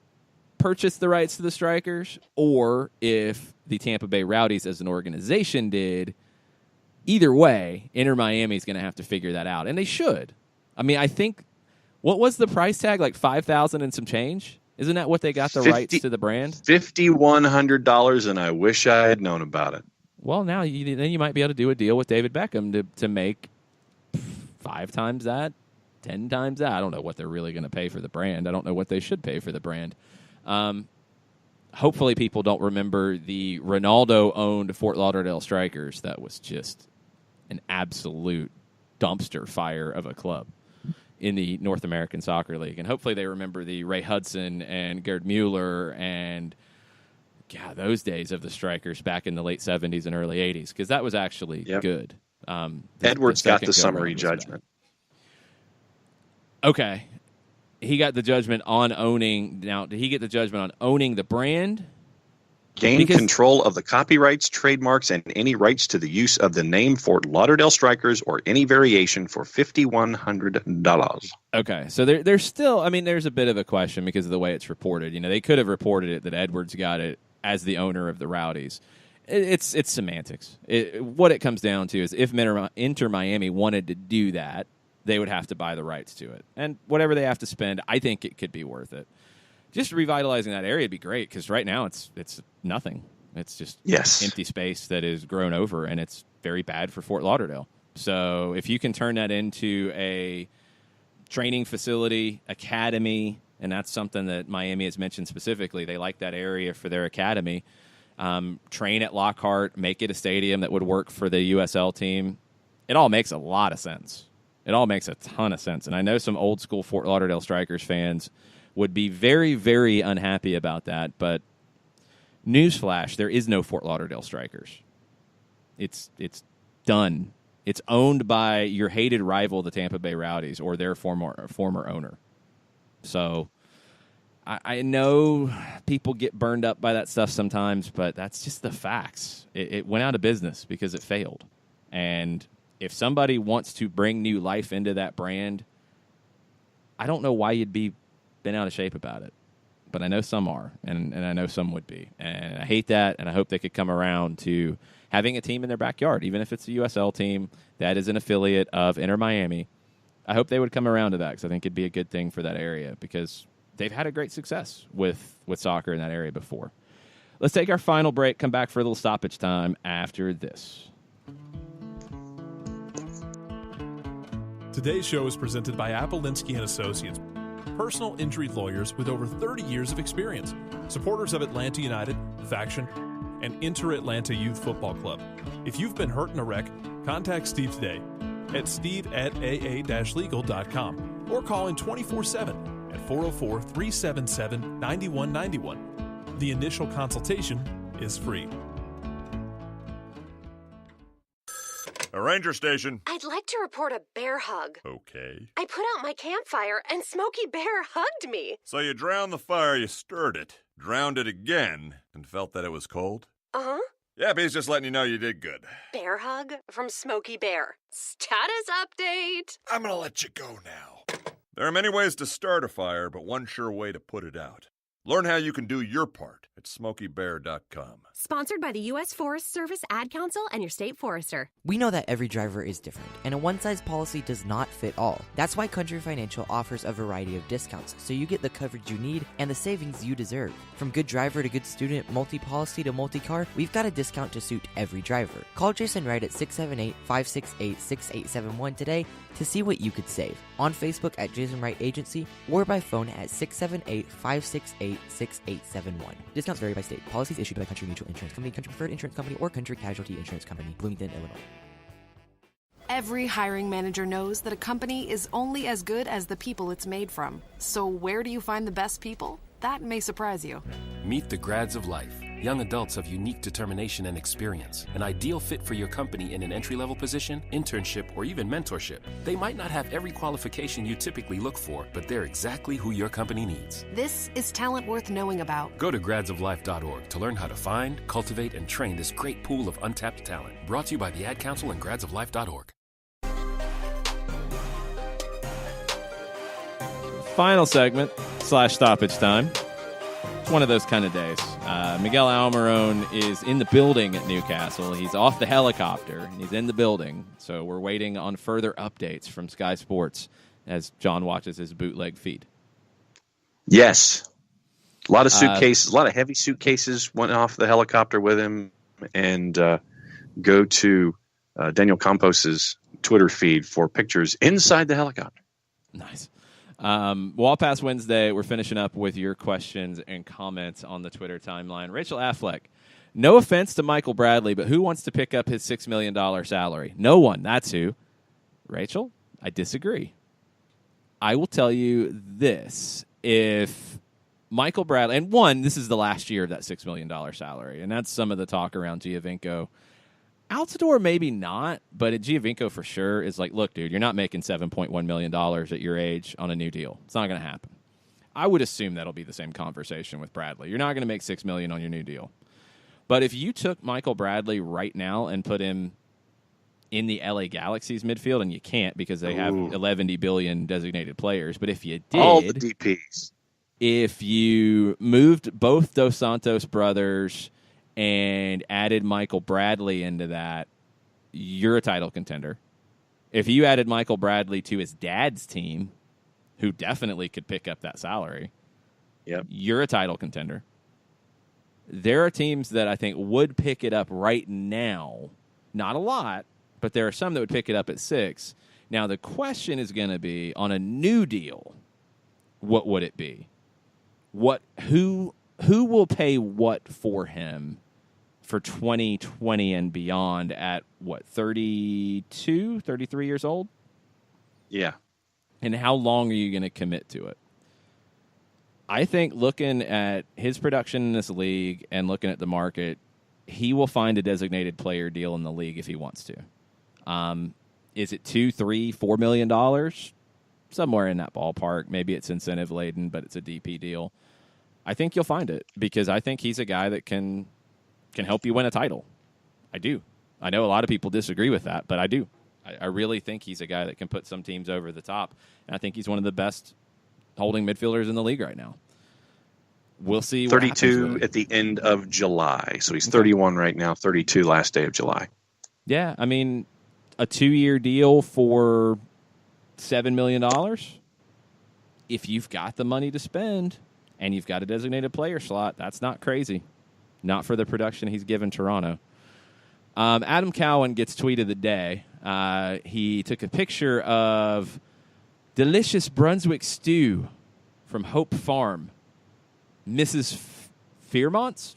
purchased the rights to the Strikers or if the Tampa Bay Rowdies as an organization did. Either way, Inter Miami is going to have to figure that out. And they should. I mean, I think... What was the price tag? Like $5,000 and some change? Isn't that what they got the rights to the brand? $5,100, and I wish I had known about it. Well, now then you might be able to do a deal with David Beckham to make 5 times that, 10 times that. I don't know what they're really going to pay for the brand. I don't know what they should pay for the brand. Hopefully people don't remember the Ronaldo-owned Fort Lauderdale Strikers. That was just an absolute dumpster fire of a club in the North American Soccer League. And hopefully they remember the Ray Hudson and Gerd Mueller and those days of the Strikers back in the late 70s and early 80s, because that was actually good. Edwards got the summary judgment. Okay. He got the judgment on owning... Now, did he get the judgment on owning the brand? Gained control of the copyrights, trademarks, and any rights to the use of the name Fort Lauderdale Strikers or any variation for $5,100. Okay, so there's still, I mean, there's a bit of a question because of the way it's reported. You know, they could have reported it that Edwards got it as the owner of the Rowdies. It's semantics. What it comes down to is if Inter Miami wanted to do that, they would have to buy the rights to it. And whatever they have to spend, I think it could be worth it. Just revitalizing that area would be great because right now it's nothing. It's just empty space that is grown over, and it's very bad for Fort Lauderdale. So if you can turn that into a training facility, academy, and that's something that Miami has mentioned specifically. They like that area for their academy. Train at Lockhart, make it a stadium that would work for the USL team. It all makes a lot of sense. It all makes a ton of sense. And I know some old school Fort Lauderdale Strikers fans would be very, very unhappy about that. But newsflash, there is no Fort Lauderdale Strikers. It's done. It's owned by your hated rival, the Tampa Bay Rowdies, or their former owner. So I know people get burned up by that stuff sometimes, but that's just the facts. It went out of business because it failed. And if somebody wants to bring new life into that brand, I don't know why you'd be been out of shape about it. But I know some are, and I know some would be. And I hate that, and I hope they could come around to having a team in their backyard, even if it's a USL team that is an affiliate of Inter Miami. I hope they would come around to that because I think it'd be a good thing for that area because they've had a great success with soccer in that area before. Let's take our final break, come back for a little stoppage time after this. Today's show is presented by Appolinsky & Associates, personal injury lawyers with over 30 years of experience, supporters of Atlanta United, Faction, and Inter-Atlanta Youth Football Club. If you've been hurt in a wreck, contact Steve today at steve@aa-legal.com or call in 24/7 at 404-377-9191. The initial consultation is free. A ranger station. I'd like to report a bear hug. Okay. I put out my campfire and Smokey Bear hugged me. So you drowned the fire, you stirred it, drowned it again, and felt that it was cold? Uh-huh. Yeah, but he's just letting you know you did good. Bear hug from Smokey Bear. Status update. I'm gonna let you go now. There are many ways to start a fire, but one sure way to put it out. Learn how you can do your part at SmokeyBear.com. Sponsored by the U.S. Forest Service Ad Council and your state forester. We know that every driver is different, and a one-size policy does not fit all. That's why Country Financial offers a variety of discounts, so you get the coverage you need and the savings you deserve. From good driver to good student, multi-policy to multi-car, we've got a discount to suit every driver. Call Jason Wright at 678-568-6871 today to see what you could save. On Facebook at Jason Wright Agency or by phone at 678-568-6871. 888-6871. Discounts vary by state. Policies issued by Country Mutual Insurance Company, Country Preferred Insurance Company, or Country Casualty Insurance Company, Bloomington, Illinois. Every hiring manager knows that a company is only as good as the people it's made from. So where do you find the best people? That may surprise you. Meet the grads of life. Young adults of unique determination and experience. An ideal fit for your company in an entry-level position, internship, or even mentorship. They might not have every qualification you typically look for, but they're exactly who your company needs. This is talent worth knowing about. Go to gradsoflife.org to learn how to find, cultivate, and train this great pool of untapped talent. Brought to you by the Ad Council and gradsoflife.org. Final segment / stoppage time. It's one of those kind of days. Miguel Almiron is in the building at Newcastle. He's off the helicopter, and he's in the building. So we're waiting on further updates from Sky Sports as John watches his bootleg feed. Yes. A lot of suitcases, a lot of heavy suitcases went off the helicopter with him, and go to Daniel Campos's Twitter feed for pictures inside the helicopter. Nice. Wall Pass Wednesday, we're finishing up with your questions and comments on the Twitter timeline. Rachel Affleck, no offense to Michael Bradley, but who wants to pick up his $6 million salary? No one. That's who. Rachel, I disagree. I will tell you this. If Michael Bradley, and one, this is the last year of that $6 million salary, and that's some of the talk around Giovinco. Altidore, maybe not, but at Giovinco for sure is like, look, dude, you're not making $7.1 million at your age on a new deal. It's not going to happen. I would assume that'll be the same conversation with Bradley. You're not going to make $6 million on your new deal. But if you took Michael Bradley right now and put him in the LA Galaxy's midfield, and you can't because they have 11 billion designated players, but if you did, all the DPs, if you moved both Dos Santos brothers and added Michael Bradley into that, you're a title contender. If you added Michael Bradley to his dad's team, who definitely could pick up that salary, you're a title contender. There are teams that I think would pick it up right now. Not a lot, but there are some that would pick it up at 6. Now, the question is going to be, on a new deal, what would it be? Who will pay what for him for 2020 and beyond at, 32, 33 years old? Yeah. And how long are you going to commit to it? I think looking at his production in this league and looking at the market, he will find a designated player deal in the league if he wants to. Is it $2, $3, $4 million? Somewhere in that ballpark. Maybe it's incentive laden, but it's a DP deal. I think you'll find it because I think he's a guy that can help you win a title. I do. I know a lot of people disagree with that, but I do. I really think he's a guy that can put some teams over the top, and I think he's one of the best holding midfielders in the league right now. We'll see. 32 at the end of July, so he's 31 right now. 32 last day of July. Yeah, I mean, a 2-year deal for $7 million. If you've got the money to spend and you've got a designated player slot, that's not crazy. Not for the production he's given Toronto. Adam Cowan gets tweet of the day. He took a picture of delicious Brunswick stew from Hope Farm. Mrs. Fearmouth's?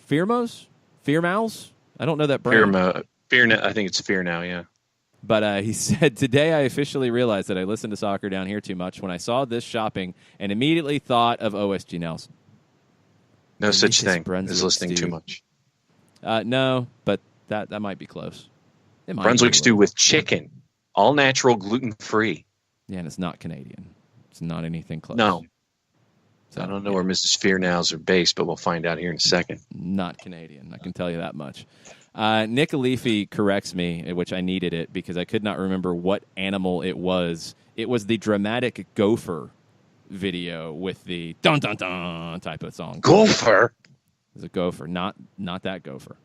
I don't know that brand. I think it's Fear Now, yeah. But he said, today I officially realized that I listened to soccer down here too much when I saw this shopping and immediately thought of OSG Nelson. No such thing as listening too much. No, but that might be close. Brunswick stew with chicken, all natural, gluten-free. Yeah, and it's not Canadian. It's not anything close. No. So, I don't know where Mrs. Fear Nows are based, but we'll find out here in a second. Not Canadian. I can tell you that much. Nick Alifi corrects me, which I needed it because I could not remember what animal it was. It was the dramatic gopher video with the dun-dun-dun type of song. Gopher? It was a gopher, not that gopher.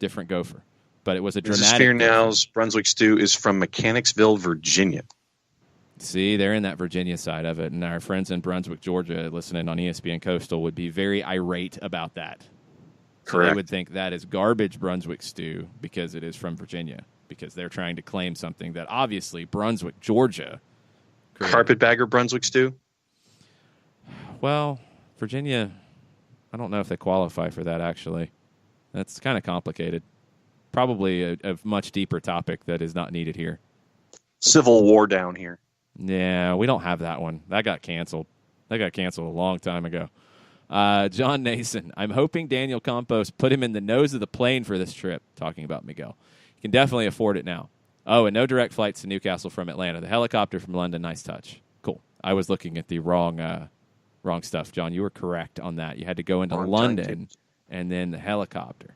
Different gopher. But it was a dramatic... Mrs. Fear Now's Brunswick stew is from Mechanicsville, Virginia. See, they're in that Virginia side of it, and our friends in Brunswick, Georgia, listening on ESPN Coastal would be very irate about that. So Correct. they would think that is garbage Brunswick stew because it is from Virginia, because they're trying to claim something that obviously Brunswick, Georgia... Carpetbagger Brunswick stew? Well, Virginia I don't know if they qualify for that, actually. That's kind of complicated. Probably a much deeper topic that is not needed here. Civil War down here. Yeah, we don't have that one. That got canceled. That got canceled a long time ago. John Nason, I'm hoping Daniel Campos put him in the nose of the plane for this trip, talking about Miguel. You can definitely afford it now. Oh, and no direct flights to Newcastle from Atlanta. The helicopter from London, nice touch. Cool. I was looking at the wrong stuff, John. You were correct on that. You had to go into London and then the helicopter.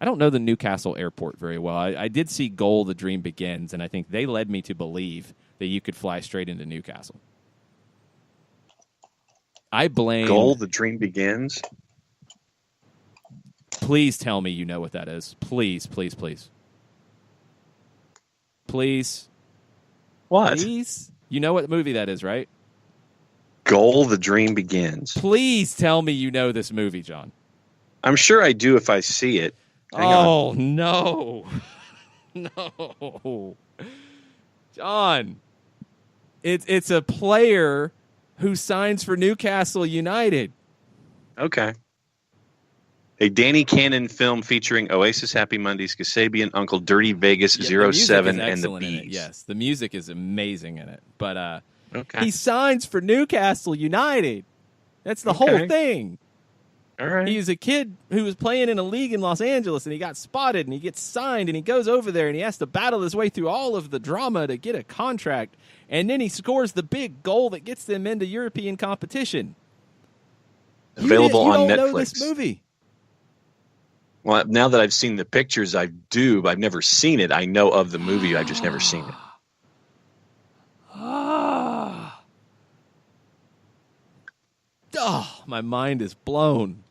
I don't know the Newcastle airport very well. I did see Goal, The Dream Begins, and I think they led me to believe that you could fly straight into Newcastle. I blame... Goal, The Dream Begins? Please tell me you know what that is. Please, please, please. Please. What? Please? You know what movie that is, right? Goal, The Dream Begins. Please tell me you know this movie, John. I'm sure I do if I see it. Hang on. No. No. John. It's a player who signs for Newcastle United. Okay. A Danny Cannon film featuring Oasis, Happy Mondays, Kasabian, Uncle, Dirty Vegas, 07, and the Bees. Yes, the music is amazing in it. But okay. He signs for Newcastle United. That's the whole thing. All right. He was a kid who was playing in a league in Los Angeles, and he got spotted, and he gets signed, and he goes over there, and he has to battle his way through all of the drama to get a contract, and then he scores the big goal that gets them into European competition. Available on you don't Netflix. know this movie. Well, now that I've seen the pictures, I do, but I've never seen it. I know of the movie. I've just never seen it. Oh, my mind is blown.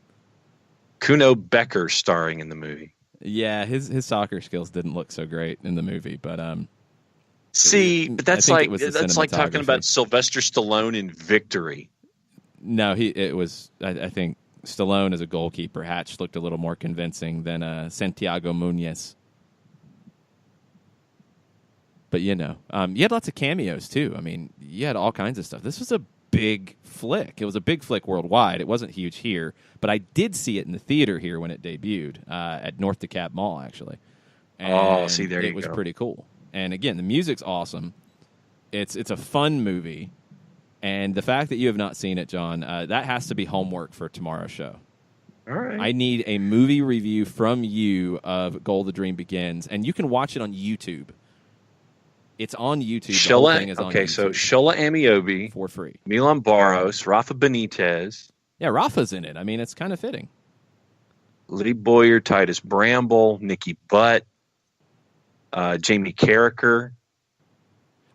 Kuno Becker starring in the movie. Yeah, his soccer skills didn't look so great in the movie, but but that's like talking about Sylvester Stallone in Victory. No, I think Stallone as a goalkeeper, Hatch looked a little more convincing than Santiago Muñez. But you had lots of cameos too. I mean, you had all kinds of stuff. This was a big flick. It was a big flick worldwide. It wasn't huge here, but I did see it in the theater here when it debuted at North DeKalb Mall, actually. And there you go. It was pretty cool. And again, the music's awesome. It's a fun movie. And the fact that you have not seen it, John, that has to be homework for tomorrow's show. All right. I need a movie review from you of Goal, The Dream Begins, and you can watch it on YouTube. It's on YouTube. The whole thing is on YouTube. So Shola Amiobi. For free. Milan Barros, Rafa Benitez. Yeah, Rafa's in it. I mean, it's kind of fitting. Lee Boyer, Titus Bramble, Nikki Butt, Jamie Carragher.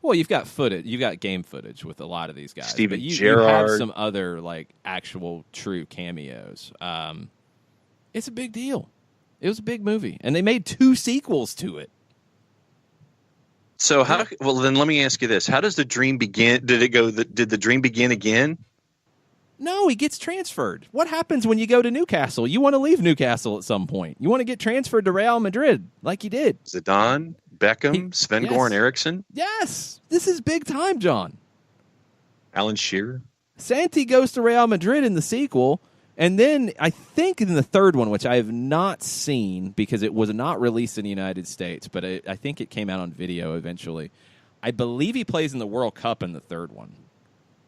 Well, you've got footage. You've got game footage with a lot of these guys. Steven but you Gerrard. have some other actual true cameos. It's a big deal. It was a big movie, and they made 2 sequels to it. So well, then let me ask you this: how does the dream begin? Did the dream begin again? No, he gets transferred. What happens when you go to Newcastle? You want to leave Newcastle at some point. You want to get transferred to Real Madrid, like you did. Zidane, Beckham, Sven-Goran Eriksson. Yes, this is big time, John. Alan Shearer. Santi goes to Real Madrid in the sequel, and then I think in the third one, which I have not seen because it was not released in the United States, but I think it came out on video eventually. I believe he plays in the World Cup in the third one.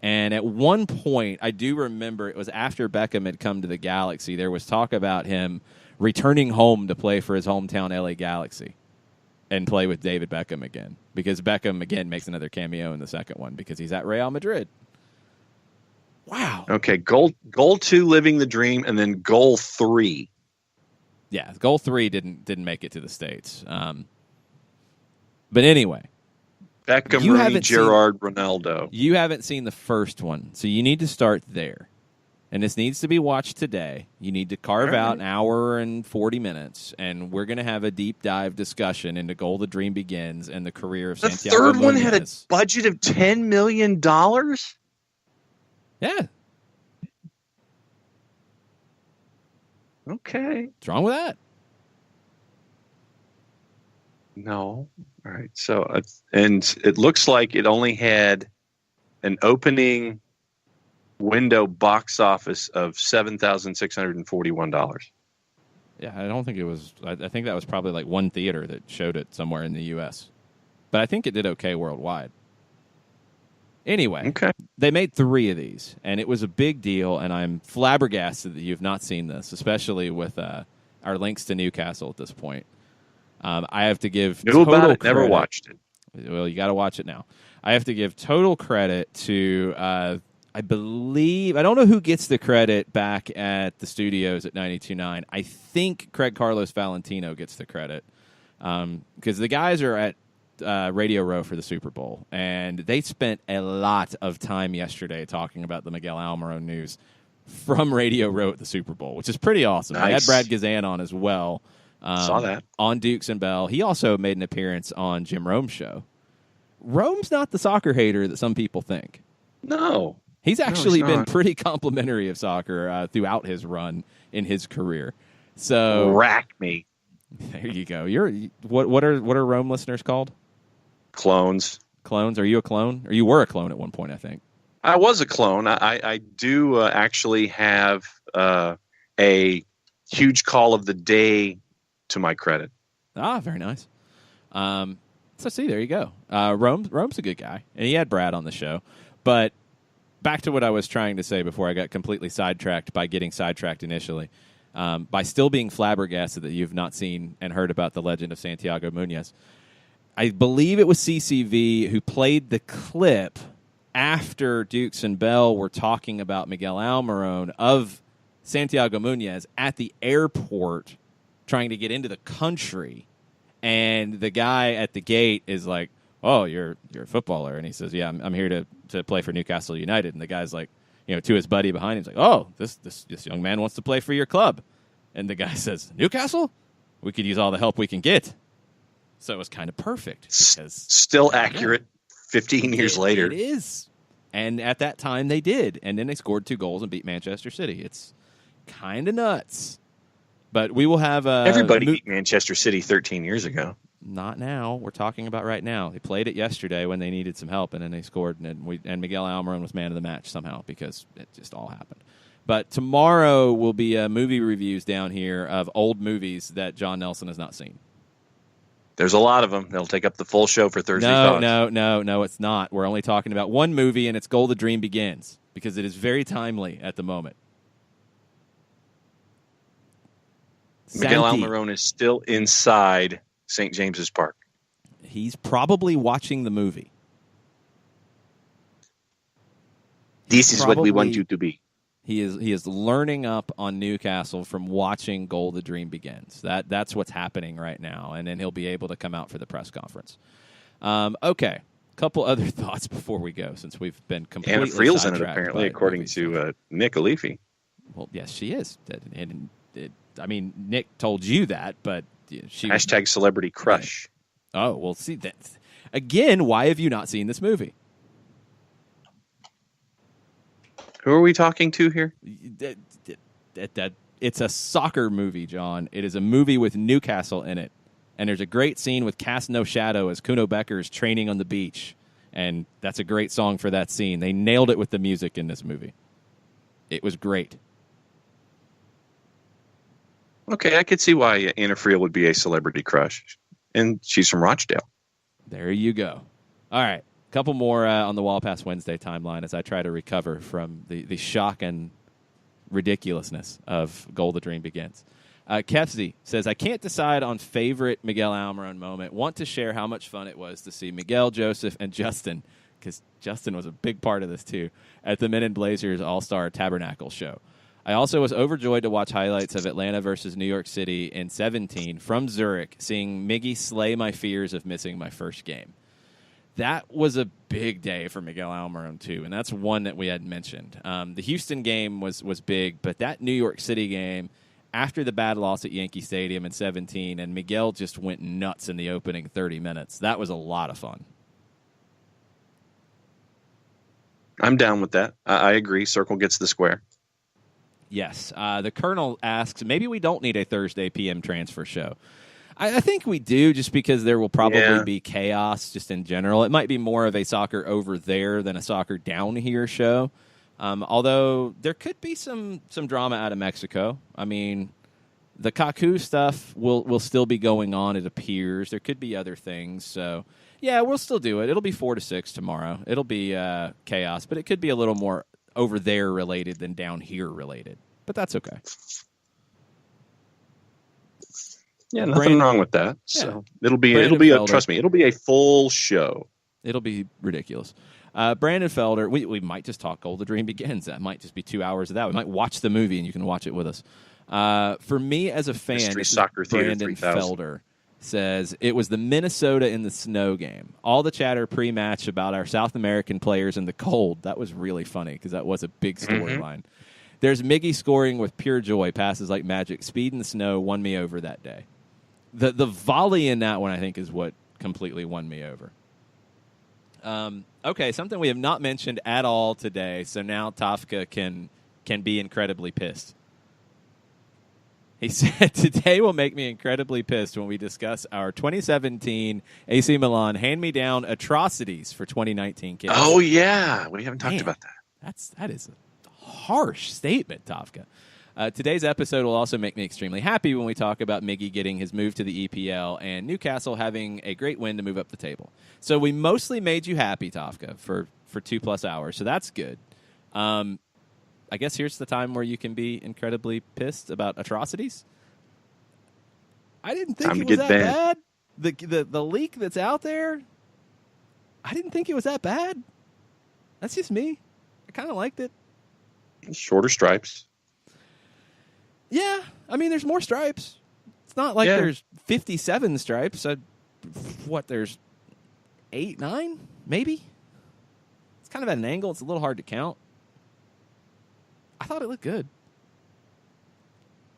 And at one point, I do remember it was after Beckham had come to the Galaxy, there was talk about him returning home to play for his hometown LA Galaxy and play with David Beckham again. Because Beckham, again, makes another cameo in the second one because he's at Real Madrid. Wow. Okay, goal 2, Living the Dream, and then goal 3. Yeah, goal 3 didn't make it to the States. But anyway. Beckham, Rooney, Gerrard, Ronaldo. You haven't seen the first one, so you need to start there. And this needs to be watched today. You need to carve out an hour and 40 minutes, and we're going to have a deep dive discussion into Goal, The Dream Begins and the career of Santiago The third Muñez. one had a budget of $10 million? Yeah. Okay. What's wrong with that? No. All right. So, and it looks like it only had an opening window box office of $7,641. Yeah, I don't think it was. I think that was probably like one theater that showed it somewhere in the U.S. But I think it did okay worldwide. Anyway, they made 3 of these, and it was a big deal, and I'm flabbergasted that you've not seen this, especially with our links to Newcastle at this point. I have to give Knew total about it, credit. never watched it. Well, you got to watch it now. I have to give total credit to, I believe, I don't know who gets the credit back at the studios at 92.9. I think Craig Carlos Valentino gets the credit because the guys are at Radio Row for the Super Bowl, and they spent a lot of time yesterday talking about the Miguel Almiron news from Radio Row at the Super Bowl, which is pretty awesome. Nice. They had Brad Gazan on as well. Saw that. On Dukes and Bell. He also made an appearance on Jim Rome's show. Rome's not the soccer hater that some people think. No. He's actually been not. pretty complimentary of soccer throughout his run in his career. So Rack me. There you go. What are Rome listeners called? Clones. Clones? Are you a clone? Or you were a clone at one point, I think. I was a clone. I do actually have a huge call of the day to my credit. Ah, very nice. So see, there you go. Rome's a good guy, and he had Brad on the show. But back to what I was trying to say before I got completely sidetracked by getting sidetracked initially, by still being flabbergasted that you've not seen and heard about the legend of Santiago Muñoz. I believe it was CCV who played the clip after Dukes and Bell were talking about Miguel Almiron of Santiago Muñoz at the airport trying to get into the country. And the guy at the gate is like, "Oh, you're a footballer." And he says, "Yeah, I'm here to play for Newcastle United." And the guy's like, to his buddy behind him, he's like, "Oh, this young man wants to play for your club." And the guy says, "Newcastle? We could use all the help we can get." So it was kind of perfect. Because still accurate 15 years later. It is. And at that time they did. And then they scored 2 goals and beat Manchester City. It's kind of nuts. But we will have everybody beat Manchester City 13 years ago. Not now. We're talking about right now. They played it yesterday when they needed some help, and then they scored, and Miguel Almiron was man of the match somehow because it just all happened. But tomorrow will be movie reviews down here of old movies that John Nelson has not seen. There's a lot of them. They'll take up the full show for Thursday. No, it's not. We're only talking about one movie, and it's Goal the Dream Begins because it is very timely at the moment. Miguel Almiron is still inside St. James's Park. He's probably watching the movie. This is what we want you to be. He is learning up on Newcastle from watching Goal the Dream Begins. That's what's happening right now, and then he'll be able to come out for the press conference. Okay, couple other thoughts before we go, since we've been completely Anna Friel's in it, sidetracked apparently, according to Nick Alifi. Well, yes, she is. Nick told you that, but she # celebrity crush. Oh, well, see that again. Why have you not seen this movie? Who are we talking to here? It's a soccer movie, John. It is a movie with Newcastle in it. And there's a great scene with Cast No Shadow as Kuno Becker is training on the beach. And that's a great song for that scene. They nailed it with the music in this movie. It was great. Okay, I could see why Anna Friel would be a celebrity crush. And she's from Rochdale. There you go. All right. Couple more on the Wall Pass Wednesday timeline as I try to recover from the shock and ridiculousness of Goal the Dream Begins. Kefzi says, I can't decide on favorite Miguel Almiron moment. Want to share how much fun it was to see Miguel, Joseph, and Justin, because Justin was a big part of this too, at the Men in Blazers All-Star Tabernacle show. I also was overjoyed to watch highlights of Atlanta versus New York City in 17 from Zurich, seeing Miggy slay my fears of missing my first game. That was a big day for Miguel Almiron, too, and that's one that we had mentioned. The Houston game was big, but that New York City game, after the bad loss at Yankee Stadium in 17, and Miguel just went nuts in the opening 30 minutes, that was a lot of fun. I'm down with that. I agree. Circle gets the square. Yes. The Colonel asks, maybe we don't need a Thursday PM transfer show. I think we do, just because there will probably be chaos just in general. It might be more of a soccer over there than a soccer down here show. Although there could be some drama out of Mexico. I mean, the Kaku stuff will still be going on, it appears. There could be other things. So, yeah, we'll still do it. It'll be 4 to 6 tomorrow. It'll be chaos, but it could be a little more over there related than down here related. But that's okay. Yeah, nothing wrong with that. So it'll be trust me, it'll be a full show. It'll be ridiculous. Brandon Felder, we might just talk Goal the Dream Begins. That might just be 2 hours of that. We might watch the movie and you can watch it with us. For me as a fan, Mystery Soccer Theater Brandon 3000. Felder says it was the Minnesota in the snow game. All the chatter pre-match about our South American players in the cold. That was really funny because that was a big storyline. There's Miggy scoring with pure joy, passes like magic. Speed in the snow won me over that day. The volley in that one, I think, is what completely won me over. Okay, something we have not mentioned at all today, so now Tafka can be incredibly pissed. He said, today will make me incredibly pissed when we discuss our 2017 AC Milan hand-me-down atrocities for 2019 kids. Oh, yeah. We haven't talked about that. That is a harsh statement, Tafka. Today's episode will also make me extremely happy when we talk about Miggy getting his move to the EPL and Newcastle having a great win to move up the table. So we mostly made you happy, Tafka, for 2+ hours. So that's good. I guess here's the time where you can be incredibly pissed about atrocities. I didn't think it was that bad. The leak that's out there, I didn't think it was that bad. That's just me. I kind of liked it. Shorter stripes. Yeah, I mean, there's more stripes. It's not like there's 57 stripes. There's 8, 9, maybe? It's kind of at an angle. It's a little hard to count. I thought it looked good.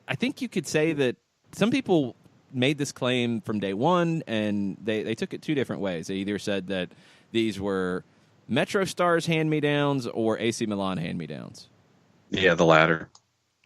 I think you could say that some people made this claim from day one, and they took it 2 different ways. They either said that these were Metro Stars hand-me-downs or AC Milan hand-me-downs. Yeah, the latter.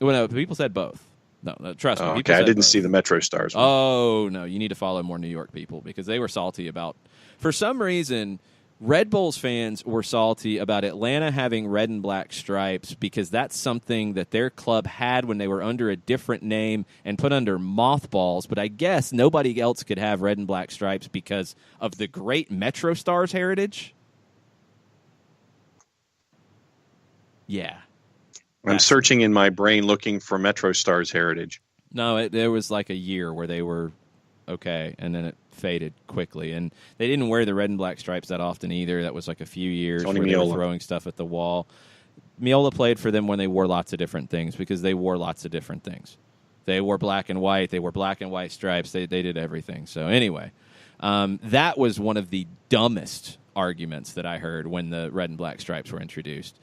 Well, no, people said both. No, trust me. Okay, I didn't see the Metro Stars one. Oh, no, you need to follow more New York people because they were salty about, for some reason, Red Bulls fans were salty about Atlanta having red and black stripes because that's something that their club had when they were under a different name and put under mothballs. But I guess nobody else could have red and black stripes because of the great Metro Stars heritage. Yeah. I'm searching in my brain looking for Metro Stars heritage. No, there was like a year where they were okay, and then it faded quickly. And they didn't wear the red and black stripes that often either. That was like a few years Tony where Meola. They were throwing stuff at the wall. Meola played for them when they wore lots of different things because they wore lots of different things. They wore black and white. They wore black and white stripes. They did everything. So anyway, that was one of the dumbest arguments that I heard when the red and black stripes were introduced.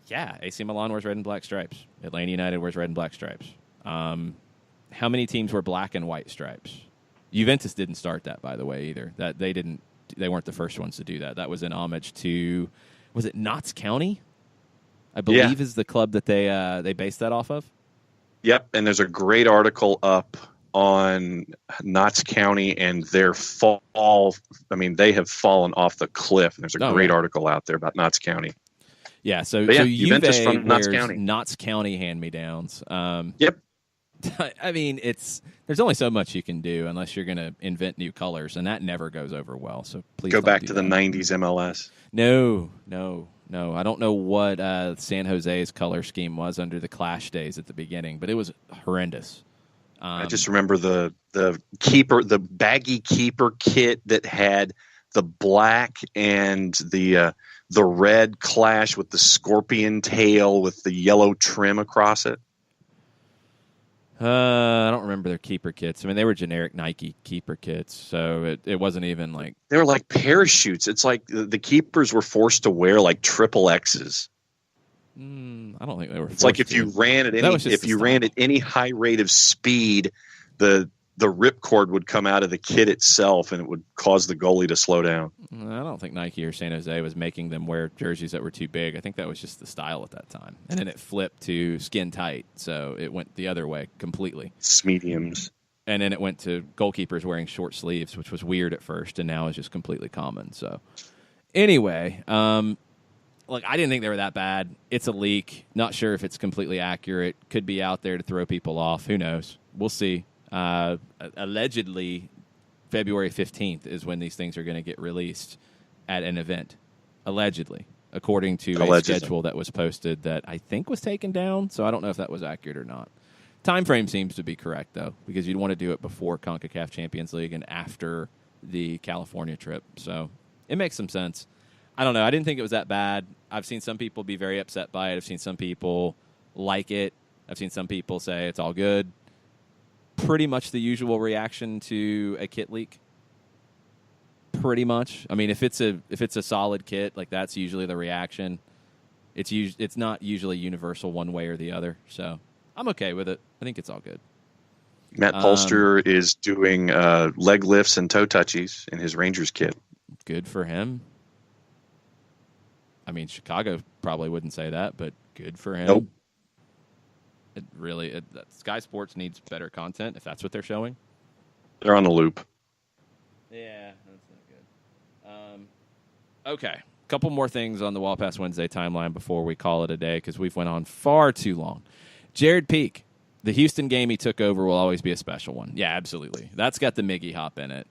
Yeah, AC Milan wears red and black stripes. Atlanta United wears red and black stripes. How many teams wear black and white stripes? Juventus didn't start that, by the way, either. That they weren't the first ones to do that. That was in homage to, was it Notts County? I believe is the club that they based that off of. Yep, and there's a great article up on Notts County and their fall. I mean, they have fallen off the cliff. And there's a great article out there about Notts County. Yeah, so Juventus from Notts wears County. Notts County hand-me-downs. Yep. I mean, there's only so much you can do unless you're going to invent new colors, and that never goes over well. So please go don't back do to that. the 90s MLS. No. I don't know what San Jose's color scheme was under the Clash days at the beginning, but it was horrendous. I just remember the baggy keeper kit that had the black and the red Clash with the scorpion tail with the yellow trim across it. I don't remember their keeper kits. I mean, they were generic Nike keeper kits, so it wasn't even like... They were like parachutes. It's like the keepers were forced to wear like triple X's. I don't think they were. It's like if you ran at any high rate of speed, the ripcord would come out of the kit itself, and it would cause the goalie to slow down. I don't think Nike or San Jose was making them wear jerseys that were too big. I think that was just the style at that time. And then it flipped to skin tight, so it went the other way completely. Mediums. And then it went to goalkeepers wearing short sleeves, which was weird at first, and now is just completely common. So anyway, Look, I didn't think they were that bad. It's a leak. Not sure if it's completely accurate. Could be out there to throw people off. Who knows? We'll see. Allegedly, February 15th is when these things are going to get released at an event. Allegedly, according to a schedule that was posted that I think was taken down. So I don't know if that was accurate or not. Time frame seems to be correct, though, because you'd want to do it before CONCACAF Champions League and after the California trip. So it makes some sense. I don't know. I didn't think it was that bad. I've seen some people be very upset by it. I've seen some people like it. I've seen some people say it's all good. Pretty much the usual reaction to a kit leak. Pretty much. I mean, if it's a solid kit, like that's usually the reaction. It's not usually universal one way or the other. So I'm okay with it. I think it's all good. Matt Polster is doing leg lifts and toe touchies in his Rangers kit. Good for him. I mean, Chicago probably wouldn't say that, but good for him. Nope. Sky Sports needs better content if that's what they're showing. They're on the loop. Yeah, that's not good. Okay, a couple more things on the Wall Pass Wednesday timeline before we call it a day because we've went on far too long. Jared Peak. The Houston game he took over will always be a special one. Yeah, absolutely. That's got the Miggy hop in it,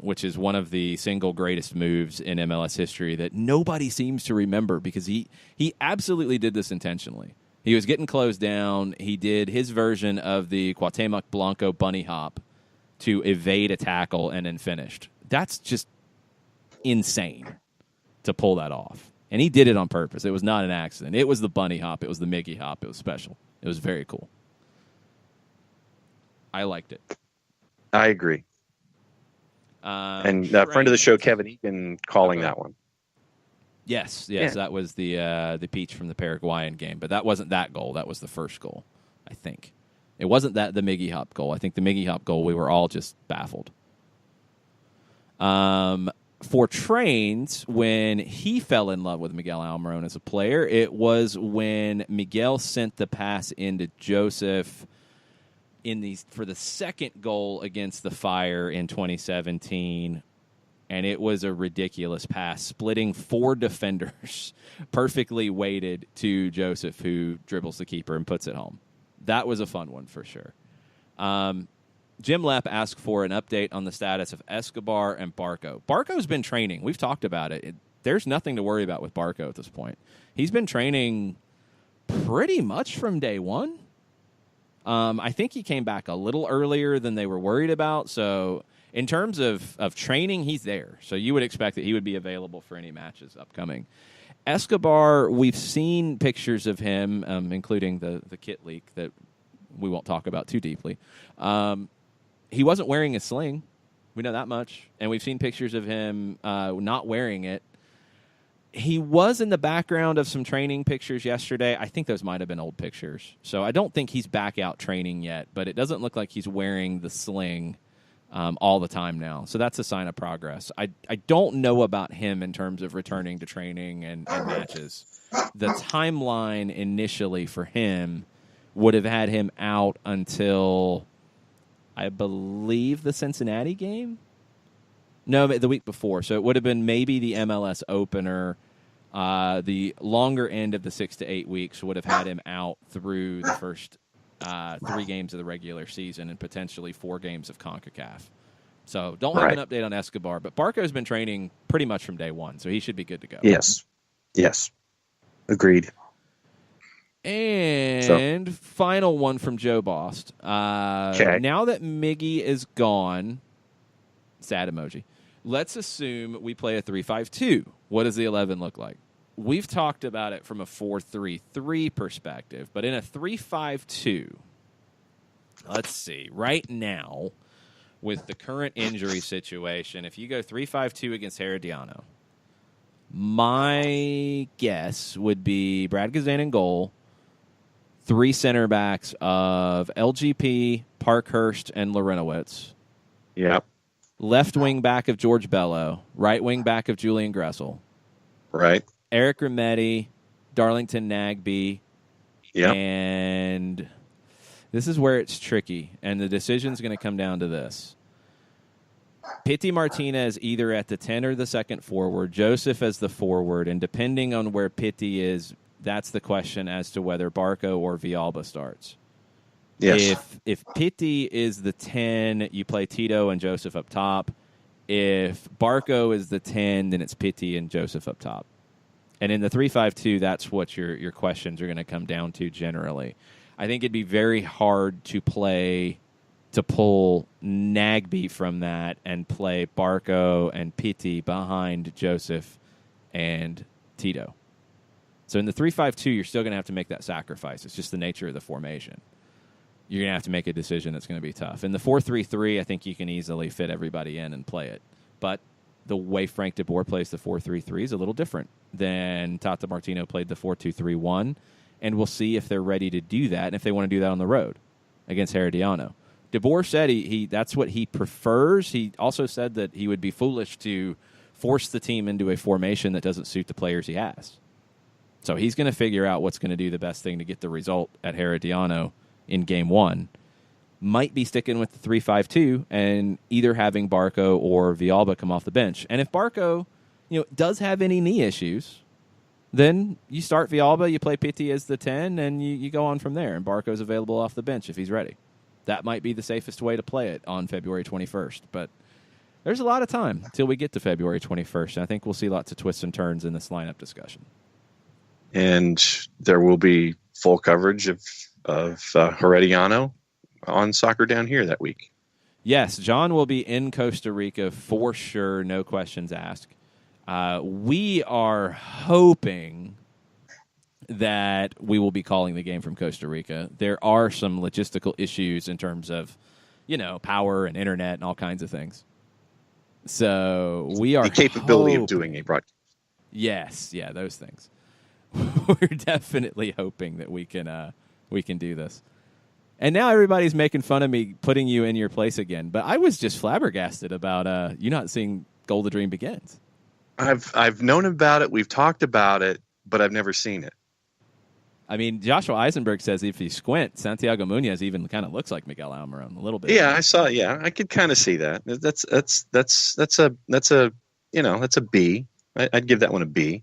which is one of the single greatest moves in MLS history that nobody seems to remember because he absolutely did this intentionally. He was getting closed down. He did his version of the Cuauhtemoc Blanco bunny hop to evade a tackle and then finished. That's just insane to pull that off. And he did it on purpose. It was not an accident. It was the bunny hop. It was the Miggy hop. It was special. It was very cool. I liked it. I agree. And a friend of the show, Kevin Egan, calling that one. Yes, that was the peach from the Paraguayan game, but that wasn't that goal. That was the first goal, I think. It wasn't the Miggy Hop goal. I think the Miggy Hop goal, we were all just baffled. For Trains, when he fell in love with Miguel Almiron as a player, it was when Miguel sent the pass into Joseph for the second goal against the Fire in 2017, and it was a ridiculous pass, splitting 4 defenders, perfectly weighted to Joseph, who dribbles the keeper and puts it home. That was a fun one for sure. Jim Lepp asked for an update on the status of Escobar and Barco. Barco's been training. We've talked about it. There's nothing to worry about with Barco at this point. He's been training pretty much from day one. I think he came back a little earlier than they were worried about. So in terms of training, he's there. So you would expect that he would be available for any matches upcoming. Escobar, we've seen pictures of him, including the kit leak that we won't talk about too deeply. He wasn't wearing a sling. We know that much. And we've seen pictures of him not wearing it. He was in the background of some training pictures yesterday. I think those might have been old pictures. So I don't think he's back out training yet, but it doesn't look like he's wearing the sling all the time now. So that's a sign of progress. I don't know about him in terms of returning to training and matches. The timeline initially for him would have had him out until, I believe, the Cincinnati game? No, the week before. So it would have been maybe the MLS opener. The longer end of the 6 to 8 weeks would have had him out through the first 3 games of the regular season and potentially 4 games of CONCACAF. So don't have an update on Escobar, but Barco's been training pretty much from day one, so he should be good to go. Yes. Agreed. And final one from Joe Bost. Now that Miggy is gone, sad emoji, let's assume we play a 3-5-2. What does the 11 look like? We've talked about it from a 4-3-3 perspective, but in a 3-5-2, let's see. Right now, with the current injury situation, if you go 3-5-2 against Herediano, my guess would be Brad Gazan in goal, 3 center backs of LGP, Parkhurst, and Lorenowitz. Yep. Left wing back of George Bello, right wing back of Julian Gressel. Right. Eric Remetti, Darlington Nagby. Yep. And this is where it's tricky, and the decision's going to come down to this. Pity Martinez either at the 10 or the second forward, Joseph as the forward, and depending on where Pity is, that's the question as to whether Barco or Villalba starts. Yes. If Pity is the 10, you play Tito and Joseph up top. If Barco is the 10, then it's Pity and Joseph up top. And in the 3-5-2, that's what your questions are going to come down to generally. I think it'd be very hard to pull Nagbe from that and play Barco and Pity behind Joseph and Tito. So in the 3-5-2, you're still going to have to make that sacrifice. It's just the nature of the formation. You're going to have to make a decision that's going to be tough. In the 4-3-3, I think you can easily fit everybody in and play it. But the way Frank de Boer plays the 4-3-3 is a little different than Tata Martino played the 4-2-3-1. And we'll see if they're ready to do that and if they want to do that on the road against Herediano. De Boer said he that's what he prefers. He also said that he would be foolish to force the team into a formation that doesn't suit the players he has. So he's going to figure out what's going to do the best thing to get the result at Herediano in Game 1. Might be sticking with the 3-5-2 and either having Barco or Villalba come off the bench. And if Barco, does have any knee issues, then you start Villalba, you play Pity as the 10, and you go on from there. And Barco's available off the bench if he's ready. That might be the safest way to play it on February 21st. But there's a lot of time until we get to February 21st. And I think we'll see lots of twists and turns in this lineup discussion. And there will be full coverage of Herediano on Soccer Down Here that week. Yes, John will be in Costa Rica for sure, no questions asked. We are hoping that we will be calling the game from Costa Rica. There are some logistical issues in terms of, power and internet and all kinds of things. So we are the capability of doing a broadcast. Yes, yeah, those things. We're definitely hoping that we can do this. And now everybody's making fun of me putting you in your place again. But I was just flabbergasted about you not seeing Goal the Dream Begins. I've known about it. We've talked about it, but I've never seen it. I mean, Joshua Eisenberg says if you squint, Santiago Muñoz even kind of looks like Miguel Almiron a little bit. Yeah, I saw. Yeah, I could kind of see that. That's a B. I'd give that one a B.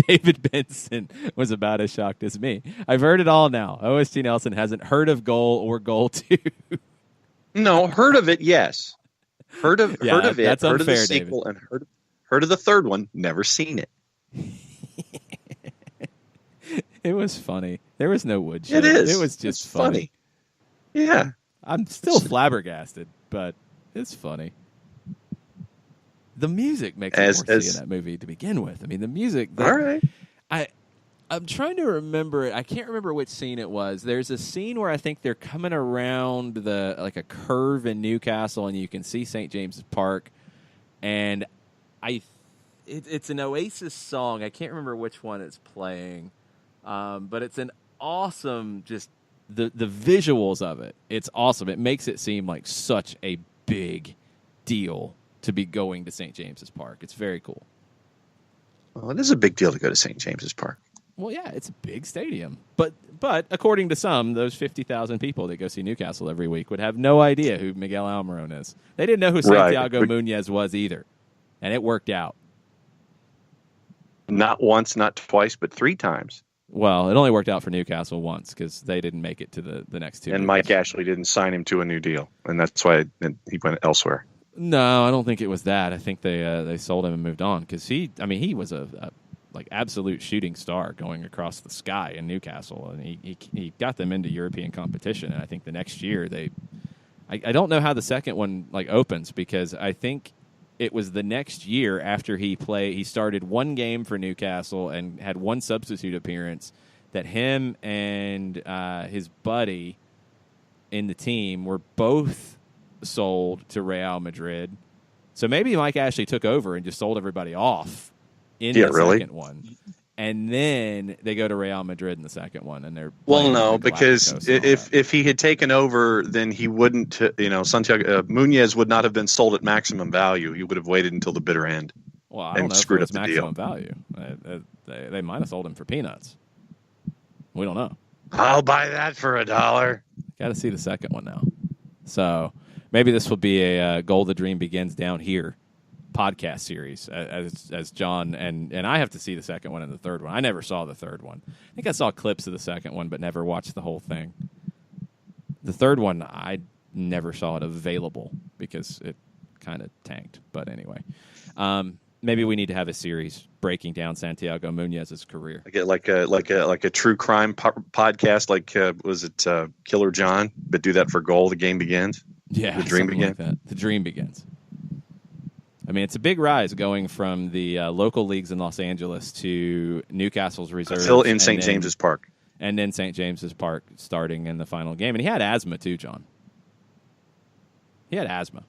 David Benson was about as shocked as me. I've heard it all now. OST Nelson hasn't heard of Goal or Goal 2. No, heard of it, yes. Heard of it. That's heard unfair, of the sequel, David. and heard of the third one. Never seen it. It was funny. There was no wood shit. It is. It was just funny. Yeah. I'm still flabbergasted, but it's funny. The music makes it more in that movie to begin with. I mean, the music. All right. I'm trying to remember it. I can't remember which scene it was. There's a scene where I think they're coming around a curve in Newcastle, and you can see St. James's Park. And it's an Oasis song. I can't remember which one it's playing, but it's an awesome. Just the visuals of it. It's awesome. It makes it seem like such a big deal to be going to St. James's Park. It's very cool. Well, it is a big deal to go to St. James's Park. Well, yeah, it's a big stadium. But according to some, those 50,000 people that go see Newcastle every week would have no idea who Miguel Almiron is. They didn't know who Santiago Muñoz was either. And it worked out. Not once, not twice, but 3 times. Well, it only worked out for Newcastle once because they didn't make it to the next 2. And Mike Ashley didn't sign him to a new deal. And that's why he went elsewhere. No, I don't think it was that. I think they sold him and moved on because he was a absolute shooting star going across the sky in Newcastle, and he got them into European competition. And I think the next year I don't know how the second one opens because I think it was the next year after he started 1 game for Newcastle and had 1 substitute appearance that him and his buddy in the team were both sold to Real Madrid. So maybe Mike Ashley took over and just sold everybody off in the second one. And then they go to Real Madrid in the second one, and they're because if he had taken over, then he wouldn't. Santiago Muñoz would not have been sold at maximum value. He would have waited until the bitter end. Well, I don't know if it was maximum value. They might have sold him for peanuts. We don't know. I'll buy that for $1. Got to see the second one now. So Maybe this will be a Goal the Dream Begins Down Here podcast series as John and I have to see the second one and the third one. I never saw the third one. I think I saw clips of the second one, but never watched the whole thing. The third one, I never saw it available because it kind of tanked. But anyway, maybe we need to have a series breaking down Santiago Muñez's career. Like a true crime podcast, was it Killer John? But do that for Goal. The Game Begins. Yeah, the Dream Begins. Like that. The Dream Begins. I mean, it's a big rise going from the local leagues in Los Angeles to Newcastle's reserves. Still in St. James's Park. And then St. James's Park starting in the final game. And he had asthma too, John. He had asthma.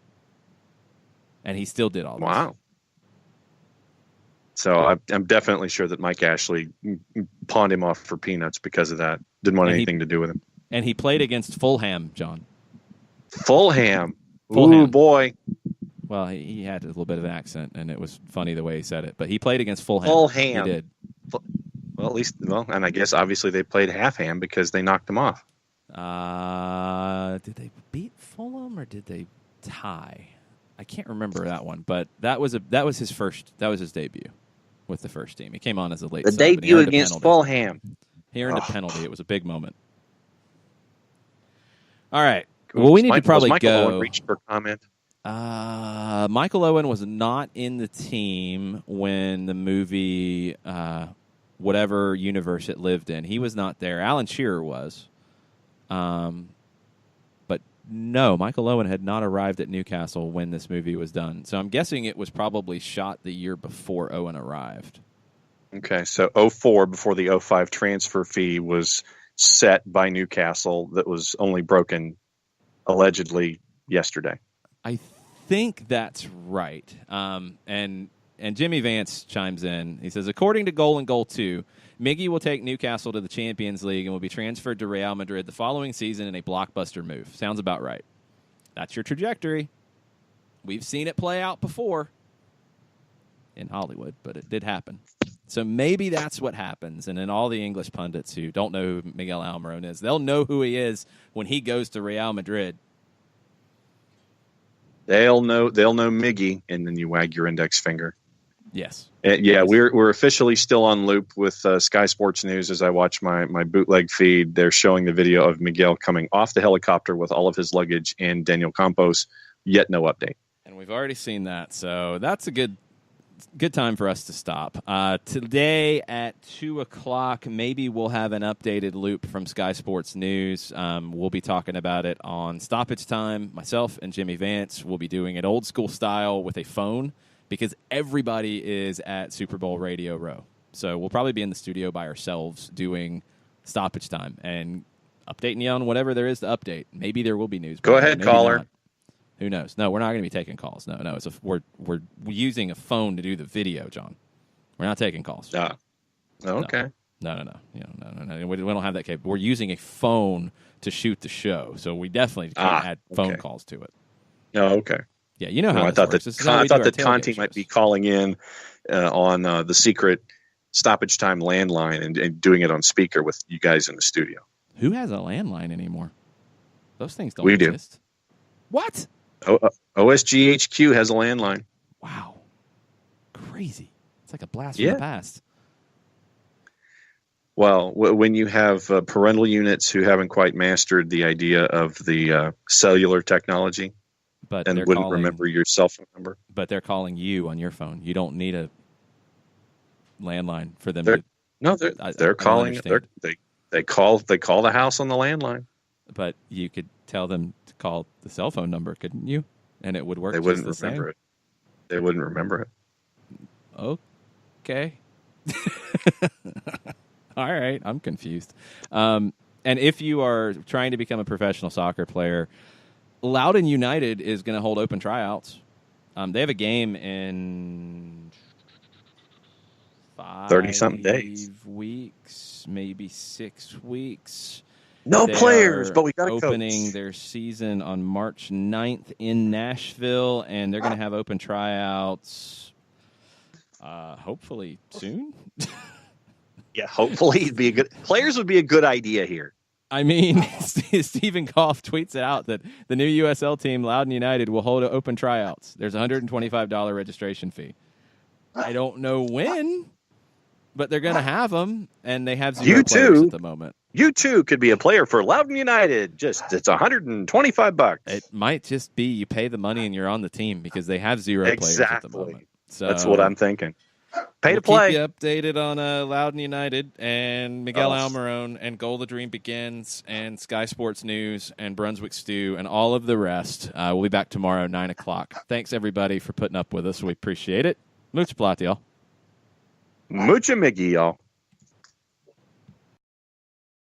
And he still did all this. Wow. So I'm definitely sure that Mike Ashley pawned him off for peanuts because of that. Didn't want anything to do with him. And he played against Fulham, John. Fulham. Fulham. Ooh, boy. Well, he had a little bit of an accent, and it was funny the way he said it. But he played against Fulham. Fulham. He did. Well, at least, and I guess obviously they played half ham because they knocked him off. Did they beat Fulham or did they tie? I can't remember that one, but that was his debut with the first team. He came on as a late The sub, debut against Fulham. He earned a penalty. It was a big moment. All right. Well, we need to probably Michael go. Owen reached for comment. Michael Owen was not in the team when the movie, whatever universe it lived in. He was not there. Alan Shearer was. But no, Michael Owen had not arrived at Newcastle when this movie was done. So I'm guessing it was probably shot the year before Owen arrived. Okay, so 04, before the 05 transfer fee was set by Newcastle, that was only broken allegedly yesterday. I think that's right. And Jimmy Vance chimes in. He says, according to Goal and Goal 2, Miggy will take Newcastle to the Champions League and will be transferred to Real Madrid the following season in a blockbuster move. Sounds about right. That's your trajectory. We've seen it play out before in Hollywood, but it did happen. So maybe that's what happens. And then all the English pundits who don't know who Miguel Almiron is, they'll know who he is when he goes to Real Madrid. They'll know Miggy, and then you wag your index finger. Yes. Yeah, we're officially still on loop with Sky Sports News. As I watch my bootleg feed, they're showing the video of Miguel coming off the helicopter with all of his luggage and Daniel Campos, yet no update. And we've already seen that, so that's a good time for us to stop. Today at 2 o'clock, maybe we'll have an updated loop from Sky Sports News. We'll be talking about it on Stoppage Time. Myself and Jimmy Vance will be doing it old school style with a phone because everybody is at Super Bowl Radio Row. So we'll probably be in the studio by ourselves doing Stoppage Time and updating you on whatever there is to update. Maybe there will be news. Go ahead, caller. Not. Who knows? No, we're not going to be taking calls. No, we're using a phone to do the video, John. We're not taking calls. Okay. No. We don't have that capability. We're using a phone to shoot the show, so we definitely can't add phone calls to it. Oh, okay. Yeah, you know how I thought works. I thought that Conti might be calling in on the secret Stoppage Time landline and doing it on speaker with you guys in the studio. Who has a landline anymore? Those things don't We exist. Do. What? OSGHQ has a landline. Wow. Crazy. It's like a blast from the past. Well, when you have parental units who haven't quite mastered the idea of the cellular technology and wouldn't remember your cell phone number. But they're calling you on your phone. You don't need a landline for them. They're calling. They call the house on the landline. But you could tell them to call the cell phone number, couldn't you? And it would work. They wouldn't remember it. They wouldn't remember it. Okay. All right. I'm confused. And if you are trying to become a professional soccer player, Loudoun United is going to hold open tryouts. They have a game in 30-something days. Weeks, maybe 6 weeks. No players, but we got opening their season on March 9th in Nashville, and they're going to have open tryouts hopefully soon. Yeah, hopefully it'd be players would be a good idea here. I mean, Stephen Goff tweets out that the new USL team, Loudoun United, will hold open tryouts. There's a $125 registration fee. I don't know when, but they're going to have them, and they have 0 players at the moment. You too could be a player for Loudoun United. It's $125. It might just be you pay the money and you're on the team because they have 0 players at the moment. So that's what I'm thinking. Pay to play. Keep you updated on Loudoun United and Miguel Almiron and Goal the Dream Begins and Sky Sports News and Brunswick Stew and all of the rest. We'll be back tomorrow, 9 o'clock. Thanks, everybody, for putting up with us. We appreciate it. Mucha plata, y'all. Mucha Miggy, y'all.